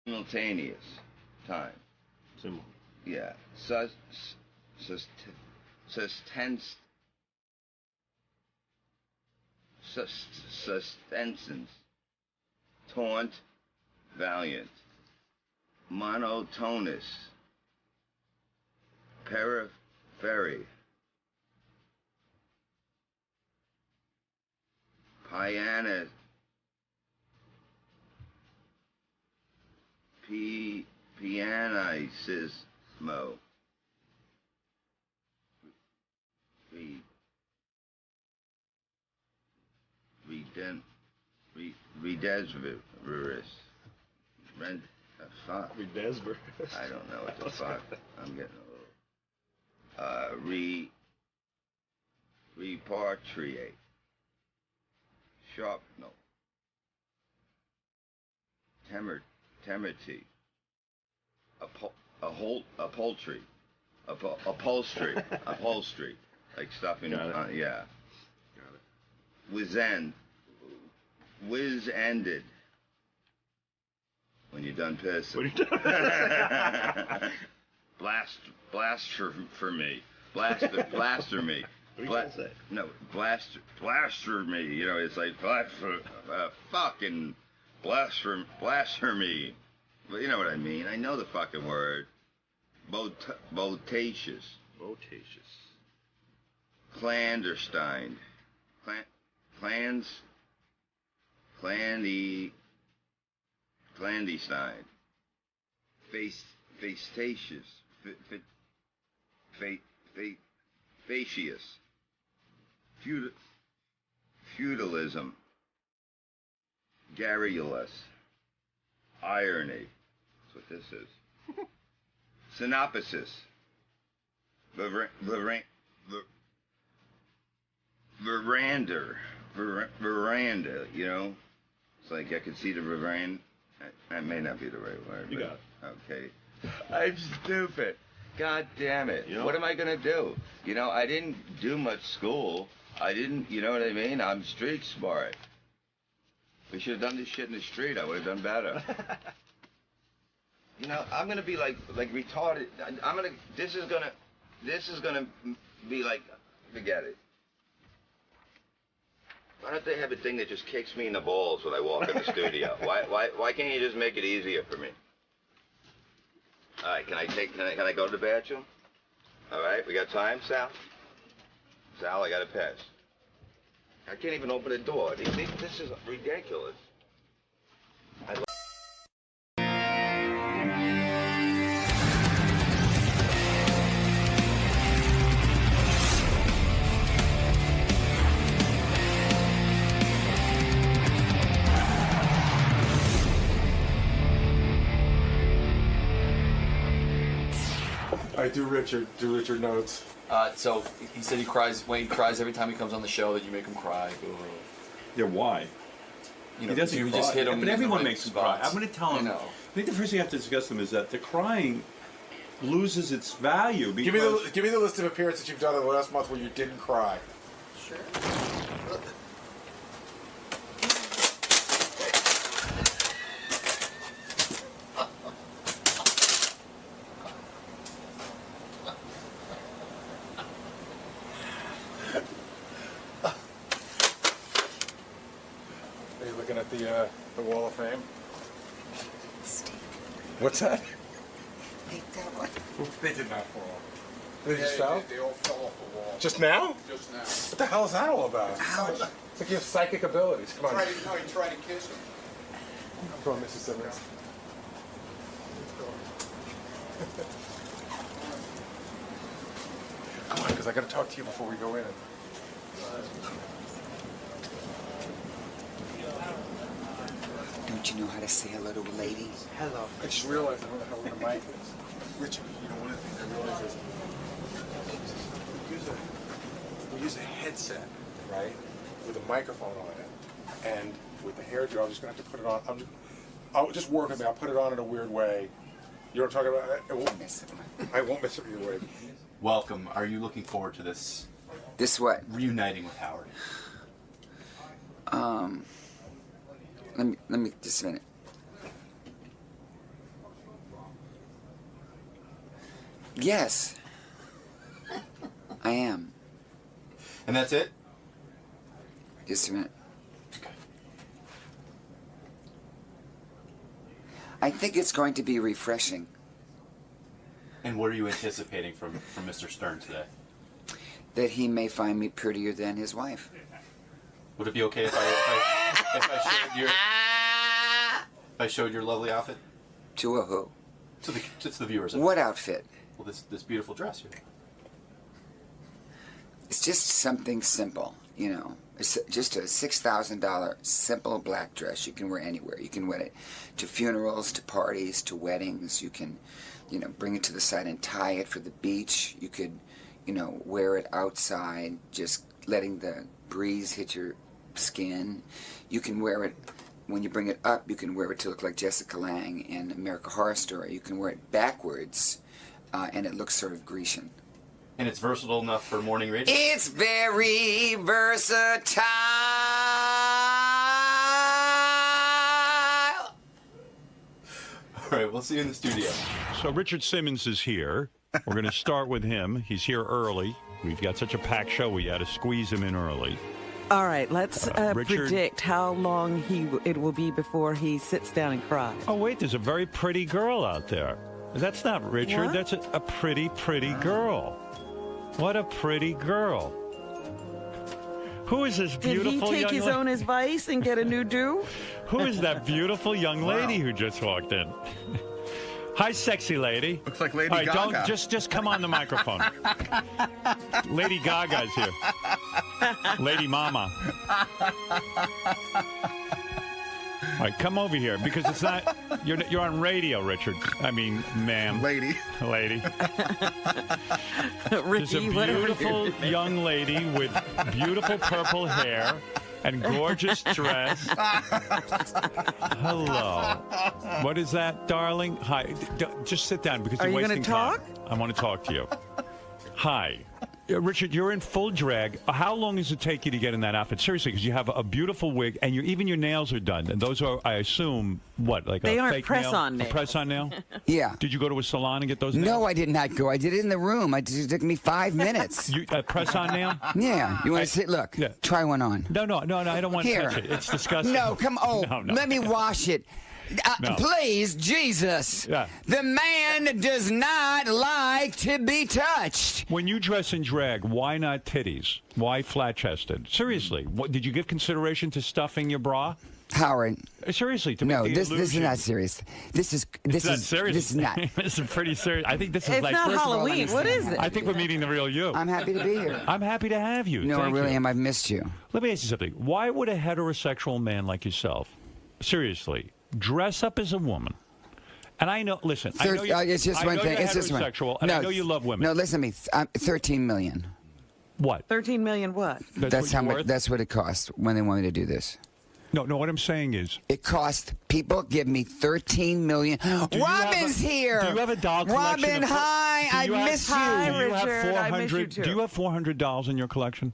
Simultaneous time. Yeah. Sustenance. Taunt. Valiant. Monotonous. Periphery. Pianissimo. Redesverus. Redesver. I don't know what the fuck. I'm getting a little. Repatriate. Sharpnel. Temerity. Upholstery. Upholstery. Like stuffing. Yeah. Got it. Whiz-ended. When you're done pissing. When you're done Blaster for me. Blaster me. What are you trying to say? No, blaster me. You know, it's like fucking blaster me. But you know what I mean. I know the fucking word. Botacious. Clandestine. Clandestine. Fastidious. Facious. Feudalism. Garrulous. Irony. That's what this is. Synopsis. Veranda, you know? It's like I could see the veranda. That may not be the right word. You got it. Okay. I'm stupid. God damn it. You know? What am I going to do? You know, I didn't do much school. I didn't, you know what I mean? I'm street smart. We should have done this shit in the street. I would have done better. You know, I'm going to be like retarded. This is going to be like, forget it. Why don't they have a thing that just kicks me in the balls when I walk in the studio? Why can't you just make it easier for me? All right, can I go to the bathroom? All right, we got time, Sal? Sal, I got to piss. I can't even open the door. This is ridiculous. I do Richard notes. So he said he cries every time he comes on the show. That you make him cry. Yeah, why? You know, he doesn't you cry. just hit him. But everyone in the makes him right cry. spots. I'm going to tell him. I know. I think the first thing you have to discuss them is that the crying loses its value. Give me the list of appearances you've done in the last month where you didn't cry. Sure. Are you looking at the Wall of Fame? What's that? They did not fall. They just fell? They all fell off the wall. Just now? Just now. What the hell is that all about? It's like you have psychic abilities. Come on. He tried to kiss him. Come on, Mrs. Simmons. Come on, because I got to talk to you before we go in. Don't you know how to say hello to a lady? Hello. I just realized I don't know how the mic is. Richard, you know, one of the things I realized is we use a headset, right, with a microphone on it, and with the hair gel, I'm just going to have to put it on. I'll just work with me. I'll put it on in a weird way. You know what I'm talking about? I won't mess up your wig. Welcome. Are you looking forward to this? This what? Reuniting with Howard. Let me just a minute. Yes, I am. And that's it? Just a minute. I think it's going to be refreshing. And what are you anticipating from Mr. Stern today? That he may find me prettier than his wife. Would it be okay if I showed your lovely outfit? To a who? To the viewers. What outfit? Well, this beautiful dress here. It's just something simple, you know. just a $6,000 simple black dress you can wear anywhere. You can wear it to funerals, to parties, to weddings. You can, bring it to the side and tie it for the beach. You could, wear it outside, just letting the breeze hit your skin. You can wear it, when you bring it up, you can wear it to look like Jessica Lange in America Horror Story. You can wear it backwards, and it looks sort of Grecian. And it's versatile enough for morning radio? It's very versatile. All right, we'll see you in the studio. So Richard Simmons is here. We're going to start with him. He's here early. We've got such a packed show, we had to squeeze him in early. All right, let's Richard, predict how long it will be before he sits down and cries. Oh, wait, there's a very pretty girl out there. That's not Richard. What? That's a pretty, pretty girl. What a pretty girl. Who is this beautiful young lady? Did he take his own advice and get a new do? Who is that beautiful young lady who just walked in? Hi, sexy lady. Looks like Lady All right, Gaga. Just come on the microphone. Lady Gaga's here. Lady Mama. All right, come over here because it's not. You're on radio, Richard. I mean, ma'am. Lady. There's a beautiful young lady with beautiful purple hair and gorgeous dress. Hello. What is that, darling? Hi. Just sit down because Are you're you wasting gonna time. I want to talk to you. Hi. Richard, you're in full drag. How long does it take you to get in that outfit? Seriously, because you have a beautiful wig, and even your nails are done. And those are, I assume, what, like they a aren't fake press-on nail? nails. A press-on nail? Yeah. Did you go to a salon and get those nails? No, I did not go. I did it in the room. It took me 5 minutes. You press-on nail? Yeah. You want to sit? Look. Yeah. Try one on. No, I don't want Here. to touch it. It's disgusting. No, come on. No. Let me wash it. No. Please, Jesus. Yeah. The man does not like to be touched. When you dress in drag, why not titties? Why flat-chested? Seriously, did you give consideration to stuffing your bra? Howard. Seriously, to No, make the this is not serious. This is serious. This is not. This is pretty serious. I think this is It's like not Halloween. What is it? I think we're meeting the real you. I'm happy to be here. I'm happy to have you. No, I Thank really you. am. I've missed you. Let me ask you something. Why would a heterosexual man like yourself, seriously, dress up as a woman? And I know, listen, I know it's just one thing. You're It's just one. heterosexual, and I know you love women. No, listen to me. 13 million. What? 13 million what? That's how much. That's what it cost when they want me to do this. No, what I'm saying is... It cost... People give me $13 million. Robin's here! Do you have a doll collection? Robin, hi! I miss you! Hi, Richard. I miss you too. Do you have 400 dolls in your collection?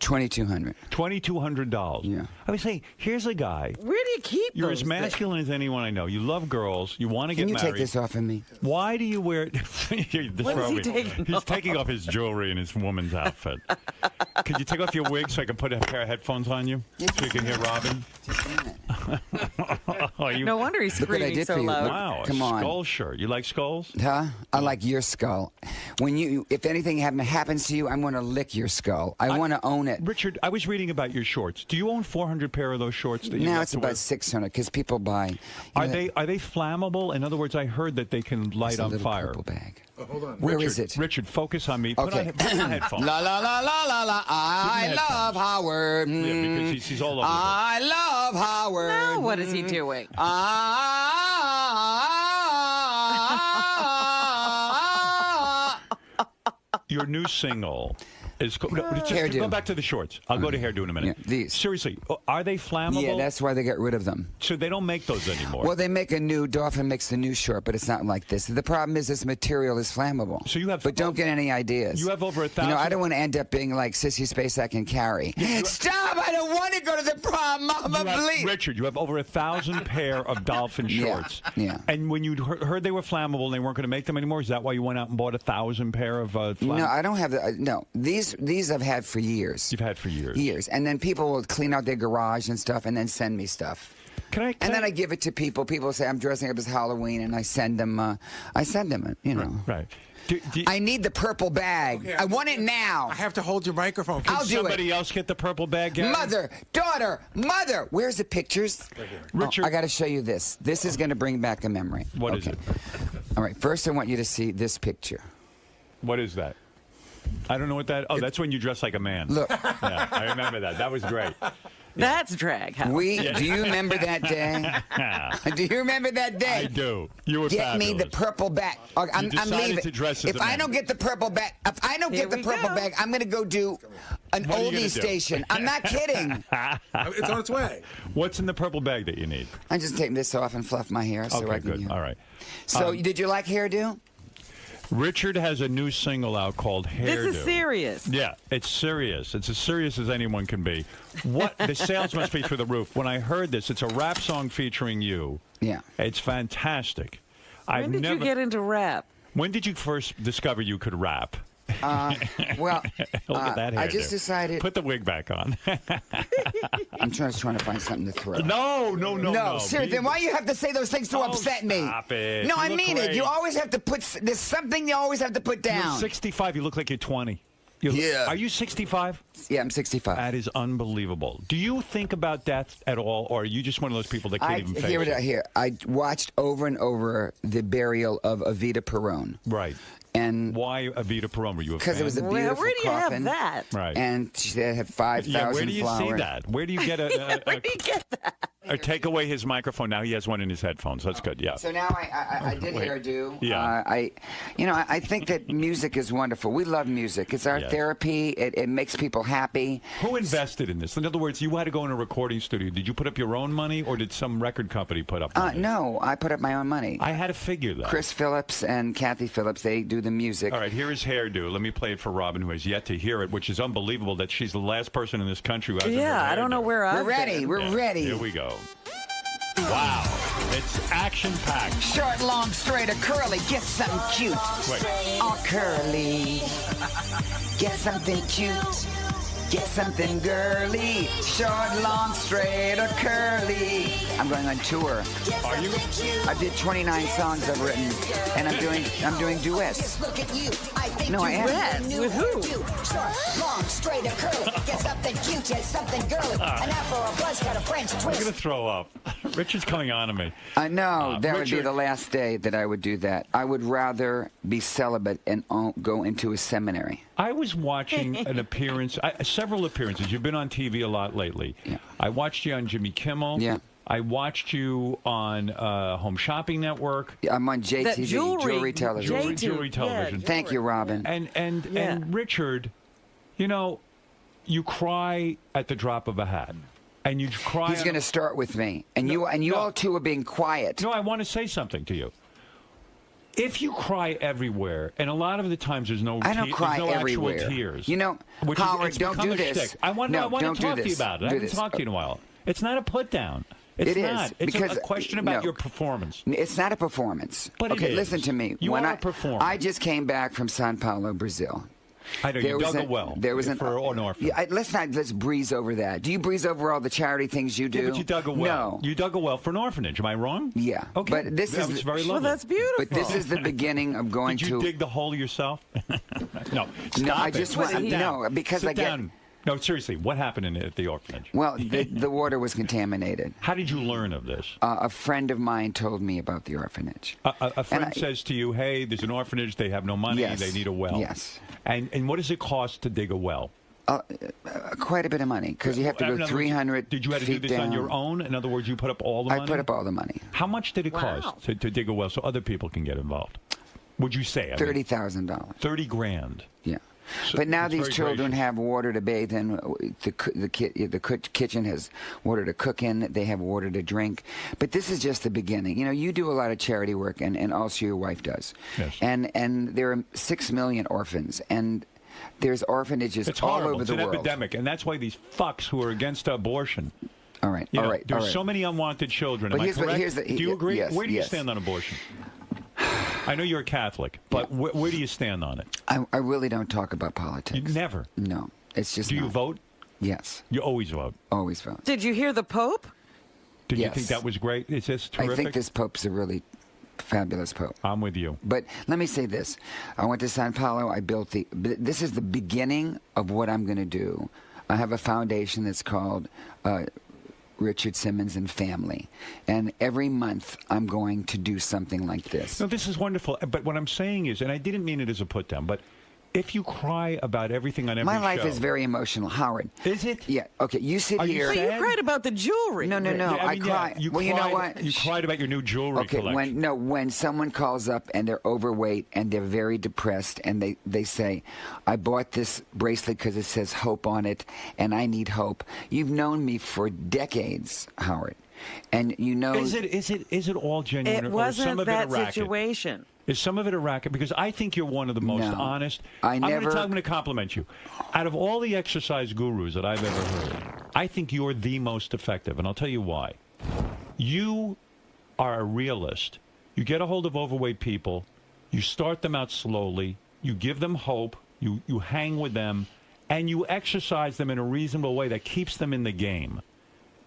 $2,200. $2,200. Yeah. I was saying, here's a guy. Where do you keep You're those as masculine as anyone I know. You love girls. You want to get Can you married. take this off of me? Why do you wear it? What is he taking He's off? taking off his jewelry and his woman's outfit. Could you take off your wig so I can put a pair of headphones on you? So you can hear Robin? No wonder he's Look what I screaming did so for you. loud. Wow, Come a on. skull shirt. You like skulls? Huh? I like your skull. If anything happens to you, I'm going to lick your skull. I want to own it. Richard, I was reading about your shorts. Do you own 400 pair of those shorts that you Now love it's to wear? about 600 because people buy. Are they flammable? In other words, I heard that they can light on fire. Purple bag. Hold on. Where is it? Richard, focus on me. Okay. Put on headphones. La la la la la la. I Give him love Howard. Yeah, because he's all over I love Howard. Now what is he doing? Your new single is just go back to the shorts. I'll go to hairdo in a minute. Yeah, these. Seriously, are they flammable? Yeah, that's why they got rid of them. So they don't make those anymore. Well, they make a new. Dolphin makes the new short, but it's not like this. The problem is this material is flammable. So you have, but don't get any ideas. You have over 1,000. I don't want to end up being like Sissy Spacek and Carrie. Stop! I don't want to go to the prom, Mama. Please. Richard, you have over 1,000 pair of dolphin shorts. Yeah. And when you heard they were flammable and they weren't going to make them anymore, is that why you went out and bought 1,000 pair of? No, I don't have the. No, these I've had for years. You've had for years. Years, and then people will clean out their garage and stuff, and then send me stuff. And then I give it to people. People say I'm dressing up as Halloween, and I send them. Right. I need the purple bag. Okay. I want it now. I have to hold your microphone. I'll do it. Somebody else get the purple bag, Gary? Mother, daughter, mother. Where's the pictures? Right here. Richard, I got to show you this. This is going to bring back a memory. What is it? All right. First, I want you to see this picture. What is that? I don't know what that. Oh, that's when you dress like a man. Look. Yeah, I remember that. That was great. That's drag. Howard. Do you remember that day? Do you remember that day? I do. You were Get me the fabulous. purple bag. I'm decided leaving. to dress as If a I man. don't get the purple bag, I'm going to go do an What are you gonna oldie do? station. I'm not kidding. It's on its way. What's in the purple bag that you need? I'm just taking this off and fluff my hair. So Okay, I can, good. All right. So, did you like hairdo? Richard has a new single out called Hairdo. This is serious. Yeah, it's serious. It's as serious as anyone can be. What the sales must be through the roof. When I heard this, it's a rap song featuring you. Yeah. It's fantastic. When did you get into rap? When did you first discover you could rap? Well, Look at that hairdo. I just decided. Put the wig back on. I'm trying to find something to throw. No. Seriously, why you have to say those things to upset me? Stop it. No, You I look mean it. great. You always have to put. There's something you always have to put down. You're 65. You look like you're 20. Yeah. Are you 65? Yeah, I'm 65. That is unbelievable. Do you think about death at all, or are you just one of those people that can't even face it? I watched over and over the burial of Evita Peron. Right. And why Evita Peron? Were you a because it was a fan? beautiful Where do you coffin. have that? Right. And she had 5,000 Yeah, where do you flowers. see that? Where do you get Where do you get that? or take away his microphone? Now he has one in his headphones. That's good. Yeah. So now I did Wait. hairdo. Yeah. I think that music is wonderful. We love music. It's our Yes. therapy. It makes people happy. Who invested in this? In other words, you had to go in a recording studio. Did you put up your own money, or did some record company put up money? No, I put up my own money. I had to figure that. Chris Phillips and Kathy Phillips, they do the music. All right, here is Hairdo. Let me play it for Robin, who has yet to hear it, which is unbelievable that she's the last person in this country who hasn't heard I don't know Hairdo. where I've We're ready. been. We're ready. Here we go. Wow. It's action-packed. Short, long, straight, or curly. Get something cute. Wait. Or curly. Get something cute. Get something girly. Short, long, straight, or curly. I'm going on tour. Are you? I did 29 songs I've written, and I'm doing duets. No, I am. Duet? With who? Short, long, straight, or curly. Get something cute, get something girly. An afro, a buzz cut, a French I'm twist. going to throw up. Richard's coming on to me. No, that would be Richard- the last day that I would do that. I would rather be celibate and go into a seminary. I was watching an appearance, several appearances. You've been on TV a lot lately. Yeah. I watched you on Jimmy Kimmel. Yeah. I watched you on Home Shopping Network. I'm on JTV, That jewelry television. Jewelry television. Yeah, Thank you, Robin. And Richard, you cry at the drop of a hat. And you cry. He's going to start with me, and you all two are being quiet. No, I want to say something to you. If you cry everywhere, and a lot of the times there's no, I don't cry there's no everywhere. actual tears. You know, which Howard, it's don't become do a this. shtick. I want No, to don't do talk to you this. about it. I Do haven't this. talked to you in a while. It's not a put down. It's It is, not. It's because a question about no. your performance. It's not a performance. But it okay, is. listen to me. You when are a performer. I just came back from Sao Paulo, Brazil. I know you dug a well. There was for an orphan. Yeah, let's breeze over that. Do you breeze over all the charity things you do? Yeah, but you dug a well. No. You dug a well for an orphanage. Am I wrong? Yeah. Okay. But this that is was very Well, lovely. that's beautiful. But this is the beginning of going Did you to. dig the hole yourself? No. Stop No, I it. just want- Sit down. no, because Sit I get- down. No, seriously, what happened at the orphanage? Well, the water was contaminated. How did you learn of this? A friend of mine told me about the orphanage. A friend says to you, hey, there's an orphanage, they have no money, Yes. they need a well. Yes. And what does it cost to dig a well? Quite a bit of money, because you have to In go other words, 300 Did you have to do feet this down. on your own? In other words, you put up all the money? I put up all the money. How much did it Wow. cost to dig a well so other people can get involved? Would you say? I mean, $30,000. 30 grand. Yeah. So But now it's these very children gracious. have water to bathe in. The kitchen has water to cook in. They have water to drink. But this is just the beginning. You know, you do a lot of charity work, and also your wife does. Yes. And there are 6 million orphans, and there's orphanages It's all horrible. over It's the an world. epidemic, and that's why these fucks who are against abortion. All right, You all know, right. There's all right. so many unwanted children. But Am I here's what- correct? here's the- do you agree? yes, Where do you yes. stand on abortion? I know you're a Catholic, but where do you stand on it? I really don't talk about politics. You never. No, it's just. Do you not. vote? Yes. You always vote. Always vote. Did you hear the Pope? Did you Yes. think that was great? Is this terrific? I think this Pope's a really fabulous Pope. I'm with you. But let me say this. I went to Sao Paulo. I built this is the beginning of what I'm going to do. I have a foundation that's called Richard Simmons and Family. And every month I'm going to do something like this. No, this is wonderful. But what I'm saying is, and I didn't mean it as a put down, but if you cry about everything on every My life show, is very emotional, Howard. Is it? Yeah. Okay. You sit Are you here. But you cried about the jewelry. No. I cry. You well, you know what? You cried about your new jewelry Okay. collection. When someone calls up and they're overweight and they're very depressed and they say, "I bought this bracelet because it says hope on it, and I need hope." You've known me for decades, Howard, and you know. Is it all genuine? It or is some wasn't of it a that racket? situation. Is some of it a racket? Because I think you're one of the most No. honest. I'm I'm going to compliment you. Out of all the exercise gurus that I've ever heard, I think you're the most effective, and I'll tell you why. You are a realist. You get a hold of overweight people. You start them out slowly. You give them hope. You hang with them, and you exercise them in a reasonable way that keeps them in the game.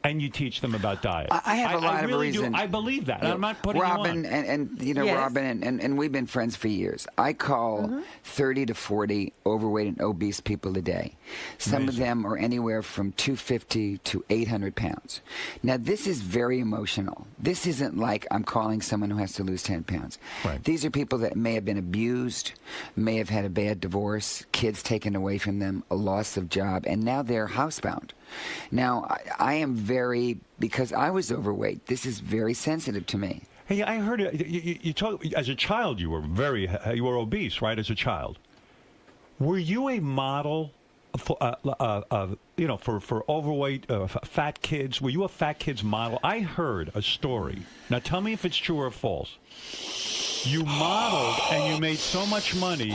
And you teach them about diet. I have a lot of really reason. I believe that. Yeah. I'm not putting Robin, you on. and you know, Yes. Robin, and we've been friends for years. I call 30 to 40 overweight and obese people a day. Some of them are anywhere from 250 to 800 pounds. Now, this is very emotional. This isn't like I'm calling someone who has to lose 10 pounds. Right. These are people that may have been abused, may have had a bad divorce, kids taken away from them, a loss of job, and now they're housebound. Now, I am very, because I was overweight, this is very sensitive to me. Hey, I heard it. You talk as a child. You were obese, right? As a child, were you a model for for overweight fat kids? Were you a fat kids model? I heard a story. Now, tell me if it's true or false. You modeled and you made so much money.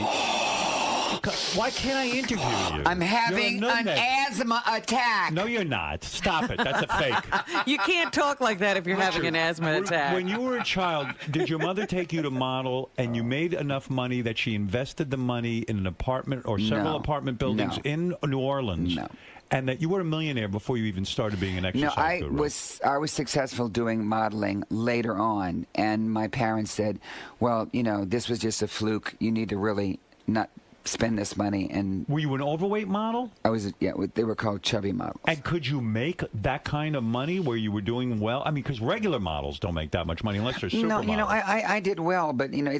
Why can't I interview you? I'm having an asthma attack. No, you're not. Stop it. That's a fake. You can't talk like that if you're having an asthma attack. When you were a child, did your mother take you to model and you made enough money that she invested the money in an apartment or several apartment buildings in New Orleans? No. And that you were a millionaire before you even started being an exercise guru? I was successful doing modeling later on, and my parents said, well, you know, this was just a fluke. You need to really not spend this money. And were you an overweight model? I was. Yeah, they were called chubby models. And could you make that kind of money where you were doing well? I mean, because regular models don't make that much money unless they're supermodels. No, you know, I did well, but you know,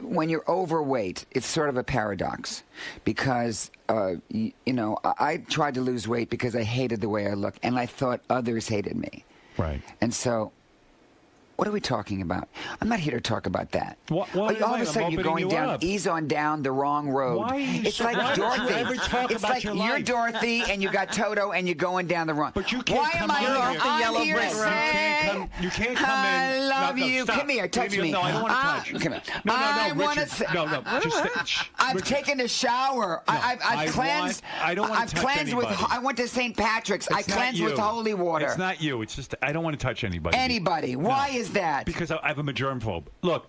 when you're overweight, it's sort of a paradox because you know, I tried to lose weight because I hated the way I look, and I thought others hated me. Right. And so. What are we talking about? I'm not here to talk about that. All of a sudden you're going down, ease on down the wrong road. Why are you it's like Dorothy. It's like you're Dorothy and you got Toto and you're going down the wrong. But you can't come Why am I here. off the yellow brick road? You can't come in. I love you. Stop. Come here, touch me. No, I don't want to touch. Come here. No, Richard. No. Just I've taken a shower. I've cleansed. I don't want to touch cleansed anybody. I went to St. Patrick's. I cleansed with holy water. It's not you. It's just I don't want to touch anybody. Anybody. Why is that? Because I'm a germphobe. Look,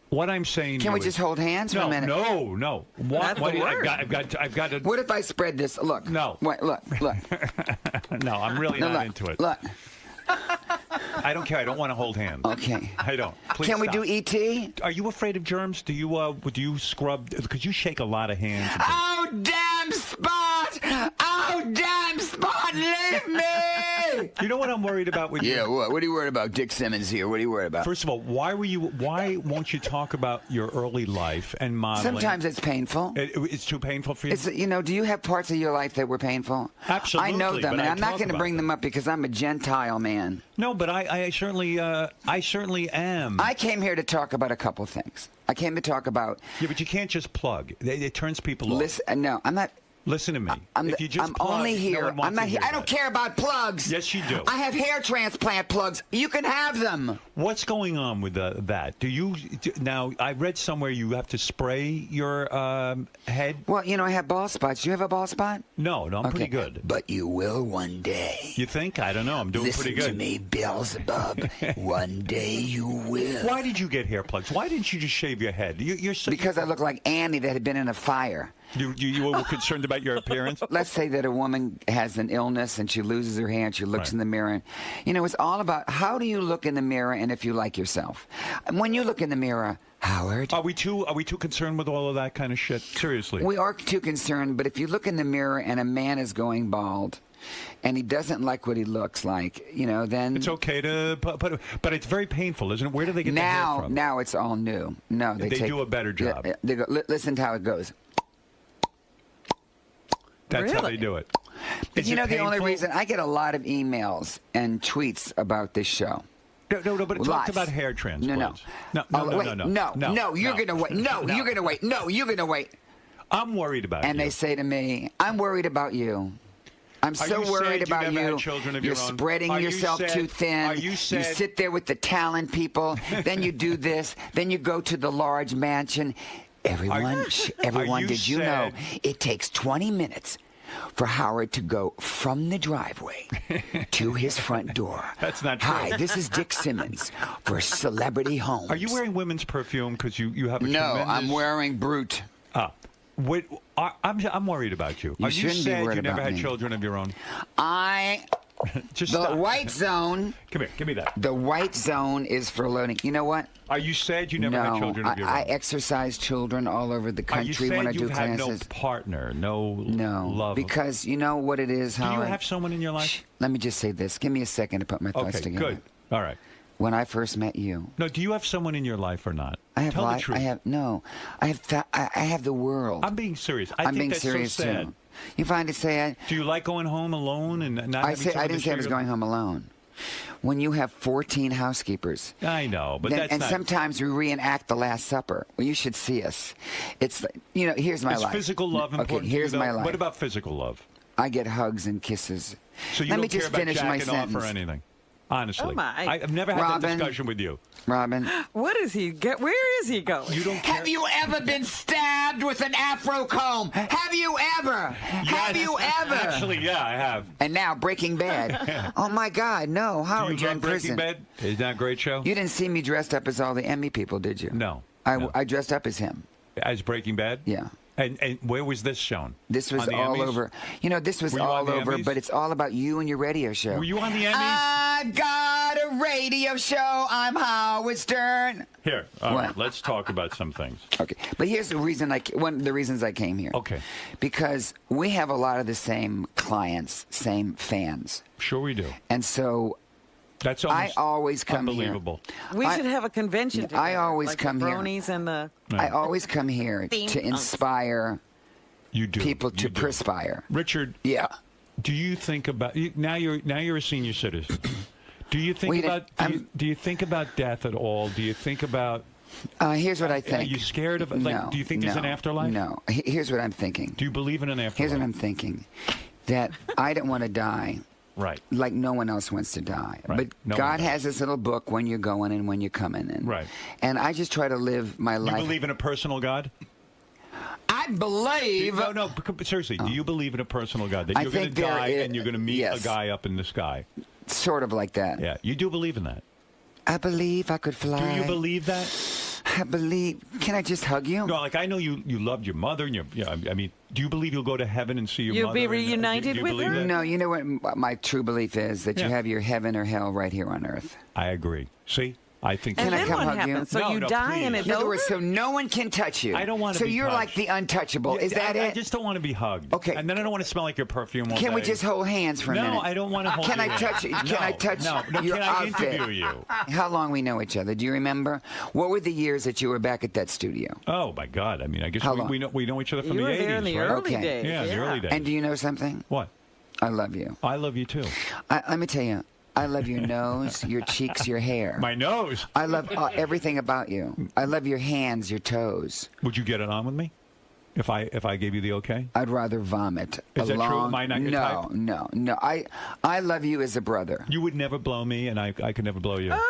what I'm saying. Can we just hold hands for a minute? No. What I've got to. What if I spread this? Look. No. Wait, look. No, I'm really not into it. Look. I don't care. I don't want to hold hands. Okay. I don't. Please Can we stop. do ET? Are you afraid of germs? Do you scrub? Because you shake a lot of hands. Oh, damn spot! Oh, damn spot! Leave me! You know what I'm worried about with you? Yeah, what are you worried about? Dick Simmons here. What are you worried about? First of all, why won't you talk about your early life and modeling? Sometimes it's painful. It's too painful for you? Do you have parts of your life that were painful? Absolutely. I know them, but and I'm not going to about bring them up because I'm a Gentile man. No, but I certainly am. I came here to talk about a couple things. I came to talk about... Yeah, but you can't just plug. It turns people off. Listen, no, I'm not... Listen to me. I'm only here. I'm not here. I don't care about plugs. Yes, you do. I have hair transplant plugs. You can have them. What's going on with that? Now, I read somewhere you have to spray your head. Well, you know, I have bald spots. Do you have a bald spot? No, I'm pretty good. But you will one day. You think? I don't know. I'm doing pretty good. Listen to me, Beelzebub. One day you will. Why did you get hair plugs? Why didn't you just shave your head? Because I look like Annie that had been in a fire. You were concerned about your appearance? Let's say that a woman has an illness and she loses her hair and she looks in the mirror. And, you know, it's all about how do you look in the mirror and if you like yourself. When you look in the mirror, Howard. Are we too concerned with all of that kind of shit? Seriously. We are too concerned, but if you look in the mirror and a man is going bald, and he doesn't like what he looks like, then It's okay to put, but it's very painful, isn't it? Where do they get the hair from? Now it's all new. No, they do a better job. They go, listen to how it goes. That's how they do it. But Is it the only painful? reason I get a lot of emails and tweets about this show. No, but it talks Lots. about hair transplants. No. You're gonna wait. No, you're gonna wait. No, you're gonna wait. I'm worried about you. And they say to me, "I'm worried about you. I'm so worried about never you. had children of You're your own? spreading Are you yourself sad? too thin. Are you sad? sit there with the talent people. Then you do this. Then you go to the large mansion. Everyone, did you know it takes 20 minutes for Howard to go from the driveway to his front door? That's not true. Hi, this is Dick Simmons for Celebrity Homes. Are you wearing women's perfume because you have a No, tremendous... I'm wearing Brute. I'm worried about you. Are you shouldn't be sad worried you never about had me. children of your own? Just the stop. white zone. Come here, give me that. The white zone is for loading. You know what? Are you sad you never had children of your own? I exercise children all over the Are you country when I sad do you've had classes. no partner, no love? Because you know what it is, Do you Howard? have someone in your life? Let me just say this. Give me a second to put my thoughts Okay, together. good. All right. When I first met you, No, do you have someone in your life or not? I have Tell the truth. I have the world. I'm being serious. I'm think being that's serious so sad. too. You find it sad? Do you like going home alone and not I having someone didn't to say I share was your- going home alone. When you have 14 housekeepers. I know, but that's and not... sometimes we reenact the Last Supper. Well, you should see us. It's here's my Is life. physical love important? Okay, here's to you, my though? life. What about physical love? I get hugs and kisses. So you Let don't me care just about finish my jacking off sentence. or anything? Honestly, Oh, my. I've never had that Robin. discussion with you. Robin, What is he get? Where is he going? You don't care. have you ever been stabbed with an afro comb? Have you ever? Have you ever? Actually, yeah, I have. And now Breaking Bad. Oh my God, no! Do Howard, you you're love in Breaking prison. Bad? Is that a great show? You didn't see me dressed up as all the Emmy people, did you? No. I dressed up as him. As Breaking Bad? Yeah. And where was this shown? This was On the all Emmys? over. This was Were you on all the over, Emmys? but it's all about you and your radio show. Were you on the Emmys? I've got a radio show. I'm Howard Stern. Here, all right, What? let's talk about some things. Okay, but here's the reason. One of the reasons I came here. Okay. Because we have a lot of the same clients, same fans, Sure we do. and so That's I always come here. unbelievable. We I- should have a convention. I together, always like come the here. bronies and the. I always come here Theme to punks. inspire You do. people to You do. perspire. Richard, Yeah. do you think about now you're a senior citizen? Do you think Wait, do you think about death at all? Do you think about Here's what I think. Are you scared of No, do you think there's an no, afterlife? No. Here's what I'm thinking. Do you believe in an afterlife? Here's what I'm thinking. That I don't want to die. Right. Like no one else wants to die. Right. But No one God does. has this little book when you're going and when you're coming in. Right. And I just try to live my You life. believe in a personal God? I believe. No, seriously. Do you believe in a personal God? That I you're going think to there die is- and you're going to meet yes. a guy up in the sky? Sort of like that. Yeah, you do believe in that. I believe I could fly. Do you believe that? I believe. Can I just hug you? No, like I know you loved your mother, and I mean, do you believe you'll go to heaven and see your You'll mother? be and- reunited do you with believe her? that? No, you know what my true belief is? That you Yeah. have your heaven or hell right here on earth. I agree. See, I think. And Can I then come what hug you? happens? So No, you no, die and please. it's In other over. words, so no one can touch you. I don't want to So be you're touched. like the untouchable. Yeah, Is that I it? just don't want to be hugged. Okay. And then I don't want to smell like your perfume all Can we day. just hold hands for a minute? No, I don't want to hold Can your I hand. touch? Can I touch No, your can I outfit? interview you? How long we know each other? Do you remember? What were the years that you were back at that studio? Oh my God! I mean, I guess How long? we know each other from You the were 80s, there in the right? early Okay. days. Yeah, the early days. And do you know something? What? I love you. I love you too. Let me tell you. I love your nose, your cheeks, your hair. My nose. I love everything about you. I love your hands, your toes. Would you get it on with me? If I gave you the okay? I'd rather vomit. Is that true? Am I not your no, type? No. I love you as a brother. You would never blow me, and I could never blow you. Is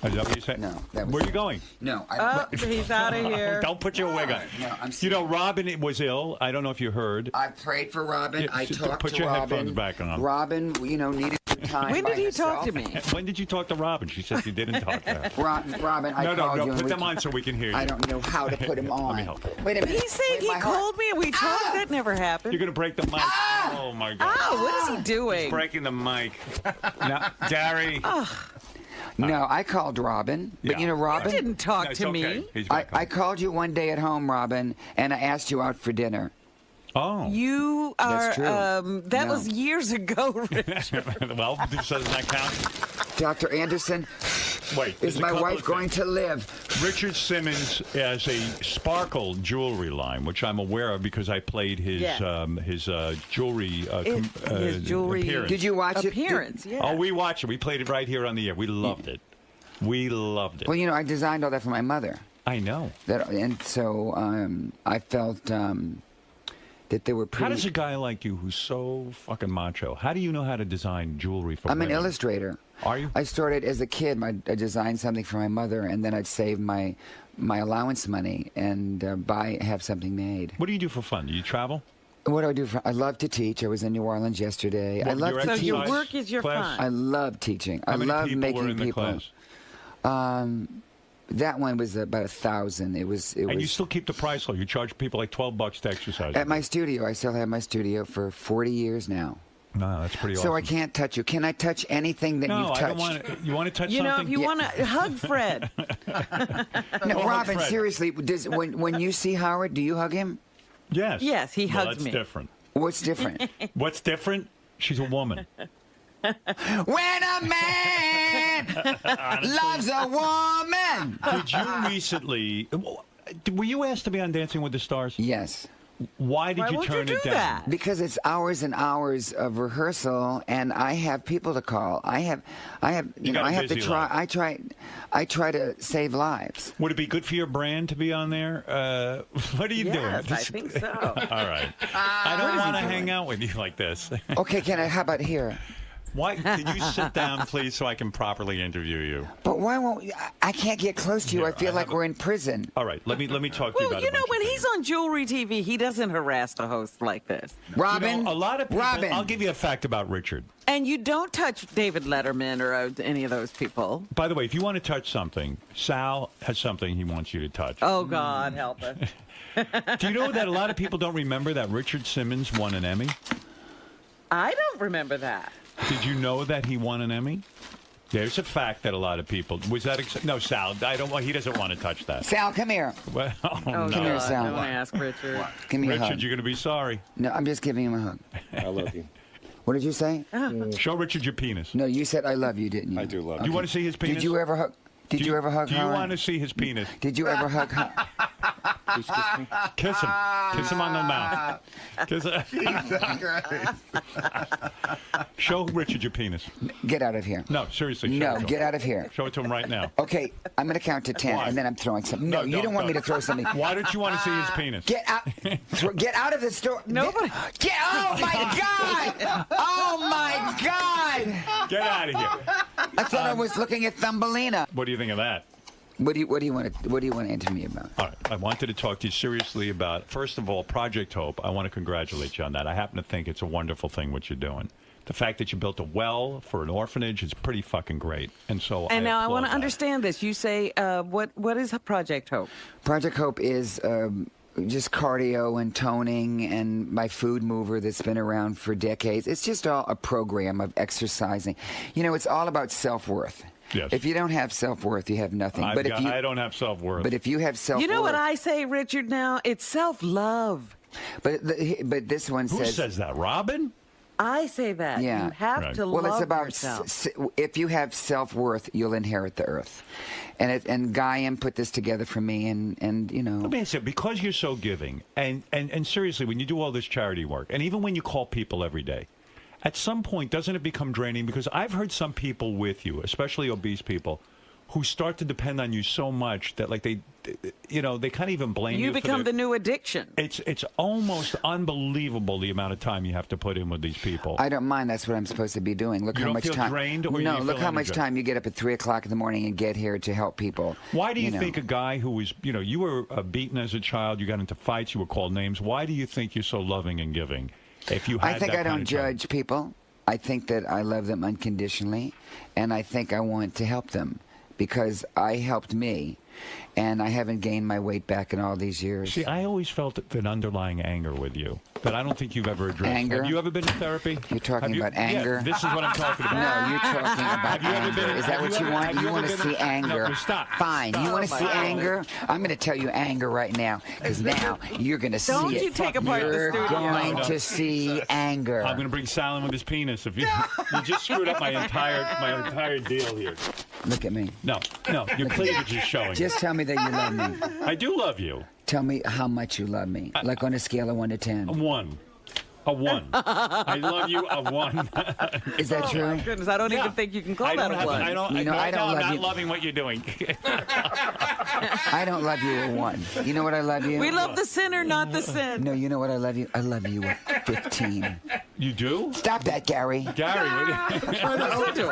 that what you said? No. That was Where are you going? No. Oh, he's out of here. Don't put your wig on. No, I'm You know, Robin was ill. I don't know if you heard. I prayed for Robin. Yeah, I talked put to your Robin. headphones back on. Robin, needed some time. When by did he herself. talk to me? When did you talk to Robin? She said you didn't talk to her. Robin, I called you. No, and put we- them on so we can hear you. I don't know how to put them on. Let me help. Wait a minute. He's saying Wait, he my heart- called me and we talked. That never happened. You're going to break the mic. Oh, my God. Oh, what is he doing? He's breaking the mic. Now, Gary. No, I called Robin. But Yeah. you know, Robin. He didn't talk No, it's to okay. me. He's back I called you one day at home, Robin, and I asked you out for dinner. Oh. You are. That's true. That No. was years ago, Richard. Well, so does that count? Dr. Anderson, Wait, is there's a my couple wife of going things. to live? Richard Simmons has a sparkle jewelry line, which I'm aware of because I played his jewelry His jewelry appearance. Did you watch appearance? it? Yeah. Oh, we watched it. We played it right here on the air. We loved it. We loved it. Well, you know, I designed all that for my mother. I know. And so I felt that they were pretty... How does a guy like you, who's so fucking macho, how do you know how to design jewelry for I'm an women? illustrator. Are you? I started as a kid. I designed something for my mother, and then I'd save my allowance money and have something made. What do you do for fun? Do you travel? What do I do? I love to teach. I was in New Orleans yesterday. I love to teach. So your work is your fun. I love teaching. How I many love people making were in the people. class? That one was about 1,000. It was. And you still keep the price low. You charge people like $12 to exercise. At my studio. I still have my studio for 40 years now. No, that's pretty So awesome. I can't touch you. Can I touch anything that you've touched? I don't want to. You want to touch You know, something? if you want to hug Fred. No, Well, Robin, Fred. seriously, when you see Howard, do you hug him? Yes. Yes, he hugs that's me. different. What's different? What's different? She's a woman. When a man loves a woman. Did you recently? Were you asked to be on Dancing with the Stars? Yes. Why did you turn it down? Because it's hours and hours of rehearsal, and I have people to call. I have, You got a I have to busy try. life. I try to save lives. Would it be good for your brand to be on there? What are you doing? Yes, I think so. All right. I don't want to hang out with you like this. Okay, how about here? Why? Can you sit down, please, so I can properly interview you? But why won't I can't get close to you? I feel like we're in prison. All right. Let me talk to you Well, about you it. know, when he's on Jewelry TV, he doesn't harass the host like this. Robin, You know, a lot of people. Robin. I'll give you a fact about Richard. And you don't touch David Letterman or any of those people. By the way, if you want to touch something, Sal has something he wants you to touch. Oh, God, help us. Do you know that a lot of people don't remember that Richard Simmons won an Emmy? I don't remember that. Did you know that he won an Emmy? There's a fact that a lot of people was that. No, Sal. I don't. He doesn't want to touch that. Sal, come here. Well, Oh, no. Come here, Sal. Don't ask Richard. Give me a Richard, hug. you're going to be sorry. No, I'm just giving him a hug. I love you. What did you say? Show Richard your penis. No, you said I love you, didn't you? I do love Do you want to see his penis? Did you ever hug? Did you ever hug Do you Howard? want to see his penis? Did you ever hug? Please kiss me. Kiss him. Kiss him on the mouth. Kiss Show Richard your penis. Get out of here. No, seriously. Show No, it to get him. out of here. Show it to him right now. Okay, I'm going to count to 10, Why? and then I'm throwing something. No, you don't want me to throw something. Why don't you want to see his penis? Get out! Get out of the store. Nobody. Get! Oh my God! Oh my God! Get out of here. I thought I was looking at Thumbelina. What do you think of that? What do you want to answer me about? All right. I wanted to talk to you seriously about, first of all, Project Hope. I want to congratulate you on that. I happen to think it's a wonderful thing what you're doing. The fact that you built a well for an orphanage is pretty fucking great. And so And now I applaud want to that. understand this. You say, what is Project Hope? Project Hope is just cardio and toning and my food mover that's been around for decades. It's just all a program of exercising. You know, it's all about self-worth. Yes. If you don't have self-worth, you have nothing. I don't have self-worth. But if you have self-worth... You know what I say, Richard, now? It's self-love. But this one Who says that? Robin? I say that. Yeah. You have to love well, it's about yourself. If you have self-worth, you'll inherit the earth. And Guy put this together for me, and you know. Let me ask you, because you're so giving, and seriously, when you do all this charity work, and even when you call people every day, at some point, doesn't it become draining? Because I've heard some people with you, especially obese people, who start to depend on you so much that, like, they can't even blame you. You become the new addiction. It's almost unbelievable the amount of time you have to put in with these people. I don't mind. That's what I'm supposed to be doing. Look You how don't much feel time. drained, or no, you look feel how much energized? time you get up at 3:00 in the morning and get here to help people. Why do you know. think a guy who was, you were beaten as a child, you got into fights, you were called names. Why do you think you're so loving and giving? If you had I think that I kind don't of time? judge people. I think that I love them unconditionally, and I think I want to help them. because I helped me, and I haven't gained my weight back in all these years. See, I always felt an underlying anger with you that I don't think you've ever addressed. Anger? Have you ever been to therapy? You're talking about anger? Yeah, this is what I'm talking about. No, you're talking about Have you ever anger. been- Is that have what you ever- want? have You ever want to been- see anger? No, stop. Fine. You want to see anger? I'm going to tell you anger right now, because now you're going to see Don't it. you take apart the You're studio. going No. to see anger. I'm going to bring Salem with his penis. If you just screwed up my entire deal here. Look at me. No, your cleavage is showing. Just tell me that you love me. I do love you. Tell me how much you love me. Like on a scale of 1 to 10. A 1. A 1. I love you. A 1. Is that true? Oh my goodness, I don't even think you can call that a one. I don't I'm love not you. loving what you're doing. I don't love you a 1. You know what I love you? We love the sinner, not the sin. No, you know what I love you? I love you a 15. You do? Stop that, Gary. Gary, what do you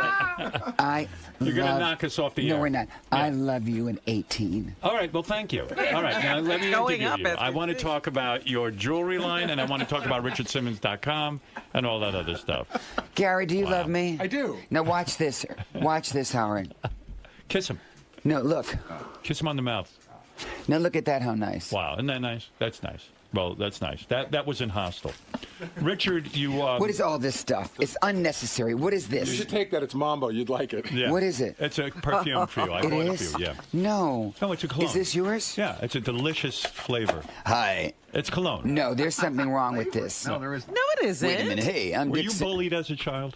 You're going to knock us off the air. No, we're not. I love you an 18. All right, well, thank you. All right, now let me Going interview up you. as I we want to speak. talk about your jewelry line, and I want to talk about RichardSimmons.com and all that other stuff. Gary, do you love me? I do. Now watch this. Watch this, Howard. Kiss him. No, look. Kiss him on the mouth. Now look at that. How nice. Wow, isn't that nice? That's nice. Well, that's nice. That wasn't hostile. Richard, you... What is all this stuff? It's unnecessary. What is this? You should take that. It's Mambo. You'd like it. Yeah. What is it? It's a perfume for you. I It bought it is? for you, yeah. No. No, it's a cologne. Is this yours? Yeah, it's a delicious flavor. Hi. It's cologne. No, there's something wrong with this. No, there isn't. No, it isn't. Wait a minute. Hey, I'm Were you Dixon. bullied as a child?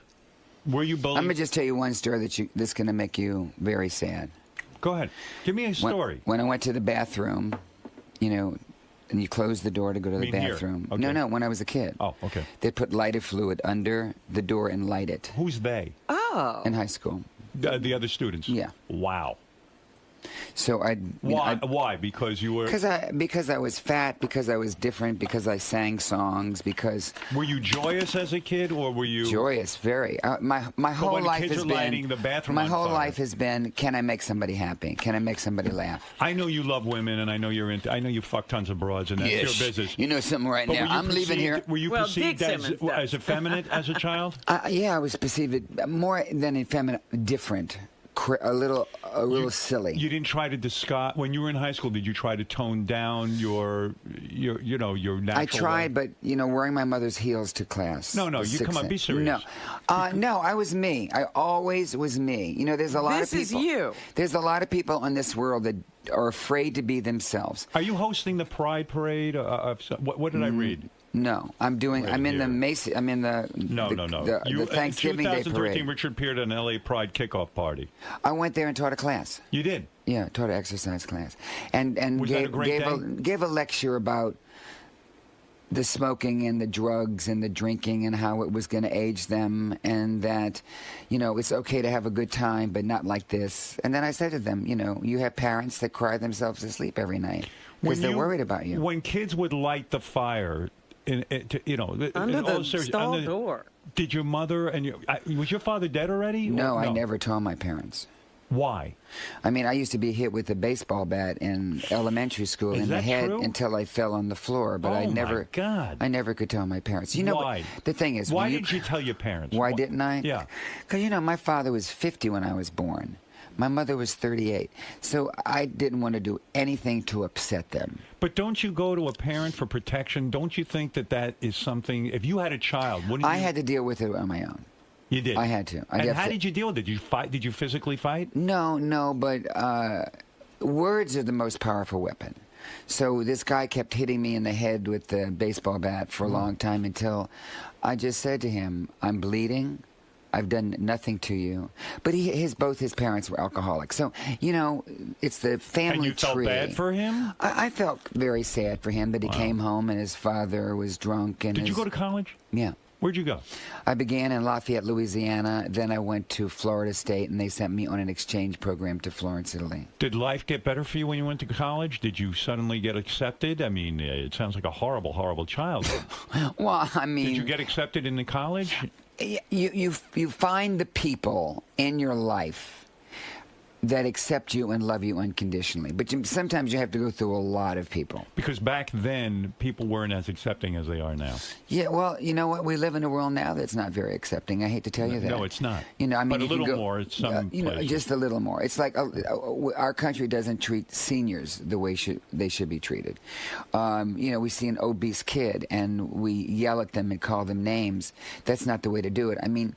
Were you bullied? I'm gonna just tell you one story that's gonna make you very sad. Go ahead. Give me a story. When I went to the bathroom, you know, and you close the door to go to the mean here? bathroom. Okay. No, when I was a kid. Oh, okay. They put lighter fluid under the door and light it. Who's they? Oh. In high school. The other students? Yeah. Wow. So Why? Because you were... Because I was fat, because I was different, because I sang songs, because... Were you joyous as a kid, or were you... Joyous, very. My whole when life kids has are been... lighting the bathroom my on whole fire. life has been, can I make somebody happy? Can I make somebody laugh? I know you love women, and I know you're into... I know you fuck tons of broads, and that's Yes. your business. You know something right But now. were you I'm leaving here. Were you Well, perceived Dick as, Simmons does. as effeminate as a child? Yeah, I was perceived more than effeminate, different, a little silly. You didn't try to disguise... When you were in high school, did you try to tone down your natural... I tried, but wearing my mother's heels to class. No, was you come on, be serious. No, I was me. I always was me. There's a lot of people. This is you. There's a lot of people on this world that are afraid to be themselves. Are you hosting the Pride Parade? What did I read? No, I'm doing. I'm in the Macy. I'm in the. No. The Thanksgiving Day In 2013, parade. Richard appeared at an LA Pride kickoff party. I went there and taught a class. You did? Yeah, taught an exercise class, and Was that a great day? gave a lecture about the smoking and the drugs and the drinking and how it was going to age them, and that it's okay to have a good time, but not like this. And then I said to them, you have parents that cry themselves to sleep every night because they're worried about you. When kids would light the fire. Under the stall door. Did your mother was your father dead already? No, I never told my parents. Why? I mean, I used to be hit with a baseball bat in elementary school in the head until I fell on the floor. But I never, I never could tell my parents. Why? The thing is, why didn't you tell your parents? Why didn't I? Yeah, because my father was 50 when I was born. My mother was 38, so I didn't want to do anything to upset them. But don't you go to a parent for protection? Don't you think that is something? If you had a child, wouldn't you? I had to deal with it on my own. You did? I had to. How did you deal with it? Did you fight? Did you physically fight? No, but words are the most powerful weapon. So this guy kept hitting me in the head with the baseball bat for a long time until I just said to him, I'm bleeding. I've done nothing to you. But both his parents were alcoholics. So, it's the family And you felt tree. bad for him? I felt very sad for him, but he came home and his father was drunk. And Did you go to college? Yeah. Where'd you go? I began in Lafayette, Louisiana. Then I went to Florida State, and they sent me on an exchange program to Florence, Italy. Did life get better for you when you went to college? Did you suddenly get accepted? I mean, it sounds like a horrible, horrible childhood. Well, I mean... Did you get accepted into college? You find the people in your life that accept you and love you unconditionally. But sometimes you have to go through a lot of people. Because back then, people weren't as accepting as they are now. Yeah, well, you know what? We live in a world now that's not very accepting. I hate to tell you that. No, it's not. You know, I mean, but a you can little go, more at some places. Just a little more. It's like our country doesn't treat seniors the way they should be treated. You know, we see an obese kid and we yell at them and call them names. That's not the way to do it. I mean,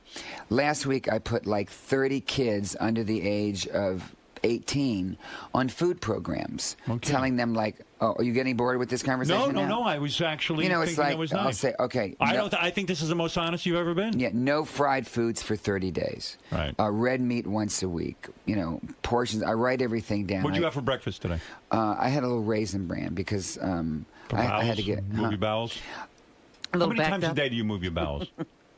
last week I put like 30 kids under the age of 18 on food programs, telling them like, "Oh, are you getting bored with this conversation?" No. I was actually, it's thinking like that was nice. I'll say, okay. I think this is the most honest you've ever been. Yeah, no fried foods for 30 days. Right. Red meat once a week. You know, portions. I write everything down. What'd you have for breakfast today? I had a little Raisin Bran because I had to get move your bowels. How many times a day do you move your bowels?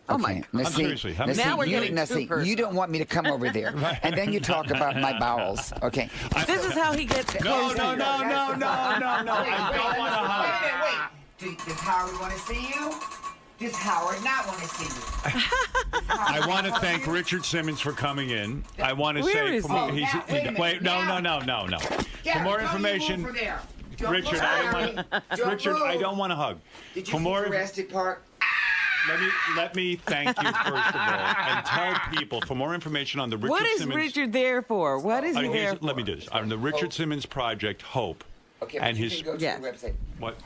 Oh my! Seriously, now we're getting too personal. You don't want me to come over there, and then you talk about my bowels. Okay. This is how he gets. No. I don't want to hug. Wait. Does Howard want to see you? Does Howard not want to see you? I want to thank Richard Simmons for coming in. I want to Where say, is he? wait, no. For more information, Richard, I don't want to hug. Did you see Jurassic Park? Let me thank you first of all, and tell people for more information on the Richard Simmons. What is Richard there for? What is he there for? Let me do this. On the Richard Simmons Project, Hope. Okay, and you can go to the website. What?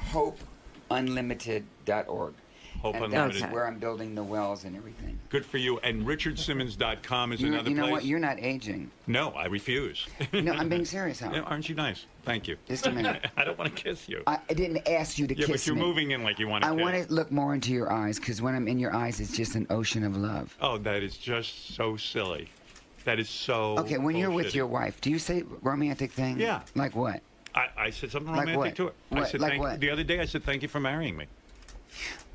HopeUnlimited.org. Hope and Unlimited. That's where I'm building the wells and everything. Good for you. And RichardSimmons.com is another place. You know what? You're not aging. No, I refuse. No, I'm being serious, Howard. Aren't you nice? Thank you. Just a minute. I don't want to kiss you. I didn't ask you to kiss me. Yeah, but you're moving in like you want to kiss. I want to look more into your eyes, because when I'm in your eyes, it's just an ocean of love. Oh, that is just so silly. That is so Okay, when you're with bullshit. your wife, do you say romantic things? Yeah. Like what? I said something Like romantic what? to her. I What? said Like what? The other day I said thank you for marrying me.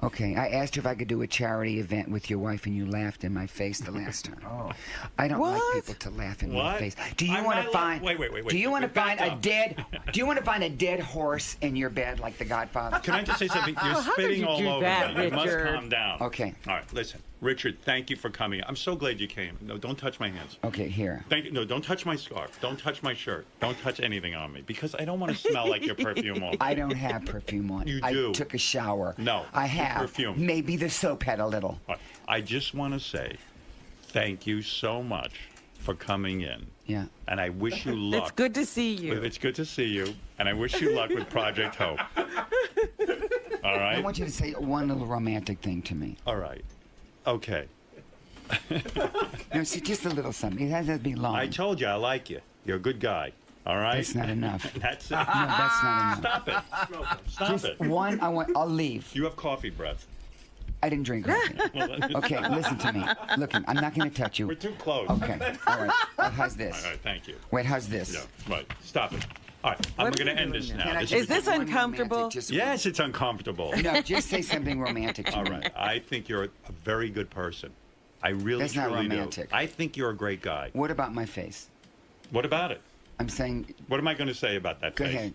Okay, I asked her if I could do a charity event with your wife, and you laughed in my face the last time. I don't like people to laugh in my face. Do you want to find? Wait. Do you want to find back a up. dead? Do you want to find a dead horse in your bed like the Godfather? Can I just say something? You're how did spitting you all do over that, me. You must Richard? calm down. Okay. All right, listen. Richard, thank you for coming. I'm so glad you came. No, don't touch my hands. Okay, here. Thank you. No, don't touch my scarf. Don't touch my shirt. Don't touch anything on me because I don't want to smell like your perfume on me. I don't have perfume on. You do. I took a shower. No, I your have. perfume. Maybe the soap had a little. All right. I just want to say thank you so much for coming in. Yeah. And I wish you luck. It's good to see you. It's good to see you, and I wish you luck with Project Hope. All right? I want you to say one little romantic thing to me. All right. Okay. No, see, just a little something. It hasn't to be long. I told you I like you. You're a good guy. All right? That's not enough. That's it. No, that's not enough. Stop it. Stop Just it. one. I'll leave. You have coffee breath. I didn't drink coffee. Okay, listen to me. Look, I'm not going to touch you. We're too close. Okay. All right. Well, how's this? All right, thank you. Wait, how's this? Yeah, right. Stop it. All right, I'm What are going to we end doing this now? now. Is this uncomfortable? Yes, it's uncomfortable. No, just say something romantic to All me. right. I think you're a very good person. I really, That's not truly romantic. do. I think you're a great guy. What about my face? What about it? I'm saying. What am I going to say about that Go face? ahead.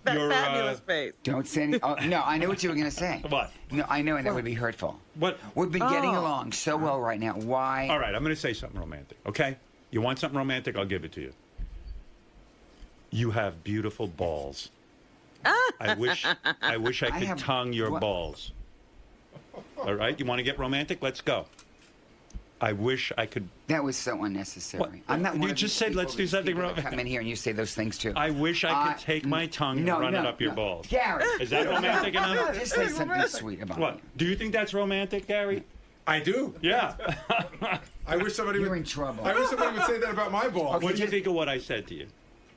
That You're, fabulous face. Don't say anything. Oh, no, I know what you were going to say. What? No, I know, and that would be hurtful. What? We've been getting Oh. along so well right now. Why? All right, I'm going to say something romantic, okay? You want something romantic? I'll give it to you. You have beautiful balls. I wish I could have- tongue your what? balls. All right, you want to get romantic? Let's go. I wish I could. That was so unnecessary. What? I'm not. You one of just these said, people let's do that something people that romantic. Come in here and you say those things too. I wish I could take my tongue no, and run no, it up your no. balls. Gary. Is that romantic enough? Just say something sweet about What? me. Do you think that's romantic, Gary? I do. Yeah. I wish somebody You're would. in trouble. I wish somebody would say that about my balls. What do you think of what I said to you?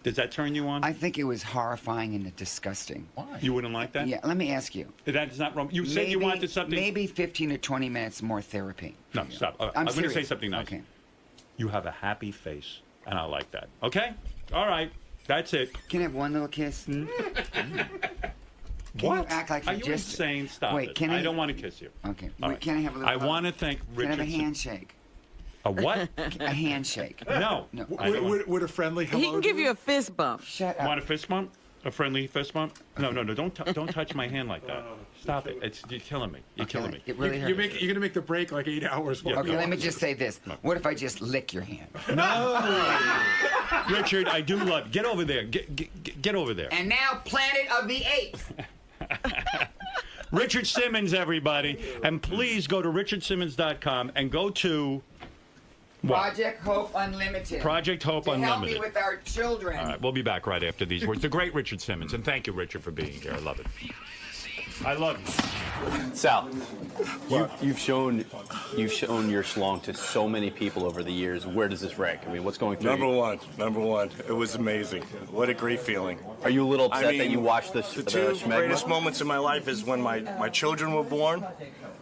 Does that turn you on? I think it was horrifying and disgusting. Why? You wouldn't like that? Yeah, let me ask you. That's not wrong. You said you wanted something. Maybe 15 to 20 minutes more therapy. No, stop. I'm going to serious. say something nice. Okay. You have a happy face, and I like that. Okay? All right. That's it. Can I have one little kiss? Hmm? Can What? you act like Are you you just insane? Stop Wait, it. can I don't want to kiss you. Okay. All Wait, right. can I have a little? I want to thank Can I have a Richard. handshake? A what? A handshake. No. No. I don't want- Would a friendly hello He can give do you a fist bump. Shut Want up. a fist bump? A friendly fist bump? No, don't touch my hand like that. Stop it. You're killing me. You're killing me. It really hurts. You're gonna make the break like 8 hours. Okay, let me just say this. What if I just lick your hand? No! Richard, I do love you. Get over there. Get over there. And now Planet of the Apes. Richard Simmons, everybody. And please go to richardsimmons.com and go to... What? Project Hope Unlimited. Project Hope to Unlimited. Help me with our children. All right, we'll be back right after these words. The great Richard Simmons. And thank you, Richard, for being here. I love it. I love you. Sal, you've shown your schlong to so many people over the years. Where does this rank? I mean, what's going through? Number one. It was amazing. What a great feeling. Are you a little upset that you watched the two schmegma? greatest moments in my life is when my children were born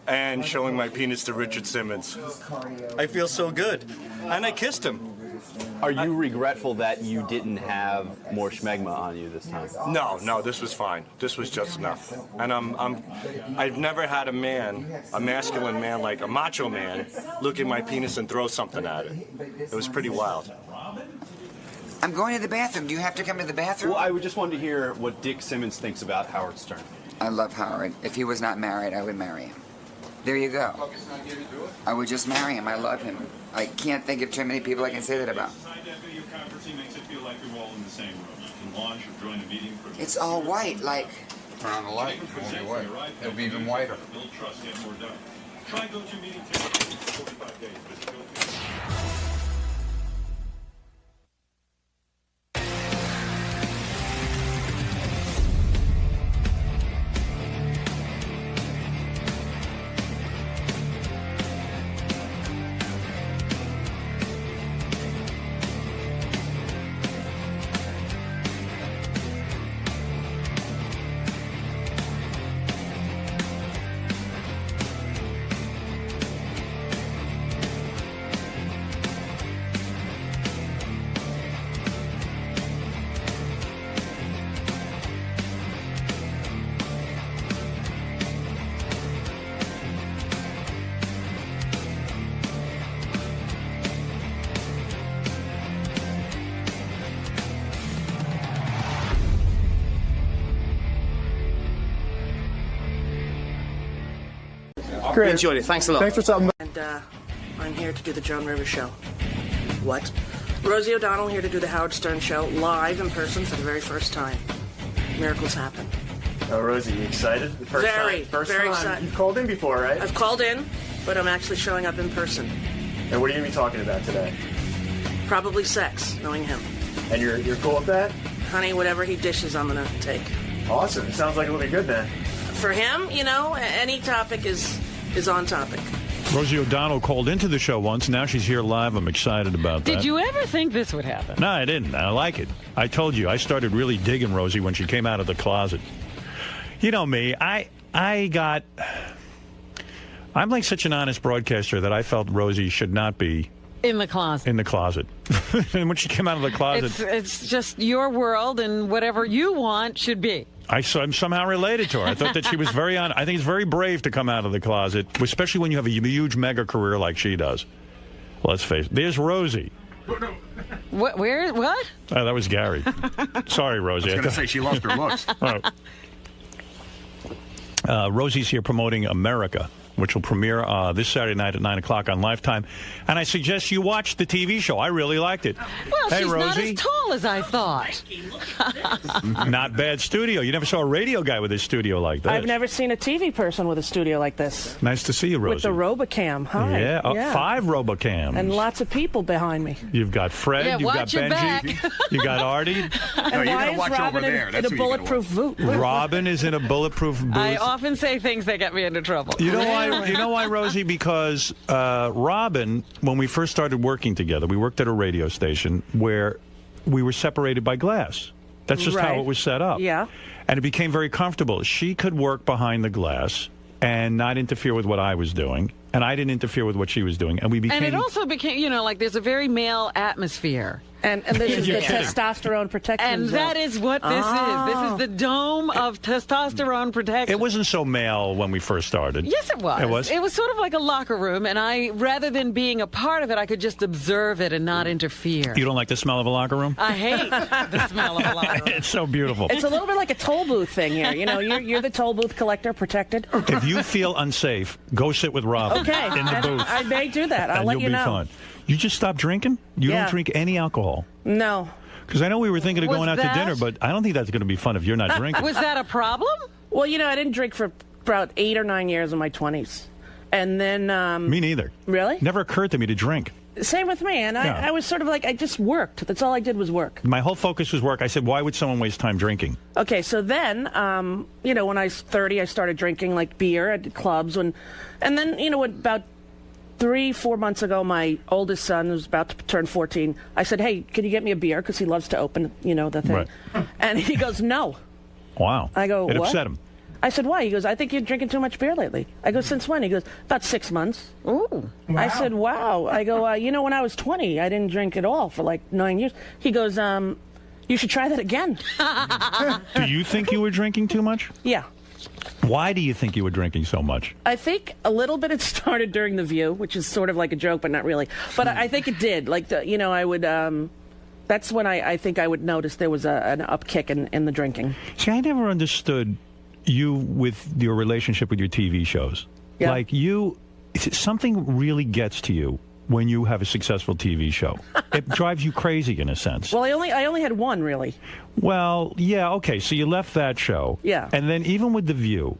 and showing my penis to Richard Simmons. I feel so good. And I kissed him. Are you regretful that you didn't have more schmegma on you this time? No, this was fine. This was just enough. And I've never had a masculine man, like a macho man, look at my penis and throw something at it. It was pretty wild. I'm going to the bathroom. Do you have to come to the bathroom? Well, I just wanted to hear what Dick Simmons thinks about Howard Stern. I love Howard. If he was not married, I would marry him. There you go. I would just marry him. I love him. I can't think of too many people I can say that about. Video conferencing makes it feel like you're all in the same room. You can launch or join a meeting. It's all white, like... Turn on the light. It won't be white. It'll be even whiter. Build trust, get more done. Try Goatee meeting today. 45 days. Visit Goatee. Great. Enjoyed it. Thanks a lot. Thanks for stopping by. And I'm here to do the Joan Rivers show. What? Rosie O'Donnell here to do the Howard Stern show live in person for the very first time. Miracles happen. Oh, Rosie, you excited? First very time. excited. You've called in before, right? I've called in, but I'm actually showing up in person. And what are you going to be talking about today? Probably sex, knowing him. And you're cool with that? Honey, whatever he dishes, I'm going to take. Awesome. It sounds like it'll be good then. For him, you know, any topic is on topic. Rosie O'Donnell called into the show once. Now she's here live. I'm excited about that. Did you ever think this would happen? No, I didn't. I like it. I told you. I started really digging Rosie when she came out of the closet. You know me. I'm like such an honest broadcaster that I felt Rosie should not be in the closet. In the closet. And when she came out of the closet... It's just your world, and whatever you want should be. I'm somehow related to her. I thought that she was very honest. I think it's very brave to come out of the closet, especially when you have a huge mega career like she does. Let's face it. There's Rosie. What? Where? What? Oh, that was Gary. Sorry, Rosie. I was going to say she lost her looks. Rosie's here promoting America, which will premiere this Saturday night at 9 o'clock on Lifetime. And I suggest you watch the TV show. I really liked it. Well, hey, she's Rosie. not as tall as I thought. Not bad studio. You never saw a radio guy with a studio like that. I've never seen a TV person with a studio like this. Nice to see you, Rosie. With the Robocam. Hi. Yeah, 5 Robocams. And lots of people behind me. You've got Fred, you've got Benji, you got Artie. And why is Robin in a bulletproof boot? Robin is in a bulletproof booth. I often say things that get me into trouble. You know why, Rosie? Because Robin, when we first started working together, we worked at a radio station where we were separated by glass. That's just how it was set up. Yeah. And it became very comfortable. She could work behind the glass and not interfere with what I was doing, and I didn't interfere with what she was doing, and we became... And it also became, like there's a very male atmosphere And this is You're the kidding. testosterone protection And zone. that is what this is. This is the dome of testosterone protection. It wasn't so male when we first started. Yes, it was. It was? It was sort of like a locker room, and I, rather than being a part of it, I could just observe it and not interfere. You don't like the smell of a locker room? I hate the smell of a locker room. It's so beautiful. It's a little bit like a toll booth thing here. You know, you're the toll booth collector, protected. If you feel unsafe, go sit with Robin Okay. in the booth. I may do that. I'll and let you'll you be know. fine. You just stop drinking? You Yeah. don't drink any alcohol? No. Because I know we were thinking of Was going out that- to dinner, but I don't think that's going to be fun if you're not drinking. Was that a problem? Well, you know, I didn't drink for about 8 or 9 years in my 20s. And then... Me neither. Really? Never occurred to me to drink. Same with me. And Yeah. I was sort of like, I just worked. That's all I did was work. My whole focus was work. I said, why would someone waste time drinking? Okay, so then, you know, when I was 30, I started drinking, like, beer at clubs. And then, you know, about 3-4 months ago, my oldest son, who's about to turn 14, I said, hey, can you get me a beer? Because he loves to open, you know, the thing. Right. And he goes, no. Wow. I go, It what? upset him. I said, why? He goes, I think you're drinking too much beer lately. I go, since when? He goes, about 6 months. Ooh. I said, wow. I go, you know, when I was 20, I didn't drink at all for like 9 years. He goes, you should try that again. Do you think you were drinking too much? Yeah. Why do you think you were drinking so much? I think a little bit it started during The View, which is sort of like a joke, but not really. But I think it did. Like, you know, I would... that's when I think I would notice there was an upkick in the drinking. See, I never understood you with your relationship with your TV shows. Yeah. Like, something really gets to you when you have a successful TV show. It drives you crazy, in a sense. Well, I only had one, really. Well, yeah, okay, so you left that show. Yeah. And then even with The View,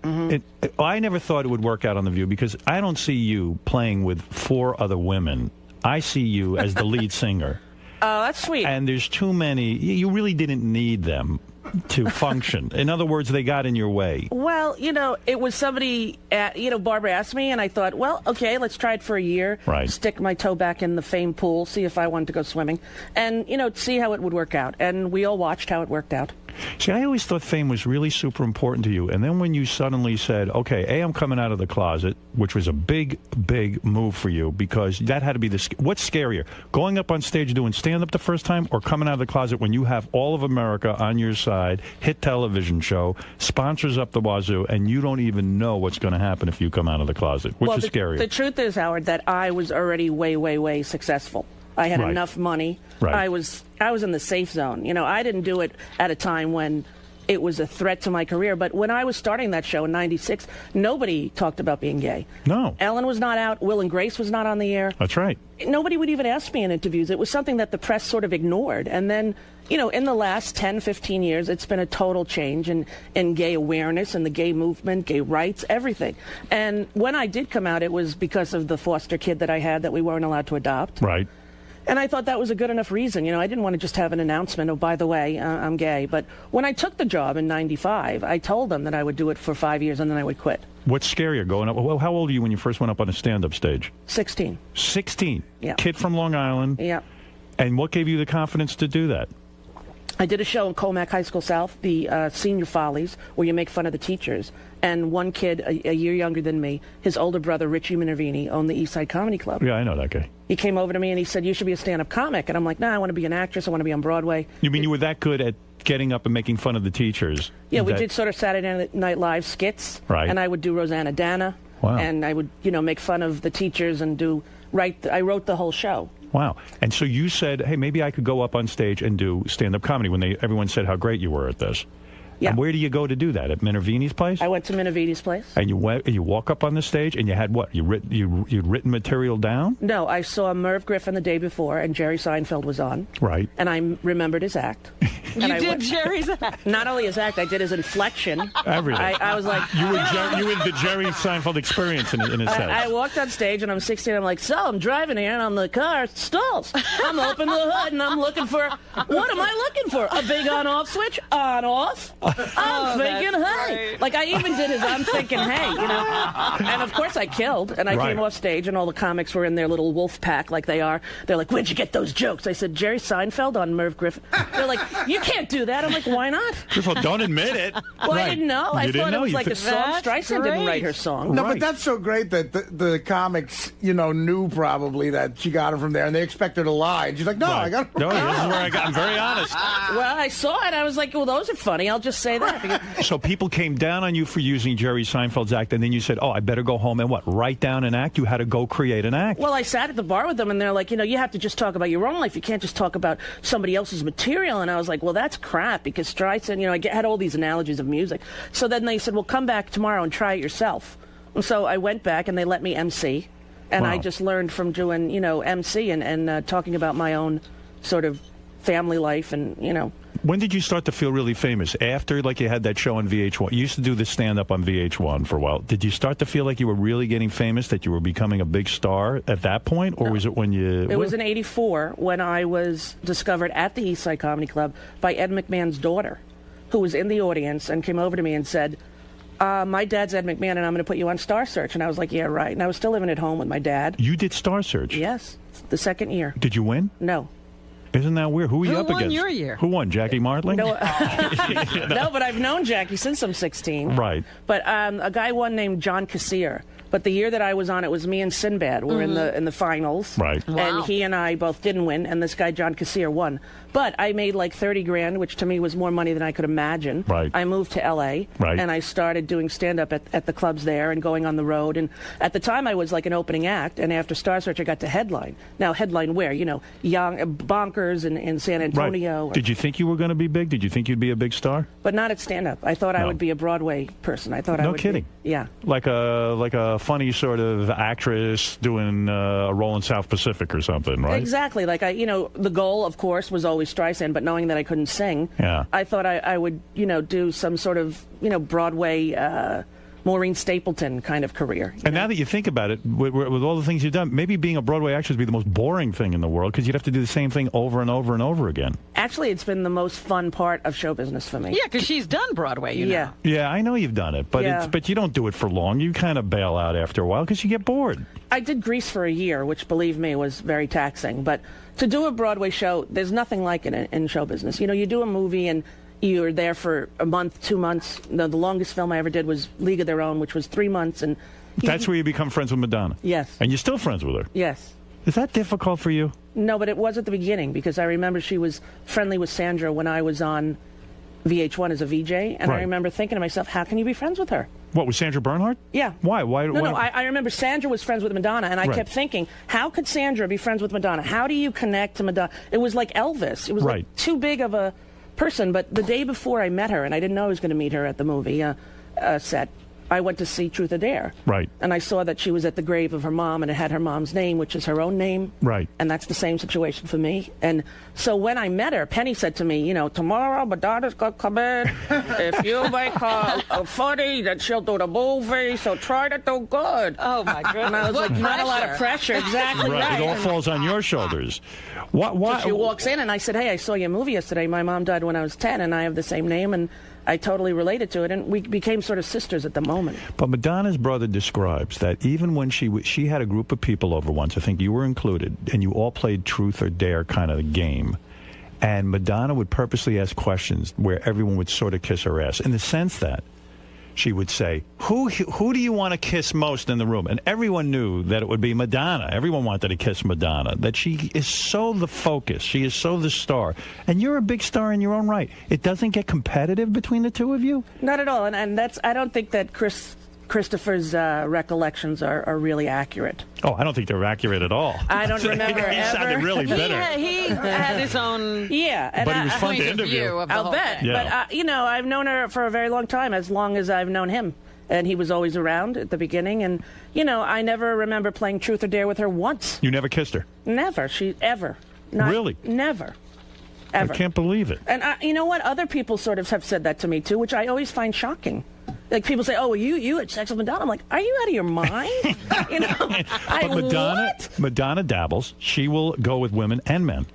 I never thought it would work out on The View because I don't see you playing with 4 other women. I see you as the lead singer. Oh, that's sweet. And there's too many. You really didn't need them to function. In other words, they got in your way. Well, you know, it was somebody, you know, Barbara asked me, and I thought, well, okay, let's try it for a year. Right. Stick my toe back in the fame pool, see if I wanted to go swimming, and, you know, see how it would work out. And we all watched how it worked out. See, I always thought fame was really super important to you. And then when you suddenly said, okay, I'm coming out of the closet, which was a big, big move for you because that had to be what's scarier? Going up on stage doing stand-up the first time or coming out of the closet when you have all of America on your side, hit television show, sponsors up the wazoo, and you don't even know what's going to happen if you come out of the closet? Which is scarier? The truth is, Howard, that I was already way, way, way successful. I had enough money. Right. I was in the safe zone. You know, I didn't do it at a time when it was a threat to my career. But when I was starting that show in '96, nobody talked about being gay. No. Ellen was not out. Will and Grace was not on the air. That's right. Nobody would even ask me in interviews. It was something that the press sort of ignored. And then, you know, in the last 10, 15 years, it's been a total change in gay awareness and the gay movement, gay rights, everything. And when I did come out, it was because of the foster kid that I had that we weren't allowed to adopt. Right. And I thought that was a good enough reason. You know, I didn't want to just have an announcement, oh, by the way, I'm gay. But when I took the job in '95, I told them that I would do it for 5 years and then I would quit. What's scarier, going up? Well, how old are you when you first went up on a stand-up stage? 16. 16? Yeah. Kid from Long Island? Yeah. And what gave you the confidence to do that? I did a show in Colmac High School South, the Senior Follies, where you make fun of the teachers. And one kid, a year younger than me, his older brother, Richie Minervini, owned the East Side Comedy Club. Yeah, I know that guy. He came over to me and he said, you should be a stand-up comic. And I'm like, nah, I want to be an actress. I want to be on Broadway. You mean you were that good at getting up and making fun of the teachers? Yeah, we did sort of Saturday Night Live skits. Right. And I would do Rosanna Dana. Wow. And I would, you know, make fun of the teachers and I wrote the whole show. Wow. And so you said, hey, maybe I could go up on stage and do stand-up comedy when everyone said how great you were at this. Yeah. And where do you go to do that? At Minervini's place? I went to Minervini's place. And you walk up on the stage and you had what? You'd written material down? No, I saw Merv Griffin the day before and Jerry Seinfeld was on. Right. And I remembered his act. You did Jerry's act? Not only his act, I did his inflection. Everything. I was like... You were the Jerry Seinfeld experience in a sense. I walked on stage and I'm 16. I'm like, so I'm driving here and on the car stalls. I'm opening the hood and I'm looking for... What am I looking for? A big on-off switch? On-off? I'm thinking, hey. Like, I even did his I'm thinking, hey, you know. And, of course, I killed. And I came off stage, and all the comics were in their little wolf pack like they are. They're like, where'd you get those jokes? I said, Jerry Seinfeld on Merv Griffin. They're like, you can't do that. I'm like, why not? First of all, don't admit it. Well, I didn't know. I thought it was like a song. Streisand didn't write her song. No, but that's so great that the comics, you know, knew probably that she got it from there, and they expect her to lie. And she's like, no, I got it. No, this is where I'm very honest. Well, I saw it. I was like, well, those are funny. I'll just say that. So people came down on you for using Jerry Seinfeld's act, and then you said, oh, I better go home and what? Write down an act? You had to go create an act. Well, I sat at the bar with them, and they're like, you know, you have to just talk about your own life. You can't just talk about somebody else's material. And I was like, well, that's crap, because Streisand, you know, I had all these analogies of music. So then they said, well, come back tomorrow and try it yourself. And so I went back, and they let me MC. And I just learned from doing, you know, MC and talking about my own sort of family life and, you know. When did you start to feel really famous? After, like, you had that show on VH1? You used to do the stand-up on VH1 for a while. Did you start to feel like you were really getting famous, that you were becoming a big star at that point? Or was it when you... It was in '84 when I was discovered at the Eastside Comedy Club by Ed McMahon's daughter, who was in the audience and came over to me and said, my dad's Ed McMahon, and I'm going to put you on Star Search. And I was like, yeah, right. And I was still living at home with my dad. You did Star Search? Yes, the second year. Did you win? No. Isn't that weird? Who were you up against? Who won your year? Who won? Jackie Martling? No, no, but I've known Jackie since I'm 16. Right. But a guy won named John Kassir. But the year that I was on, it was me and Sinbad were in the finals. Right. Wow. And he and I both didn't win, and this guy, John Kassir, won. But I made like 30 grand, which to me was more money than I could imagine. Right. I moved to L.A., right. and I started doing stand-up at the clubs there and going on the road. And at the time, I was like an opening act, and after Star Search, I got to headline. Now, headline where? You know, Young, Bonkers in San Antonio. Right. Did you think you were going to be big? Did you think you'd be a big star? But not at stand-up. I thought I would be a Broadway person. I thought I would. No kidding. Yeah. Like a funny sort of actress doing a role in South Pacific or something, right? Exactly. Like the goal, of course, was always Streisand, but knowing that I couldn't sing, I thought I would, do some sort of, Broadway, Maureen Stapleton kind of career. And now that you think about it, with all the things you've done, maybe being a Broadway actress would be the most boring thing in the world, because you'd have to do the same thing over and over and over again. Actually, it's been the most fun part of show business for me. Yeah, because she's done Broadway, you know. Yeah, I know you've done it, but but you don't do it for long. You kind of bail out after a while because you get bored. I did Grease for a year, which, believe me, was very taxing. But to do a Broadway show, there's nothing like it in show business. You do a movie and you're there for a month, 2 months. The longest film I ever did was League of Their Own, which was 3 months. And that's where you become friends with Madonna? Yes. And you're still friends with her? Yes. Is that difficult for you? No, but it was at the beginning, because I remember she was friendly with Sandra when I was on VH1 as a VJ, and I remember thinking to myself, how can you be friends with her? What, with Sandra Bernhard? Yeah. Why? No, I remember Sandra was friends with Madonna, and I kept thinking, how could Sandra be friends with Madonna? How do you connect to Madonna? It was like Elvis. It was like too big of a person. But the day before I met her, and I didn't know I was going to meet her at the movie set, I went to see Truth or Dare. Right. And I saw that she was at the grave of her mom, and it had her mom's name, which is her own name. Right. And that's the same situation for me. And so when I met her, Penny said to me, tomorrow Madonna's going to come in. If you make her funny, then she'll do the movie, so try to do good. Oh, my goodness. And I was not a lot of pressure. Exactly right. It all falls on your shoulders. What? So she walks in, and I said, hey, I saw your movie yesterday. My mom died when I was 10, and I have the same name, and I totally related to it, and we became sort of sisters at the moment. But Madonna's brother describes that even when she had a group of people over once, I think you were included, and you all played Truth or Dare kind of game, and Madonna would purposely ask questions where everyone would sort of kiss her ass, in the sense that she would say, who do you want to kiss most in the room? And everyone knew that it would be Madonna. Everyone wanted to kiss Madonna. That she is so the focus. She is so the star. And you're a big star in your own right. It doesn't get competitive between the two of you? Not at all. And that's, I don't think that Christopher's recollections are really accurate. Oh, I don't think they're accurate at all. I don't remember He sounded really bitter. He had his own but it was fun to interview. I'll bet. Yeah. But, I've known her for a very long time, as long as I've known him. And he was always around at the beginning. And, I never remember playing Truth or Dare with her once. You never kissed her? Never. Ever. Really? Never. Ever. I can't believe it. And you know what? Other people sort of have said that to me, too, which I always find shocking. Like, people say, oh, you had sex with Madonna. I'm like, are you out of your mind? But Madonna dabbles. She will go with women and men.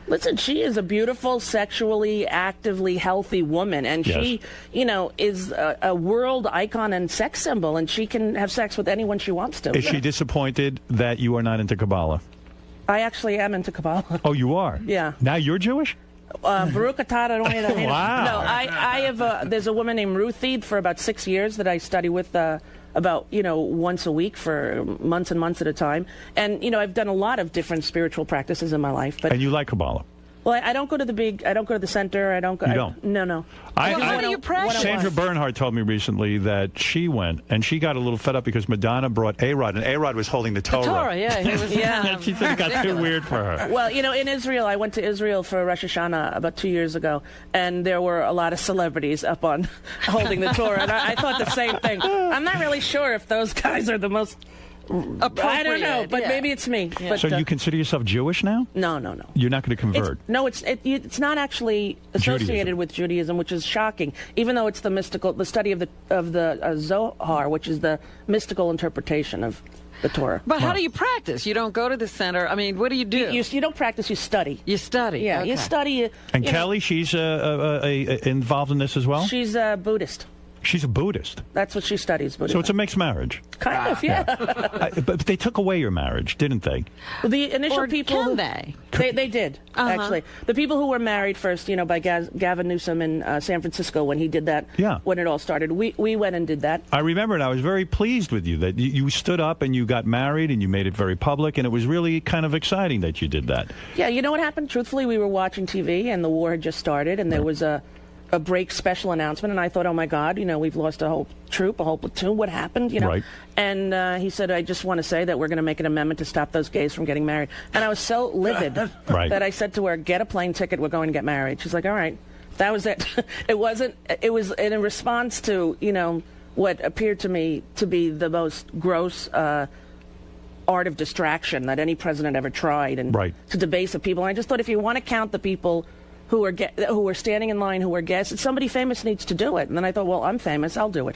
Listen, she is a beautiful, sexually, actively healthy woman, and she, is a world icon and sex symbol, and she can have sex with anyone she wants to. Is she disappointed that you are not into Kabbalah? I actually am into Kabbalah. Oh, you are? Yeah. Now you're Jewish? Baruch atah Adonai Eloheinu. Wow. No, I have. There's a woman named Ruthie for about 6 years that I study with. About once a week for months and months at a time, and I've done a lot of different spiritual practices in my life. But and you like Kabbalah? Well, I don't go to I don't go to the center. I don't go. You don't? No. How do you practice? Sandra Bernhardt told me recently that she went and she got a little fed up because Madonna brought A-Rod, and A-Rod was holding the Torah. The Torah, yeah, he was. Yeah. She said it got too weird for her. Well, in Israel, I went to Israel for Rosh Hashanah about 2 years ago, and there were a lot of celebrities up on holding the Torah, and I thought the same thing. I'm not really sure if those guys are the most. I don't know, but maybe it's me. Yeah. But, So you consider yourself Jewish now? No. You're not going to convert? It's not actually associated with Judaism, which is shocking. Even though it's the study of the Zohar, which is the mystical interpretation of the Torah. But how do you practice? You don't go to the center. I mean, what do you do? You don't practice. You study. You study. Yeah, okay. you study. And Kelly, she's involved in this as well? She's a Buddhist. She's a Buddhist. That's what she studies. Buddhism. So it's a mixed marriage. Kind of, yeah. But they took away your marriage, didn't they? Well, the initial people. Can they? They did, actually. The people who were married first, by Gavin Newsom in San Francisco when he did that, when it all started, we went and did that. I remember, and I was very pleased with you that you stood up and you got married and you made it very public, and it was really kind of exciting that you did that. Yeah, you know what happened? Truthfully, we were watching TV and the war had just started, and there was a break special announcement, and I thought, oh my God, we've lost a whole troop, a whole platoon. What happened? Right. And he said, I just want to say that we're going to make an amendment to stop those gays from getting married. And I was so livid that I said to her, get a plane ticket, we're going to get married. She's like, all right. That was it. It was in response to, what appeared to me to be the most gross art of distraction that any president ever tried, and to debase the people. And I just thought, if you want to count the people who are standing in line, who are guests, somebody famous needs to do it. And then I thought, well, I'm famous, I'll do it.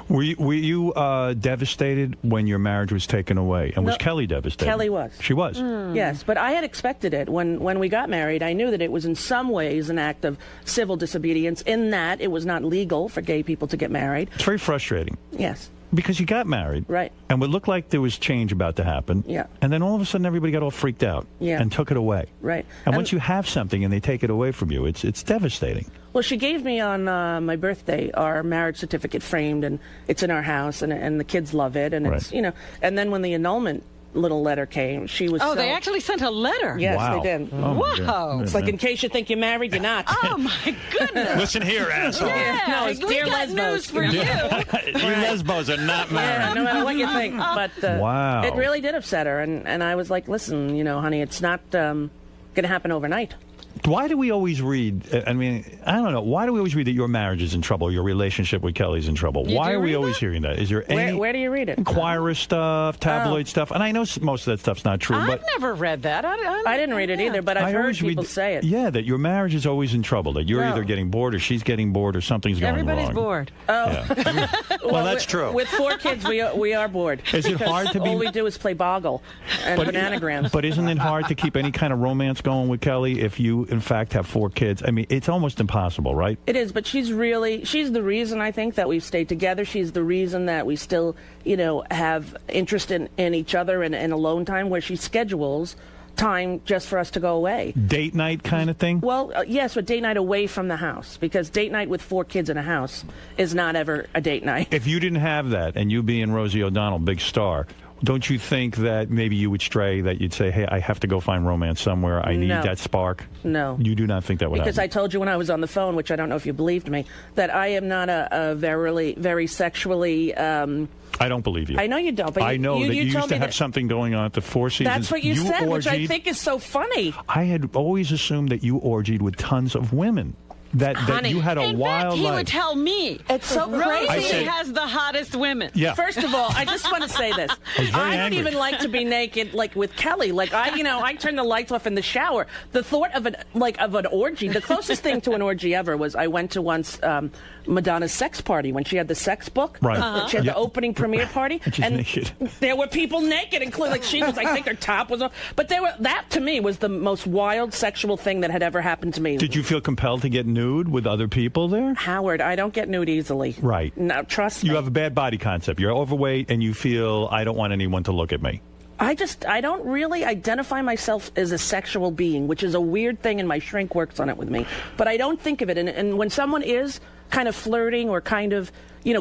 Were you devastated when your marriage was taken away? And was Kelly devastated? Kelly was. She was? Yes, but I had expected it. When we got married, I knew that it was in some ways an act of civil disobedience, in that it was not legal for gay people to get married. It's very frustrating. Yes. Because you got married. Right. And it looked like there was change about to happen. Yeah. And then all of a sudden everybody got all freaked out. Yeah. And took it away. Right. And once you have something and they take it away from you, it's devastating. Well, she gave me on my birthday our marriage certificate framed, and it's in our house, and the kids love it, and it's, and then when the annulment little letter came, she was they actually sent a letter? Yes, they did. Oh, wow. It's like, in case you think you're married, you're not. Oh, my goodness. Listen here, asshole. Yeah, no, it's we dear got lesbos. news for you. You lesbos are not married. Yeah, no matter what you think. But wow. It really did upset her, and I was like, listen, honey, it's not going to happen overnight. Why do we always read, I don't know, why do we always read that your marriage is in trouble, your relationship with Kelly's in trouble? Why are we always hearing that? Is there any... Where do you read it? Inquirer stuff, tabloid stuff, and I know most of that stuff's not true, but... I've never read that. I didn't read it either, but I've heard people say it. Yeah, that your marriage is always in trouble, that you're either getting bored or she's getting bored or something's going Everybody's wrong. bored. Oh. Yeah. Well, that's true. With 4 kids, we are bored. Is it hard to be... All we do is play Boggle and Bananagrams. But isn't it hard to keep any kind of romance going with Kelly if you, in fact, have 4 kids? It's almost impossible, right? It is, but she's the reason, I think, that we've stayed together. She's the reason that we still, have interest in each other and alone time, where she schedules time just for us to go away. Date night kind of thing? Well, yes, but date night away from the house, because date night with 4 kids in a house is not ever a date night. If you didn't have that, and you being Rosie O'Donnell, big star, don't you think that maybe you would stray, that you'd say, hey, I have to go find romance somewhere, I need that spark? No. You do not think that would happen? Because I told you when I was on the phone, which I don't know if you believed me, that I am not a very sexually... I don't believe you. I know you don't, but I know that you used to have something going on at the Four Seasons. That's what you said, which I think is so funny. I had always assumed that you orgied with tons of women. that Honey, you had a in wild fact, he life. would tell me. It's so Rosie crazy. has the hottest women. Yeah. First of all, I just want to say this. was very I don't angry. even like to be naked like with Kelly. Like I turn the lights off in the shower. The thought of an orgy, the closest thing to an orgy ever was I went to once Madonna's sex party when she had the sex book. Right. She had Yeah. the opening premiere party, And she's naked. there were people naked, including like she was. I think her top was off. But that to me was the most wild sexual thing that had ever happened to me. Did you feel compelled to get nude with other people there? Howard, I don't get nude easily. Right. No, trust me. You have a bad body concept. You're overweight, and you feel, I don't want anyone to look at me. I don't really identify myself as a sexual being, which is a weird thing, and my shrink works on it with me. But I don't think of it. And when someone is kind of flirting or kind of,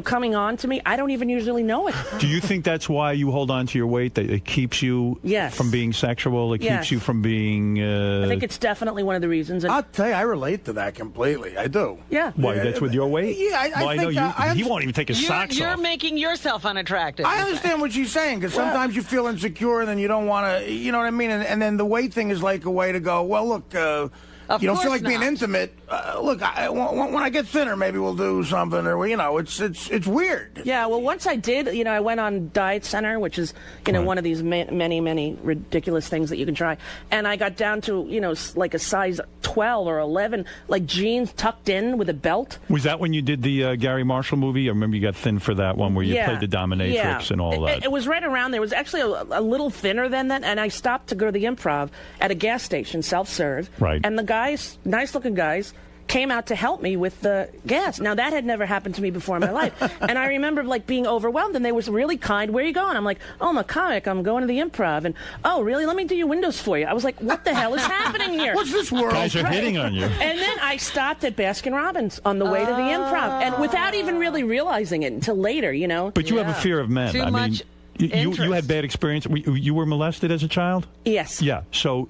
coming on to me, I don't even usually know it. Do you think that's why you hold on to your weight? That it keeps you from being sexual? It keeps you from being... I think it's definitely one of the reasons. And I'll tell you, I relate to that completely. I do. Yeah. Why, that's with your weight? Yeah, I know think he won't even take his socks You're off. making yourself unattractive. I understand what she's saying, because sometimes you feel insecure and then you don't want to, you know what I mean? And then the weight thing is like a way to go, well, look, you don't feel like being intimate. Look, when I get thinner, maybe we'll do something, or it's weird. Yeah, well, once I did, I went on Diet Center, which is, one of these many, many ridiculous things that you can try. And I got down to, like a size 12 or 11, like jeans tucked in with a belt. Was that when you did the Gary Marshall movie? I remember you got thin for that one where you played the dominatrix and all that. It was right around there. It was actually a little thinner than that, and I stopped to go to the Improv at a gas station, self-serve. Right. And the guys, nice-looking guys, came out to help me with the gas. Now, that had never happened to me before in my life. And I remember, being overwhelmed, and they was really kind. Where are you going? I'm like, oh, I'm a comic. I'm going to the Improv. And, oh, really? Let me do your windows for you. I was like, what the hell is happening here? What's this world? Guys are hitting on you. And then I stopped at Baskin-Robbins on the way to the Improv, and without even really realizing it until later, But you have a fear of men. Too much you had bad experience. You were molested as a child? Yes. Yeah. So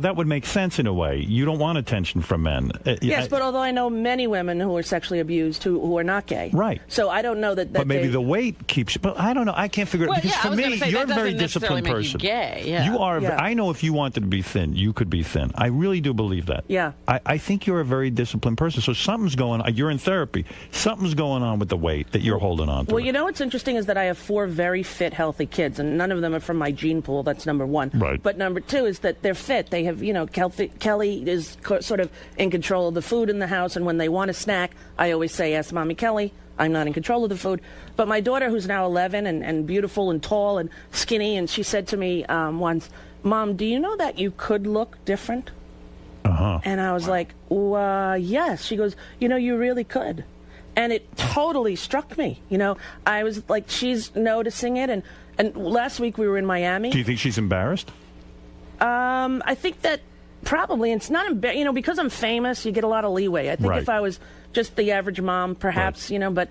that would make sense in a way. You don't want attention from men. Yes, but although I know many women who are sexually abused who are not gay. Right. So I don't know that But maybe the weight keeps you. But I don't know. I can't figure it out. Because for me, you're a very disciplined person. Gay. Yeah. You are. I know if you wanted to be thin, you could be thin. I really do believe that. Yeah. I think you're a very disciplined person. So something's going on. You're in therapy. Something's going on with the weight that you're holding on to. Well, what's interesting is that I have 4 very fit, healthy kids, and none of them are from my gene pool. That's number one. Right. But number 2 is that they're fit. They have, Kelly is sort of in control of the food in the house, and when they want a snack, I always say, ask Mommy Kelly. I'm not in control of the food. But my daughter, who's now 11 and beautiful and tall and skinny, and she said to me once, Mom, do you know that you could look different? Uh-huh. And I was like, yes. She goes, you really could. And it totally struck me. I was like, she's noticing it. And last week we were in Miami. Do you think she's embarrassed? I think that probably. It's not because I'm famous, you get a lot of leeway. I think if I was just the average mom, perhaps, but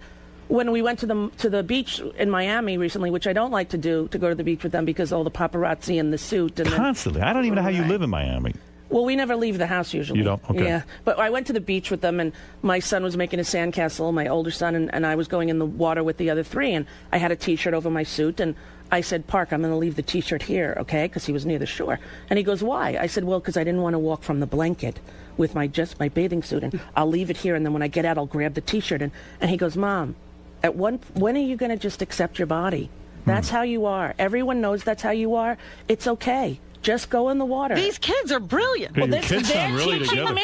when we went to the beach in Miami recently, which I don't like to do, to go to the beach with them because all the paparazzi and the suit. And Constantly. I don't even know how you live in Miami. Well, we never leave the house usually. You don't? Okay. Yeah. But I went to the beach with them, and my son was making a sandcastle, my older son, and I was going in the water with the other 3, and I had a T-shirt over my suit, and I said, Park, I'm going to leave the T-shirt here, okay? Because he was near the shore. And he goes, why? I said, well, because I didn't want to walk from the blanket with my bathing suit, and I'll leave it here, and then when I get out, I'll grab the T-shirt. And he goes, Mom, when are you going to just accept your body? That's how you are. Everyone knows that's how you are. It's okay. Just go in the water. These kids are brilliant. Well, your kids sound really teaching together. me,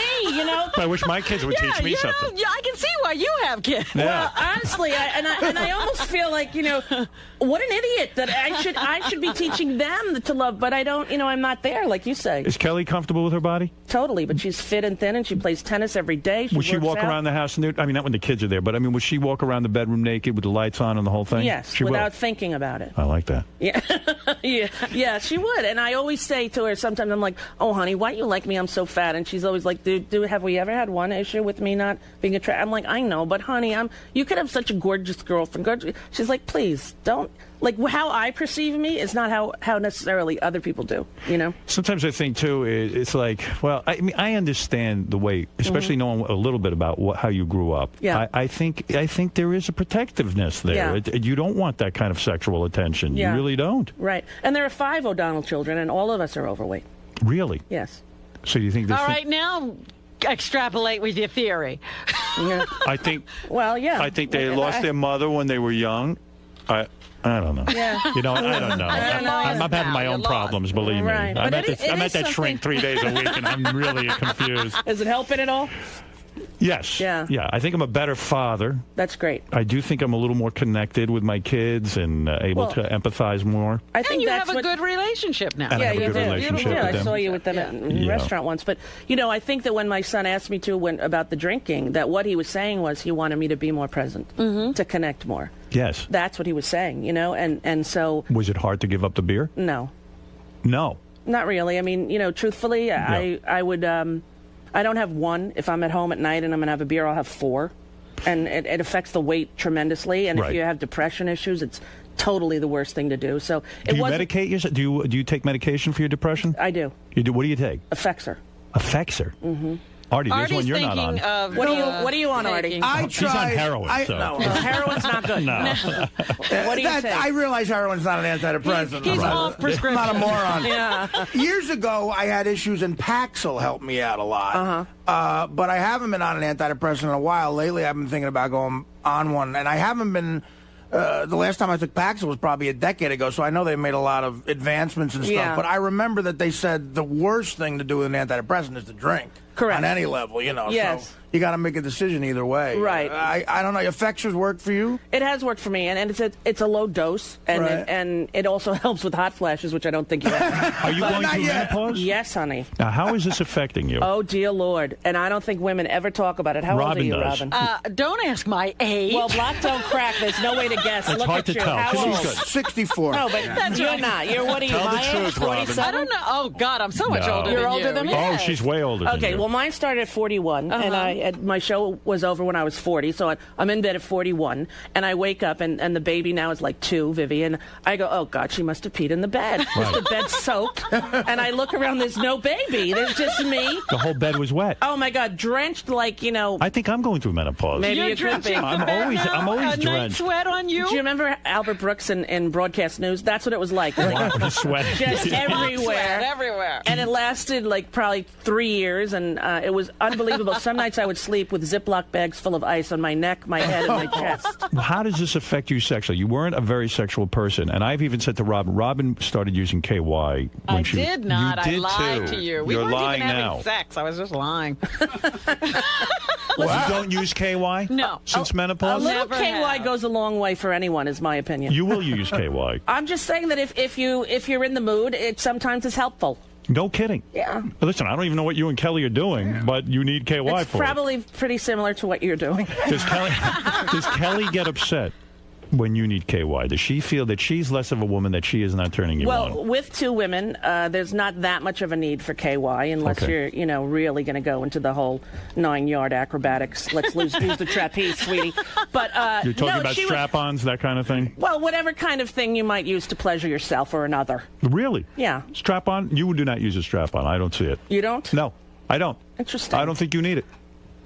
I wish my kids would teach me something. Yeah, I can see why you have kids. Yeah. Well, honestly, I almost feel like, what an idiot that I should be teaching them to love, but I don't, I'm not there, like you say. Is Kelly comfortable with her body? Totally, but she's fit and thin, and she plays tennis every day. Would she walk around the house? Not when the kids are there, but would she walk around the bedroom naked with the lights on and the whole thing? Yes, she without will. thinking about it. I like that. Yeah. yeah, she would. And I always say to her, sometimes I'm like, oh, honey, why don't you like me? I'm so fat. And she's always like, have we ever had one issue with me not being attractive? I'm like, I know, but honey, you could have such a gorgeous girlfriend. She's like, please, don't. Like, how I perceive me is not how necessarily other people do, Sometimes I think, too, it's like, well, I understand the way, especially knowing a little bit about how you grew up. Yeah. I think there is a protectiveness there. Yeah. You don't want that kind of sexual attention. Yeah. You really don't. Right. And there are 5 O'Donnell children, and all of us are overweight. Really? Yes. So you think this... All right, now... extrapolate with your theory. I think. Well, yeah. I think they lost their mother when they were young. I don't know. Yeah. You know, I don't know. I'm having my own problems, believe me. Right. I'm But at that something- shrink 3 days a week, and I'm really confused. Is it helping at all? Yes. Yeah. Yeah. I think I'm a better father. That's great. I do think I'm a little more connected with my kids and able to empathize more. I think and you that's have a good relationship now. And I have a good relationship Yeah, with I them. saw you with them at a Yeah. restaurant once. But, you know, I think that when my son asked me about the drinking, that what he was saying was he wanted me to be more present, to connect more. Yes. That's what he was saying, you know, and so... Was it hard to give up the beer? No. No. Not really. I mean, you know, truthfully, I would... I don't have one. If I'm at home at night and I'm going to have a beer, I'll have 4. And it affects the weight tremendously. And if you have depression issues, it's totally the worst thing to do. So Do you medicate yourself? Do you take medication for your depression? I do. You do. What do you take? Effexor. Effexor? Mm-hmm. Artie, there's one you're not on. What are you on, Artie? She's on heroin. So. No, heroin's not good. No. What do you take? I realize heroin's not an antidepressant. He's off prescription. I'm not a moron. Yeah. Years ago, I had issues, and Paxil helped me out a lot. But I haven't been on an antidepressant in a while. Lately, I've been thinking about going on one, and I haven't been... the last time I took Paxil was probably a decade ago, so I know they've made a lot of advancements and stuff. Yeah. But I remember that they said the worst thing to do with an antidepressant is to drink. Correct. On any level, you know. Yes. So you got to make a decision either way. Right. I don't know. Effexors work for you? It has worked for me, and it's a low dose, and Right. it also helps with hot flashes, which I don't think you have. Are you going through menopause? Yes, honey. Now, how is this affecting you? Oh, dear Lord. And I don't think women ever talk about it. How old are Robin you, does. Robin? Don't ask my age. Well, black don't crack. There's no way to guess. It's Look hard at to you. tell. How She's old? good. 64. No, but That's you're right. not. You're, what are you, Tell the my age? truth, Robin. 47? I don't know. Oh, God, I'm so much No. older You're than older you. than me? Oh, she's way older than Okay, you. well, mine started at 41, and my show was over when I was 40, so I'm in bed at 41, and I wake up, and the baby now is like 2, Vivian. I go, oh, God, she must have peed in the bed. Because the bed's soaked, and I look around, there's no baby. There's just me. The whole bed was wet. Oh, my God, drenched like, you know... I think I'm going through menopause. Maybe You're you could be. drenching the bed now? I'm always a night drenched. sweat on you? Do you remember Albert Brooks in Broadcast News? That's what it was like. Sweating. Just Sweat everywhere. everywhere. And it lasted like probably 3 years, and it was unbelievable. Some nights I would sleep with Ziploc bags full of ice on my neck, my head, and my chest. How does this affect you sexually? You weren't a very sexual person, and I've even said to Robin started using KY when I she did not. You did I lied too. to you. We You're weren't lying even now. having sex. I was just lying. You don't use KY? No. Since A menopause? little Never KY have. goes a long way for anyone, is my opinion. You will use KY. I'm just saying that if you're in the mood, it sometimes is helpful. No kidding. Yeah. Listen, I don't even know what you and Kelly are doing, but you need KY It's for probably pretty similar to what you're doing. it. Does Kelly get upset when you need KY? Does she feel that she's less of a woman, that she is not turning you on? Well, with 2 women, there's not that much of a need for KY unless Okay. you're, you know, really going to go into the whole 9-yard acrobatics. Let's use the trapeze, sweetie. But You're talking no, about she would- strap-ons, that kind of thing? Well, whatever kind of thing you might use to pleasure yourself or another. Really? Yeah. Strap-on? You do not use a strap-on. I don't see it. You don't? No, I don't. Interesting. I don't think you need it.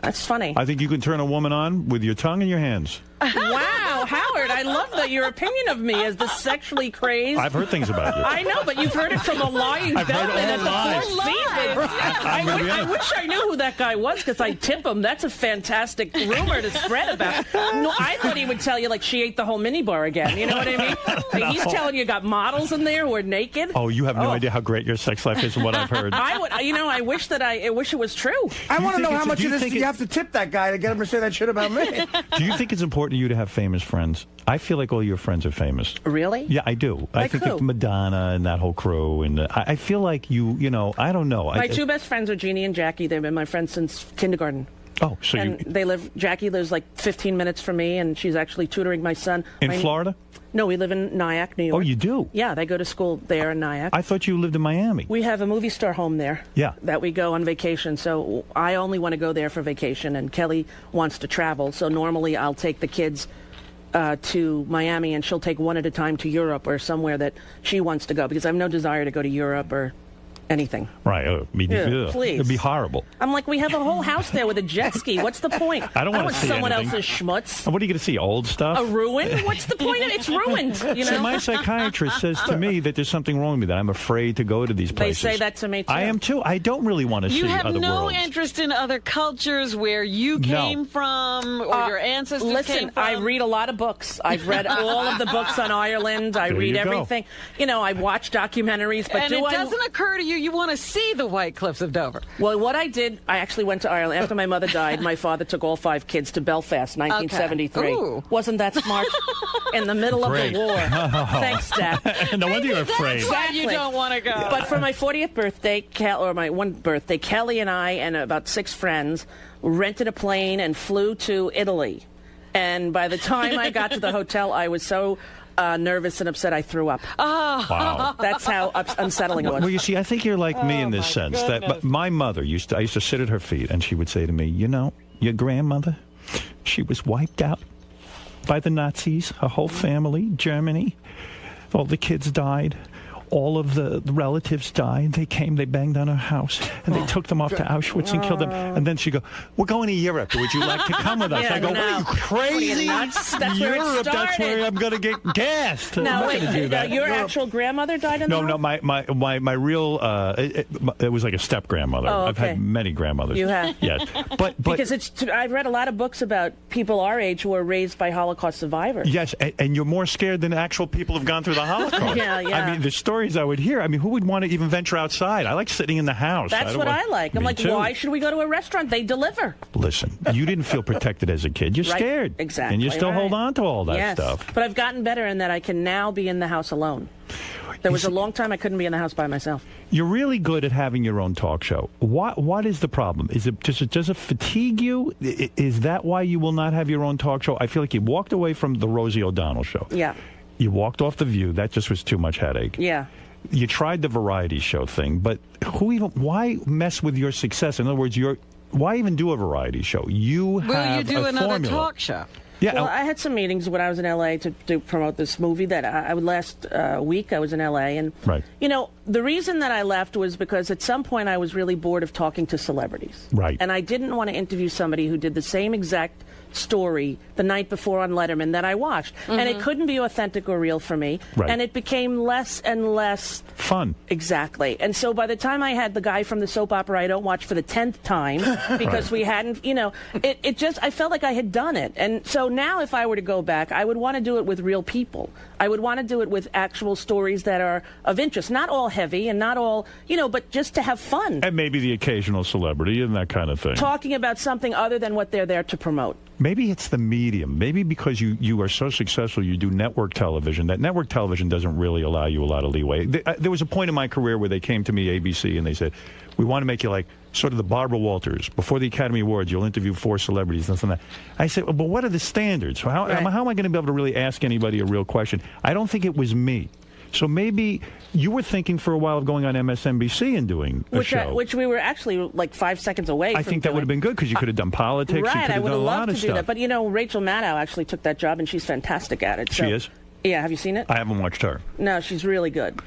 That's funny. I think you can turn a woman on with your tongue and your hands. Wow, Howard, I love that your opinion of me is the sexually crazed. I've heard things about you. I know, but you've heard it from a lying I've heard bellman all at the lies. Four Seasons. I wish I knew who that guy was because I tip him. That's a fantastic rumor to spread about. No, I thought he would tell you like she ate the whole minibar again. You know what I mean? Like, he's telling you got models in there who are naked. Oh, you have no idea how great your sex life is from what I've heard. I would, you know, I wish it was true. I want to know think how it's- much do it you is think you have to tip that guy to get him to say that shit about me. Do you think it's important to you to have famous friends? I feel like all your friends are famous. Really? Yeah, I do. I Like think who? of Madonna and that whole crew, and I feel like you know, I don't know. My 2 best friends are Jeannie and Jackie. They've been my friends since kindergarten. Oh, so and Jackie lives like 15 minutes from me, and she's actually tutoring my son. in Florida? No, we live in Nyack, New York. Oh, you do? Yeah, they go to school there in Nyack. I thought you lived in Miami. We have a movie star home there. Yeah. That we go on vacation. So I only want to go there for vacation, and Kelly wants to travel. So normally I'll take the kids to Miami, and she'll take one at a time to Europe or somewhere that she wants to go, because I have no desire to go to Europe or anything. Right. Please. It'd be horrible. I'm like, we have a whole house there with a jet ski. What's the point? I don't want to see someone anything. else's schmutz. And what are you going to see? Old stuff? A ruin? What's the point of it? It's ruined. You know? So my psychiatrist says to me that there's something wrong with me, that I'm afraid to go to these places. They say that to me, too. I am, too. I don't really want to see You have other no worlds. interest in other cultures where you came from or your ancestors came from? I read a lot of books. I've read all of the books on Ireland. I There read you go. everything. You know, I watch documentaries. But And it doesn't occur to you want to see the White Cliffs of Dover. Well, what I did, I actually went to Ireland. After my mother died, my father took all 5 kids to Belfast, 1973. Ooh. Wasn't that smart? In the middle Great. of the war. Thanks, Dad. No wonder you're afraid. That's why you don't want to go. But for my 40th birthday, my one birthday, Kelly and I and about 6 friends rented a plane and flew to Italy. And by the time I got to the hotel, I was so nervous and upset I threw up. Oh. Wow. That's how unsettling it was. Well, you see, I think you're like me in this sense. That my mother I used to sit at her feet, and she would say to me, you know, your grandmother, she was wiped out by the Nazis, her whole family, Germany. All the kids died. All of the relatives died. They came, they banged on her house, and they took them off to Auschwitz and killed them. And then she'd go, we're going to Europe. Would you like to come with us? Yeah, I go, no. what are you, crazy? What are you, nuts? That's where it Europe, that's started. where I'm going to get gassed. I'm Now, not wait, going to do that. your actual grandmother died in the No, house? my real, it was like a step-grandmother. Oh, I've okay. had many grandmothers. You have? Yes. But Because I've read a lot of books about people our age who were raised by Holocaust survivors. yes, and you're more scared than actual people who've gone through the Holocaust. Yeah. I mean, the stories I would hear, I mean, who would want to even venture outside? I like sitting in the house. That's don't what want- I like. I'm Me like, too. why should we go to a restaurant? They deliver. Listen, you didn't feel protected as a kid. You're Right. scared. Exactly. And you still hold right. on to all that Yes. stuff. But I've gotten better in that I can now be in the house alone. There was a long time I couldn't be in the house by myself. You're really good at having your own talk show. What is the problem? Is it does it fatigue you? Is that why you will not have your own talk show? I feel like you walked away from the Rosie O'Donnell show. Yeah. You walked off The View. That just was too much headache. Yeah. You tried the variety show thing, but why mess with your success? In other words, why even do a variety show? You have Will you do a another formula. talk show? Yeah. Well, I had some meetings when I was in L.A. to promote this movie that I would last week. I was in L.A. and Right. you know, the reason that I left was because at some point I was really bored of talking to celebrities. Right. And I didn't want to interview somebody who did the same exact story the night before on Letterman that I watched. And it couldn't be authentic or real for me. Right. And it became less and less fun. Exactly. And so by the time I had the guy from the soap opera I don't watch for the 10th time because we hadn't, you know, it just, I felt like I had done it. And so now if I were to go back, I would want to do it with real people. I would want to do it with actual stories that are of interest. Not all heavy and not all, you know, but just to have fun. And maybe the occasional celebrity and that kind of thing. Talking about something other than what they're there to promote. Maybe it's the medium. Maybe because you are so successful, you do network television. That network television doesn't really allow you a lot of leeway. There was a point in my career where they came to me, ABC, and they said, we want to make you like sort of the Barbara Walters. Before the Academy Awards, you'll interview 4 celebrities, this and that. I said, well, but what are the standards? How am I going to be able to really ask anybody a real question? I don't think it was me. So maybe you were thinking for a while of going on MSNBC and doing a show. Which we were actually like 5 seconds away from I think that would have been good because you could have done politics. Right, you could I have would done have a lot loved of to do stuff. that. But, you know, Rachel Maddow actually took that job, and she's fantastic at it. She is? Yeah, have you seen it? I haven't watched her. No, she's really good.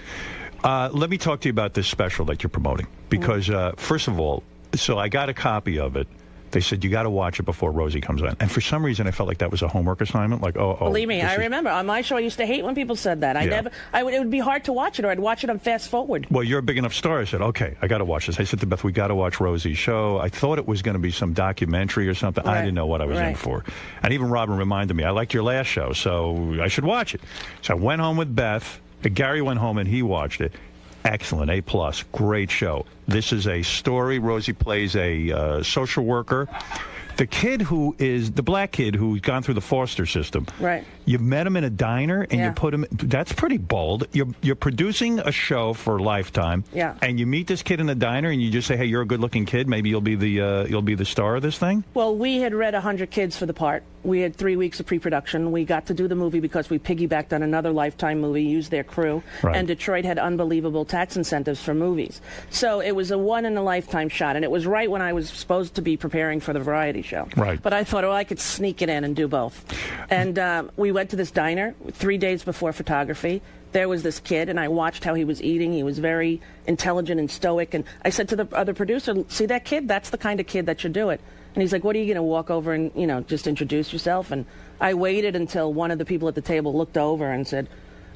Let me talk to you about this special that you're promoting. Because, first of all, so I got a copy of it. They said, you got to watch it before Rosie comes on. And for some reason, I felt like that was a homework assignment. Like, Believe me, this I is- remember. On my show, I used to hate when people said that. It would be hard to watch it, or I'd watch it on fast forward. Well, you're a big enough star. I said, okay, I got to watch this. I said to Beth, we got to watch Rosie's show. I thought it was going to be some documentary or something. I Right. didn't know what I was in Right. for. And even Robin reminded me, I liked your last show, so I should watch it. So I went home with Beth. Gary went home and he watched it. Excellent, A+, great show. This is a story. Rosie plays a social worker. The kid who is the black kid who's gone through the foster system. Right. You've met him in a diner and Yeah. you put him. That's pretty bold. You're producing a show for Lifetime. Yeah. And you meet this kid in a diner and you just say, "Hey, you're a good-looking kid. Maybe you'll be the star of this thing." Well, we had read 100 kids for the part. We had 3 weeks of pre-production. We got to do the movie because we piggybacked on another Lifetime movie, used their crew, Right. and Detroit had unbelievable tax incentives for movies. So it was a one-in-a-lifetime shot, and it was right when I was supposed to be preparing for the variety show. Right. But I thought, I could sneak it in and do both. And we went to this diner 3 days before photography. there was this kid, and I watched how he was eating. He was very intelligent and stoic. And I said to the other producer, see that kid? That's the kind of kid that should do it. And he's like, what, are you going to walk over and, just introduce yourself? And I waited until one of the people at the table looked over and said,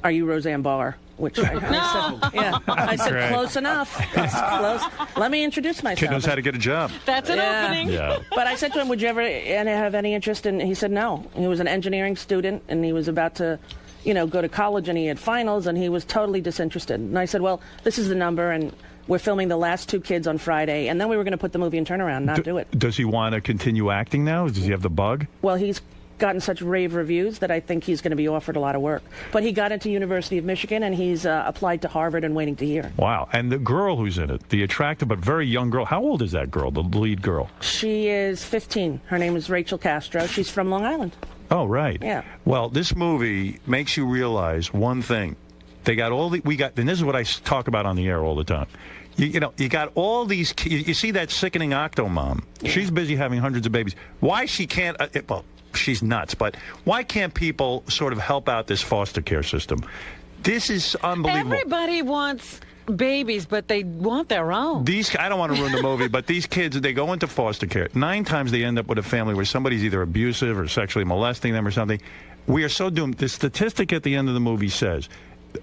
are you Roseanne Barr? Which I said, yeah. I said, Great. close enough. It's close. Let me introduce myself. Kid knows how to get a job. That's an opening. Yeah. But I said to him, would you ever have any interest in, he said no. He was an engineering student, and he was about to, go to college, and he had finals, and he was totally disinterested. And I said, well, this is the number, and we're filming the last 2 kids on Friday, and then we were going to put the movie in turnaround, not do it. Does he want to continue acting now? Does he have the bug? Well, he's gotten such rave reviews that I think he's going to be offered a lot of work. But he got into University of Michigan, and he's applied to Harvard and waiting to hear. Wow. And the girl who's in it, the attractive but very young girl, how old is that girl, the lead girl? She is 15. Her name is Rachel Castro. She's from Long Island. Oh, right. Yeah. Well, this movie makes you realize one thing. They got all the, and this is what I talk about on the air all the time. You got all these, you see that sickening Octomom. Yeah. She's busy having hundreds of babies. Why she can't, well, she's nuts, but why can't people sort of help out this foster care system? This is unbelievable. Everybody wants babies, but they want their own. I don't want to ruin the movie, but these kids, they go into foster care. 9 times they end up with a family where somebody's either abusive or sexually molesting them or something. We are so doomed. The statistic at the end of the movie says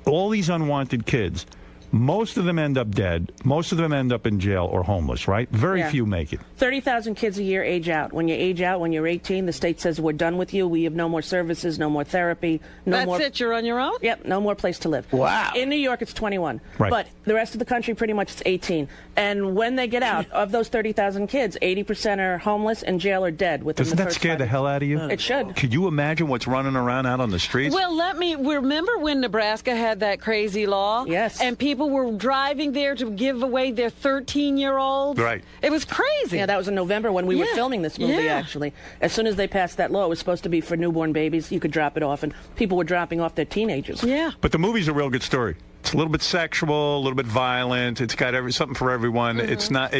all these unwanted kids, most of them end up dead. Most of them end up in jail or homeless, right? Very few make it. 30,000 kids a year age out. When you age out, when you're 18, the state says we're done with you. We have no more services, no more therapy. That's it? You're on your own? Yep, no more place to live. Wow. In New York, it's 21. Right. But the rest of the country, pretty much, it's 18. And when they get out, of those 30,000 kids, 80% are homeless, and jail or dead within Doesn't the that first scare the hell out of you? It should. Could you imagine what's running around out on the streets? Well, remember when Nebraska had that crazy law? Yes. And people were driving there to give away their 13-year-olds? Right. It was crazy. Yeah, that was in November when we were filming this movie, actually. As soon as they passed that law, it was supposed to be for newborn babies. You could drop it off, and people were dropping off their teenagers. Yeah. But the movie's a real good story. It's a little bit sexual, a little bit violent. It's got something for everyone. Mm-hmm.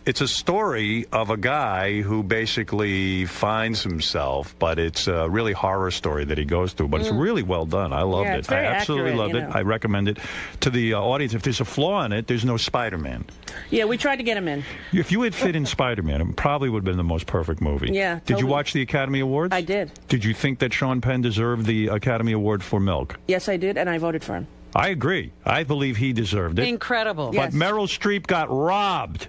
It's a story of a guy who basically finds himself, but it's a really horror story that he goes through. But it's really well done. I loved it. I absolutely loved it. I recommend it to the audience. If there's a flaw in it, there's no Spider-Man. Yeah, we tried to get him in. If you had fit in Spider-Man, it probably would have been the most perfect movie. Yeah, Did you watch the Academy Awards? I did. Did you think that Sean Penn deserved the Academy Award for Milk? Yes, I did, and I voted for him. I agree. I believe he deserved it. Incredible. But Meryl Streep got robbed.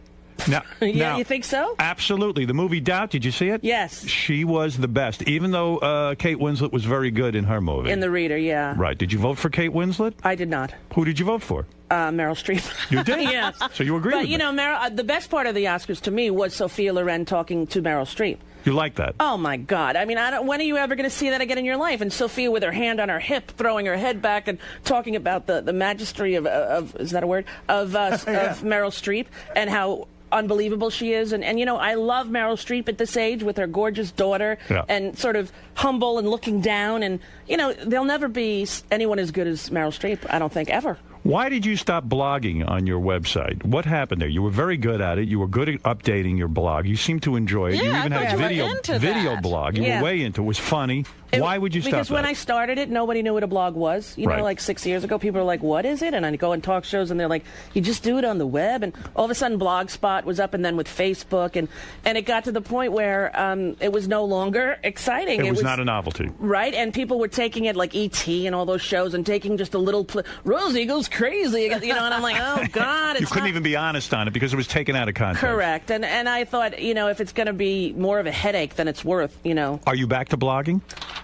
Now, you think so? Absolutely. The movie Doubt, did you see it? Yes. She was the best, even though Kate Winslet was very good in her movie. In The Reader, yeah. Right. Did you vote for Kate Winslet? I did not. Who did you vote for? Meryl Streep. You did? Yes. So you agree with me? But, Meryl, the best part of the Oscars to me was Sophia Loren talking to Meryl Streep. You like that? Oh, my God. I mean, when are you ever going to see that again in your life? And Sophia with her hand on her hip, throwing her head back and talking about the majesty of is that a word? Of Meryl Streep and how unbelievable she is. And I love Meryl Streep at this age with her gorgeous daughter and sort of humble and looking down. And, there'll never be anyone as good as Meryl Streep, I don't think, ever. Why did you stop blogging on your website? What happened there? You were very good at it. You were good at updating your blog. You seemed to enjoy it. Yeah, you even had a video blog. You were way into it. It was funny. Why would you stop Because that? when I started it, nobody knew what a blog was. Like 6 years ago, people were like, what is it? And I go on talk shows, and they're like, you just do it on the web. And all of a sudden, Blogspot was up, and then with Facebook. And it got to the point where it was no longer exciting. It was not a novelty. Right? And people were taking it like E.T. and all those shows and taking just a little... Rosie goes crazy. And I'm like, oh, God. You couldn't even be honest on it because it was taken out of context. Correct. And I thought, if it's going to be more of a headache than it's worth, Are you back to blogging?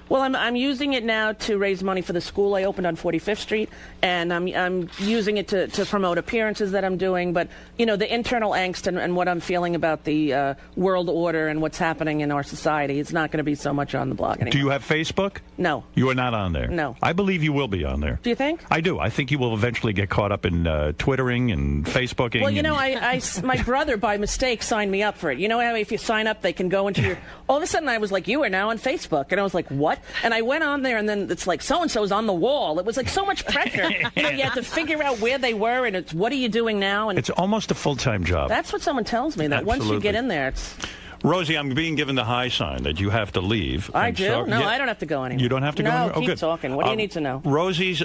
Well, I'm using it now to raise money for the school I opened on 45th Street, and I'm using it to promote appearances that I'm doing. But, the internal angst and what I'm feeling about the world order and what's happening in our society, it's not going to be so much on the blog anymore. Do you have Facebook? No. You are not on there? No. I believe you will be on there. Do you think? I do. I think you will eventually get caught up in Twittering and Facebooking. Well, my brother, by mistake, signed me up for it. You know how if you sign up, they can go into your... All of a sudden, I was like, you are now on Facebook. And I was like, what? And I went on there, and then it's like, so-and-so's on the wall. It was like so much pressure. You had to figure out where they were, and it's, what are you doing now? And it's almost a full-time job. That's what someone tells me, that once you get in there, it's... Rosie, I'm being given the high sign that you have to leave. I I'm do? sorry. No, Yeah. I don't have to go anywhere. You don't have to go No, anywhere? Oh, keep good. talking. What do you need to know? Rosie's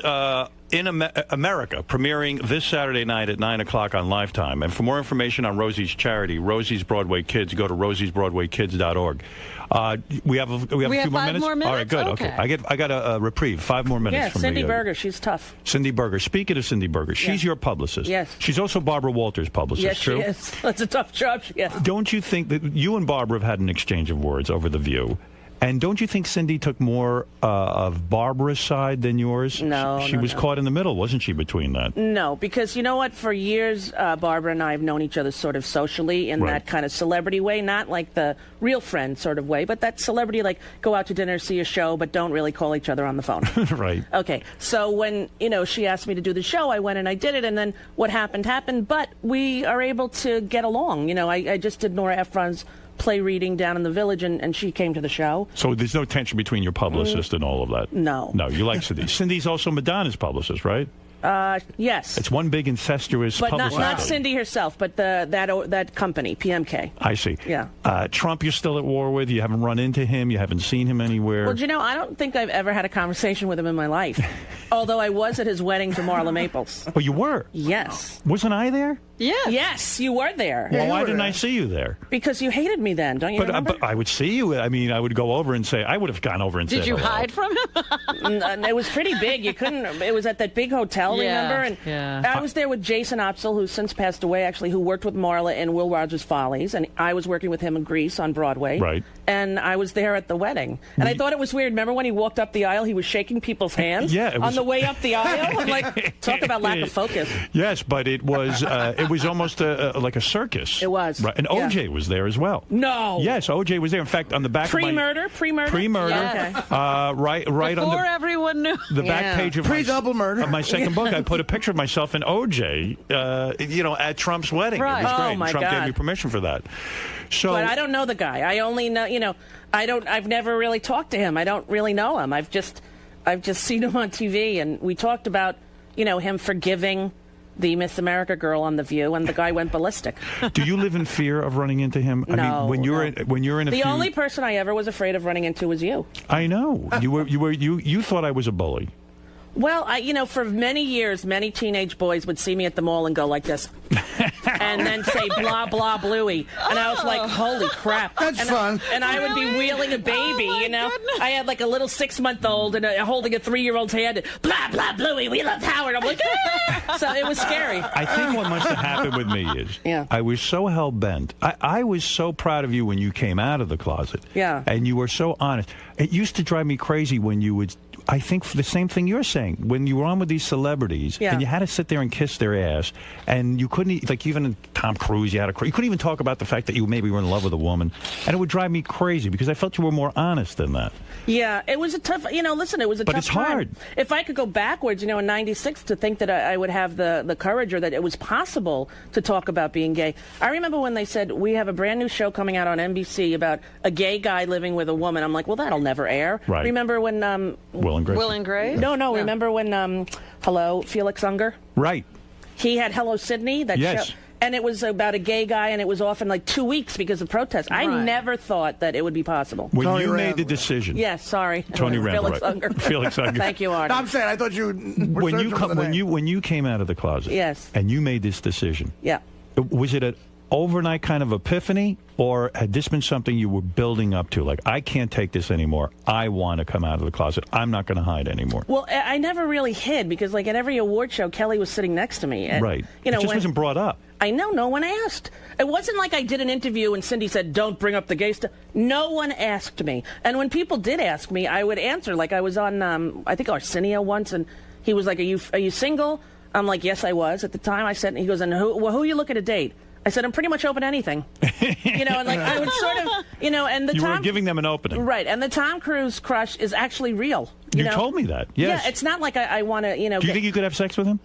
In America, premiering this Saturday night at 9 o'clock on Lifetime. And for more information on Rosie's charity, Rosie's Broadway Kids, go to rosiesbroadwaykids.org. We have a few more 5 minutes? more minutes? All right, good. Okay. I got a reprieve. 5 more minutes Yeah, from Cindy me. Berger, she's tough. Cindy Berger. Speaking of Cindy Berger, she's your publicist. Yes. She's also Barbara Walters' publicist, Yes, true? she is. That's a tough job. Yes. Don't you think that you and Barbara have had an exchange of words over The View? And don't you think Cindy took more of Barbara's side than yours? No, She was no. caught in the middle, wasn't she, between that? No, because you know what? For years, Barbara and I have known each other sort of socially in Right. that kind of celebrity way, not like the real friend sort of way, but that celebrity, like go out to dinner, see a show, but don't really call each other on the phone. Right. Okay, so when, she asked me to do the show, I went and I did it, and then what happened, but we are able to get along. I just did Nora Ephron's play reading down in the Village, and she came to the show. So there's no tension between your publicist and all of that? No. No, you like Cindy. Cindy's also Madonna's publicist, right? Yes. It's one big incestuous But publicist. not Cindy herself, but that company, PMK. I see. Yeah. Trump, you're still at war with. You haven't run into him. You haven't seen him anywhere. Well, I don't think I've ever had a conversation with him in my life. Although I was at his wedding to Marla Maples. Oh, you were? Yes. Wasn't I there? Yes. Yes, you were there. Well, why didn't I see you there? Because you hated me then, don't you remember? But I would see you. I mean, I would go over and say, I would have gone over and said Did you hello. hide from him? It was pretty big. You couldn't. It was at that big hotel, Yeah, remember? And yeah. I was there with Jason Opsel, who's since passed away, actually, who worked with Marla in Will Rogers Follies, and I was working with him in Grease on Broadway. Right. And I was there at the wedding. And I thought it was weird. Remember when he walked up the aisle, he was shaking people's hands? Yeah, it was- On the way up the aisle? I'm like, talk about lack of focus. Yes, but it was almost like a circus. It was. Right. And Yeah. OJ was there as well. No. Yes, OJ was there. In fact, on the back Pre-murder? of my... Pre-murder. Yes. Right on Before the... everyone knew. The back page of Pre-double murder. Of my second book, I put a picture of myself and OJ, at Trump's wedding. Right. It was great. Oh, my Trump gave God. me permission for that. So, But I don't know the guy. I only know, I've never really talked to him. I don't really know him. I've just seen him on TV, and we talked about, him forgiving the Miss America girl on The View, and the guy went ballistic. do you live in fear of running into him? I No, mean, when you're in a The feud, only person I ever was afraid of running into was you. I know you thought I was a bully. Well, for many years, many teenage boys would see me at the mall and go like this, and then say blah blah bluey, and I was like, holy crap, That's fun. And I would be wheeling a baby, I had like a little 6-month-old and holding a 3-year-old's hand, blah blah bluey, we love Howard. I'm like, ah! So it was scary. I think what must have happened with me is I was so hell bent. I was so proud of you when you came out of the closet. Yeah. And you were so honest. It used to drive me crazy when you would. I think the same thing you're saying. When you were on with these celebrities, and you had to sit there and kiss their ass, and you couldn't, like even Tom Cruise, you couldn't even talk about the fact that you maybe were in love with a woman, and it would drive me crazy because I felt you were more honest than that. Yeah, it was a tough, listen, it was a But tough it's time. hard. If I could go backwards, in 96, to think that I would have the courage or that it was possible to talk about being gay. I remember when they said, we have a brand new show coming out on NBC about a gay guy living with a woman. I'm like, well, that'll never air. Right. Remember when... Will and Grace. Will and Grace? No. Remember when, Felix Unger? Right. He had Hello Sydney, that Yes. show. And it was about a gay guy, and it was off in like 2 weeks because of protests. I Right. never thought that it would be possible. When Tony you made Randall. the decision. Yes, sorry. Tony Randall. Felix right. Unger. Felix Unger. Thank you, Artie. No, I'm saying I thought you were When searching for the name. when you came out of the closet. Yes. And you made this decision. Yeah. Was it an overnight kind of epiphany, or had this been something you were building up to? Like, I can't take this anymore. I want to come out of the closet. I'm not going to hide anymore. Well, I never really hid because, like, at every award show, Kelly was sitting next to me. And, Right. It just wasn't brought up. I know, no one asked. It wasn't like I did an interview and Cindy said, don't bring up the gay stuff. No one asked me. And when people did ask me, I would answer. Like, I was on, I think, Arsenio once, and he was like, are you single? I'm like, yes, I was. At the time, I said, and he goes, and who are you looking to date? I said, I'm pretty much open to anything. And like I would sort of, and the You Tom... were giving them an opening. Right, and the Tom Cruise crush is actually real. You know? told me that, yes. Yeah, it's not like I want to, Do you think you could have sex with him?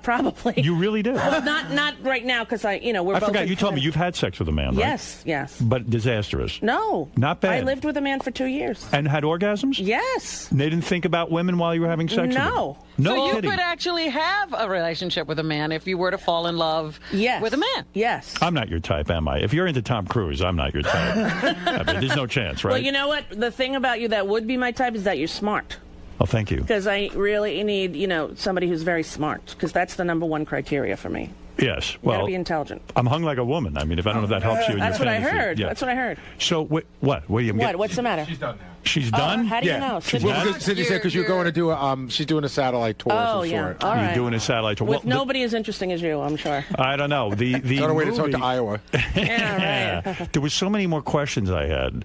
Probably. You really do? Well, not right now because we're both. I forgot. in You told me clinic. you've had sex with a man, right? Yes. But disastrous. No. Not bad. I lived with a man for 2 years. And had orgasms? Yes. They didn't think about women while you were having sex with them? No. No so kidding. you could actually have a relationship with a man if you were to fall in love with a man. Yes. I'm not your type, am I? If you're into Tom Cruise, I'm not your type. I mean, there's no chance, right? Well, you know what? The thing about you that would be my type is that you're smart. Oh, thank you. Because I really need, somebody who's very smart. Because that's the number one criteria for me. Yes. You Well, gotta be intelligent. I'm hung like a woman. I mean, if I don't know if that helps you in That's your what I fantasy. heard. Yeah. That's what I heard. So, what? What do you What? What's the matter? She's done now. She's done? How do you know? She's Well, done? because Cindy said because you're going to do she's doing a satellite tour of some sort. All right. You're doing a satellite tour. With Well, nobody as interesting as you, I'm sure. I don't know. The On our way to talk movie- to Iowa. Yeah, right. There was so many more questions I had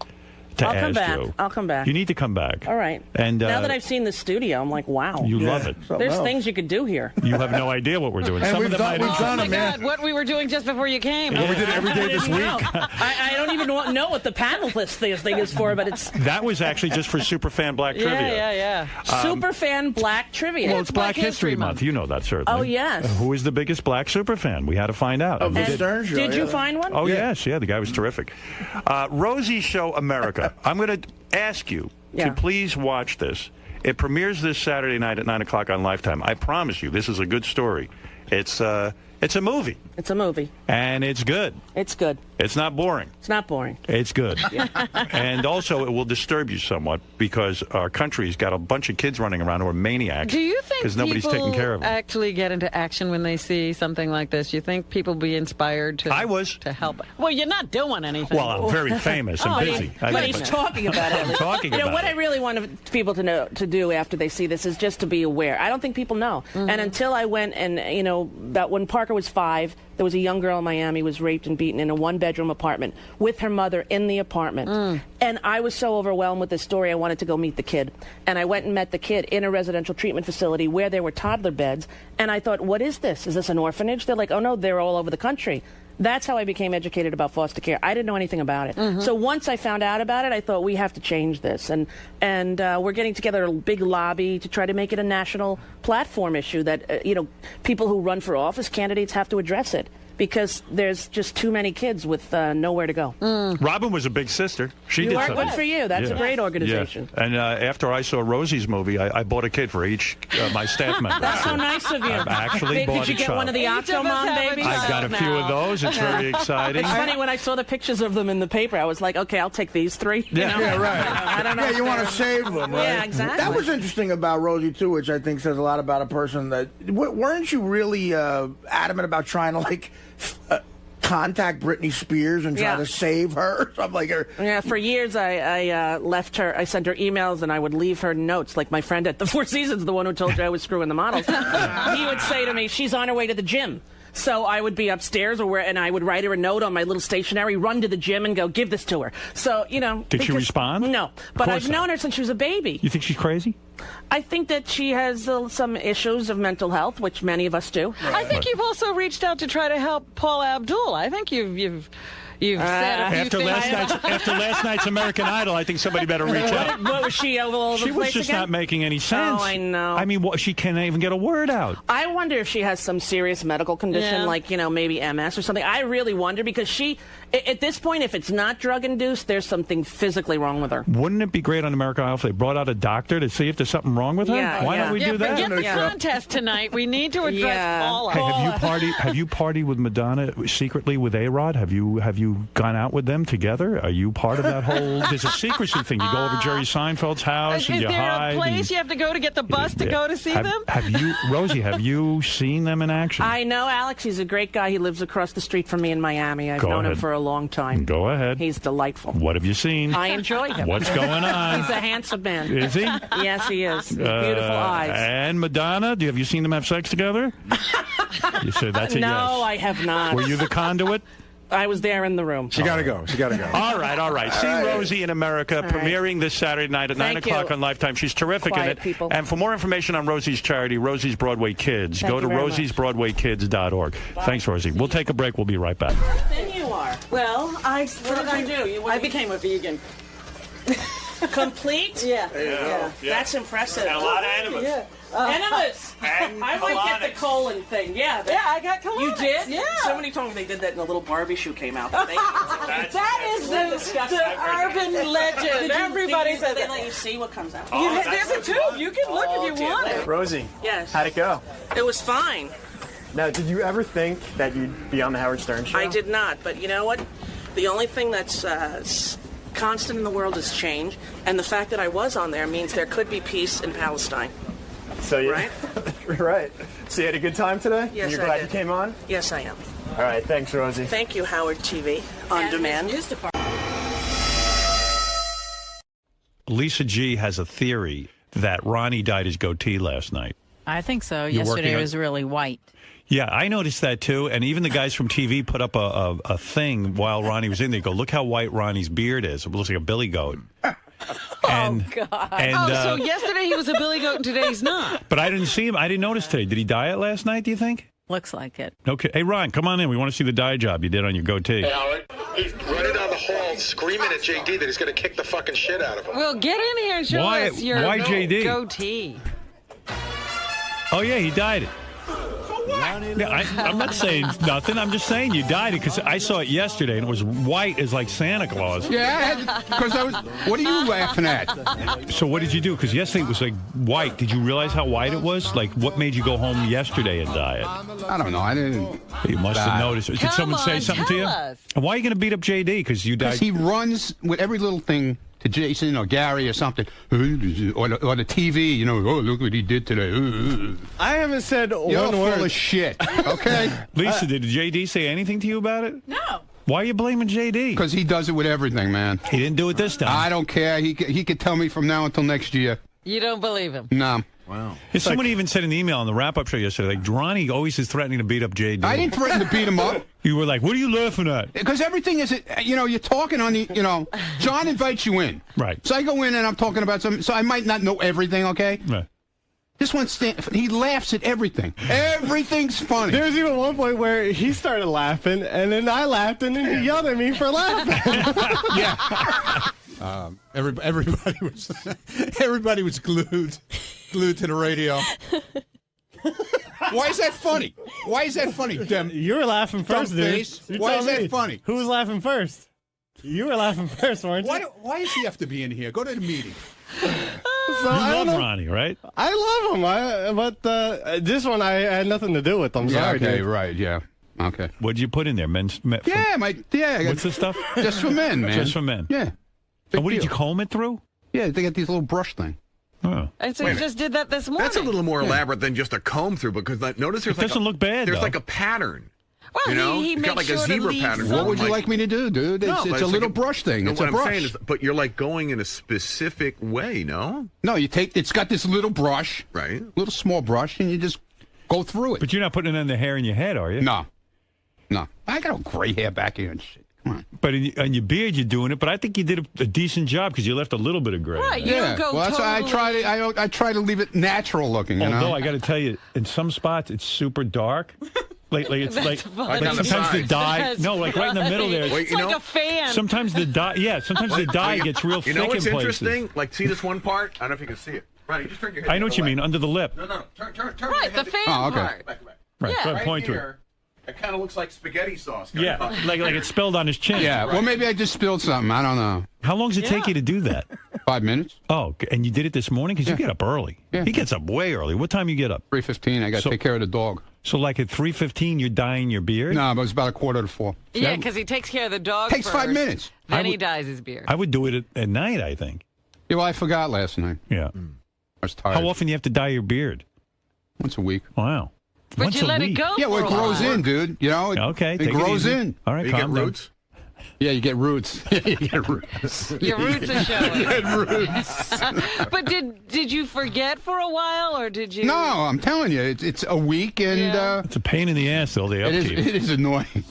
to I'll ask come back. you. I'll come back. You need to come back. All right. And now that I've seen the studio, I'm like, wow. You love it. There's things you could do here. You have no idea what we're doing. And Some we've of them done- might we've have- done Oh, my God, what we were doing just before you came. Yeah. We did it every day this week. I don't even know what the panelist thing is for, but it's That was actually just for Superfan Black Trivia. Yeah. Superfan Black Trivia. Well, it's Black History Month. You know that, certainly. Oh, yes. Who is the biggest black superfan? We had to find out. Of And the we Stern Show. Did you yeah. find one? Oh, yes. Yeah, the guy was terrific. Rosie Show America. I'm going to ask you to please watch this. It premieres this Saturday night at 9 o'clock on Lifetime. I promise you, this is a good story. It's a movie. It's a movie. And it's good. It's good. It's not boring. It's not boring. It's good. And also, it will disturb you somewhat because our country's got a bunch of kids running around who are maniacs. Do you think because nobody's people taking care of them? actually get into action when they see something like this? You think people be inspired to? I was to help. Well, you're not doing anything. Well, I'm very famous and busy. But he's talking about it. I'm talking about what it. I really want people to do after they see this is just to be aware. I don't think people know. Mm-hmm. And until I went and that when Parker was 5, there was a young girl in Miami who was raped and beaten in a one-bedroom apartment with her mother in the apartment. And I was so overwhelmed with this story, I wanted to go meet the kid. And I went and met the kid in a residential treatment facility where there were toddler beds. And I thought, what is this? Is this an orphanage? They're like, oh, no, they're all over the country. That's how I became educated about foster care. I didn't know anything about it. So once I found out about it, I thought we have to change this. And we're getting together a big lobby to try to make it a national platform issue that, people who run for office, candidates have to address it. Because there's just too many kids with nowhere to go. Robin was a big sister. She did something. Good for you. That's a great organization. Yeah. And after I saw Rosie's movie, I bought a kid for each my staff members. That's so nice of you. I actually bought Did you a get child. one of the Octomom babies? I got a few of those. It's very exciting. It's funny when I saw the pictures of them in the paper. I was like, okay, I'll take these 3. Yeah, right. I don't know. Yeah, you want to save them, right? Yeah, exactly. That was interesting about Rosie, too, which I think says a lot about a person that... Weren't you really adamant about trying to, contact Britney Spears and try to save her? I'm like, yeah, for years I left her. I sent her emails and I would leave her notes. Like my friend at the Four Seasons, the one who told you I was screwing the models, he would say to me, "She's on her way to the gym." So I would be upstairs and I would write her a note on my little stationery, run to the gym and go, give this to her. So, Did she respond? No. But I've known her since she was a baby. You think she's crazy? I think that she has some issues of mental health, which many of us do. I think you've also reached out to try to help Paul Abdul. I think you've said a few things. After last night's American Idol, I think somebody better reach out. What was she all over the She was place just again? not making any sense. Oh, I know. I mean, she can't even get a word out. I wonder if she has some serious medical condition, like, maybe MS or something. I really wonder because at this point, if it's not drug-induced, there's something physically wrong with her. Wouldn't it be great on American Idol if they brought out a doctor to see if there's something wrong with her? Yeah, Why don't we do that? Forget the contest tonight. We need to address Paula. Hey, have you partied with Madonna secretly with A-Rod? Have you gone out with them together? Are you part of that whole... There's a secrecy thing. You go over Jerry Seinfeld's house and is you there hide. a place you have to go to get the bus to go to see them? Rosie, have you seen them in action? I know Alex. He's a great guy. He lives across the street from me in Miami. I've known him for a long time. Go ahead. He's delightful. What have you seen? I enjoy him. What's going on? He's a handsome man. Is he? Yes, he is. Beautiful eyes. And Madonna, have you seen them have sex together? You said that's a yes. No, I have not. Were you the conduit? I was there in the room. She got to go. All right. See Rosie in America, premiering this Saturday night at 9 o'clock on Lifetime. She's terrific in it. People. And for more information on Rosie's charity, Rosie's Broadway Kids, go to rosiesbroadwaykids.org. Thanks, Rosie. We'll take a break. We'll be right back. Then you are. Well, what did I do? I became a vegan. Complete? Yeah. That's impressive. And a lot of enemas. Yeah. Enemas. I might get the colon thing. Yeah. I got colonics. You did? Yeah. Somebody told me they did that in a little Barbie shoe came out. That is the urban legend. Everybody says they that. let you see what comes out. There's a tube. You can look if you want it. Rosie. Yes. How'd it go? It was fine. Now, did you ever think that you'd be on the Howard Stern show? I did not, but you know what? The only thing that's constant in the world is change, and the fact that I was on there means there could be peace in Palestine. So you, right? Right. So you had a good time today? Yes, You're I glad did. you came on? Yes, I am. All right, thanks, Rosie. Thank you, Howard TV, on demand. Lisa G has a theory that Ronnie dyed his goatee last night. I think so. You're Yesterday working on- was really white. Yeah, I noticed that too. And even the guys from TV put up a thing while Ronnie was in there. Go, look how white Ronnie's beard is. It looks like a billy goat. And, God. and, so yesterday he was a billy goat and today he's not. But I didn't see him. I didn't notice today. Did he dye it last night, do you think? Looks like it. Okay. Hey, Ron, come on in. We want to see the dye job you did on your goatee. Hey, Howard, he's running down the hall screaming at JD that he's going to kick the fucking shit out of him. Well, get in here and show us your JD? goatee. Oh, yeah, he dyed it. Yeah, I'm not saying nothing. I'm just saying you dyed it because I saw it yesterday and it was white as like Santa Claus. Yeah, because I was. What are you laughing at? So what did you do? Because yesterday it was like white. Did you realize how white it was? Like what made you go home yesterday and dye it? I don't know. I didn't. You must have noticed. Did someone say something to you? And why are you going to beat up JD? Because you dyed. Because he runs with every little thing to Jason or Gary or something, or the TV. You know, oh look what he did today. I haven't said You're one word. full of shit. Okay, Lisa, did JD say anything to you about it? No. Why are you blaming JD? Because he does it with everything, man. He didn't do it this time. I don't care. He could tell me from now until next year. You don't believe him? No. Wow. Someone even said in the email on the wrap-up show yesterday, like, Ronnie always is threatening to beat up JD. I didn't threaten to beat him up. You were like, what are you laughing at? Because everything is, you know, you're talking on the, you know, John invites you in. Right. So I go in and I'm talking about something, so I might not know everything, okay? Right. This one, he laughs at everything. Everything's funny. There's even one point where he started laughing, and then I laughed, and then he yelled at me for laughing. Yeah. Everybody was glued to the radio. Why is that funny? Why is that funny? You were laughing first, dude. Why is that funny? Who was laughing first? You were laughing first, weren't you? Why does he have to be in here? Go to the meeting. You love Ronnie, right? I love him, but this one I had nothing to do with. I'm sorry, okay, dude. right, yeah. Okay. What'd you put in there? What's the stuff? Just for men, man. Just for men. Yeah. And what did you comb it through? Yeah, they got these little brush thing. Oh. And so you just did that this morning. That's a little more elaborate than just a comb through because notice there's It doesn't look bad, There's though. like a pattern. Well, you know, he it's got makes like a sure to zebra leave pattern. some- What would you like me to do, dude? No, It's but a like little brush thing. No, It's what a I'm brush. saying is, but you're like going in a specific way, no? No, it's got this little brush. Right. Little small brush, and you just go through it. But you're not putting it in the hair in your head, are you? No. I got all gray hair back here and shit. Come on. But on your beard, you're doing it. But I think you did a decent job because you left a little bit of gray. Right, you don't go Well, that's why totally... I try to leave it natural looking, you Although know? I got to tell you, in some spots, it's super dark. Like it's That's like funny. on the sometimes the sides. dye. That's No, like right in the middle there. It's like a fan. Sometimes the dye. Yeah, sometimes the dye gets real You thick know what's in places. interesting? Like, see this one part? I don't know if you can see it. Right, you just turn your head. I know what you mean, under the lip. No. Turn Right, your the head. fan Oh, okay. part. Back. Right, Yeah. go ahead, Right point to it. here, it kind of looks like spaghetti sauce. Yeah, like it spilled on his chin. Yeah, well, maybe I just spilled something. I don't know. How long does it take you to do that? 5 minutes. Oh, and you did it this morning? Because you get up early. Yeah. He gets up way early. What time you get up? 3:15. I got to take care of the dog. So like at 3:15, you're dyeing your beard? No, but it's about 3:45. Yeah, because he takes care of the dog Takes first, 5 minutes. Then he dyes his beard. I would do it at night, I think. Yeah, well, I forgot last night. Yeah. I was tired. How often do you have to dye your beard? Once a week. Wow. But Once you a let it week. go Yeah, well, for it a grows while. in, dude. You know? Okay, It take grows easy. in. All right, You get calm down. roots? Yeah, you get roots. You get roots. Your roots are showing. You get roots. But did you forget for a while, or did you? No, I'm telling you, it's a week, and Yeah. It's a pain in the ass, though, the it upkeep. is annoying.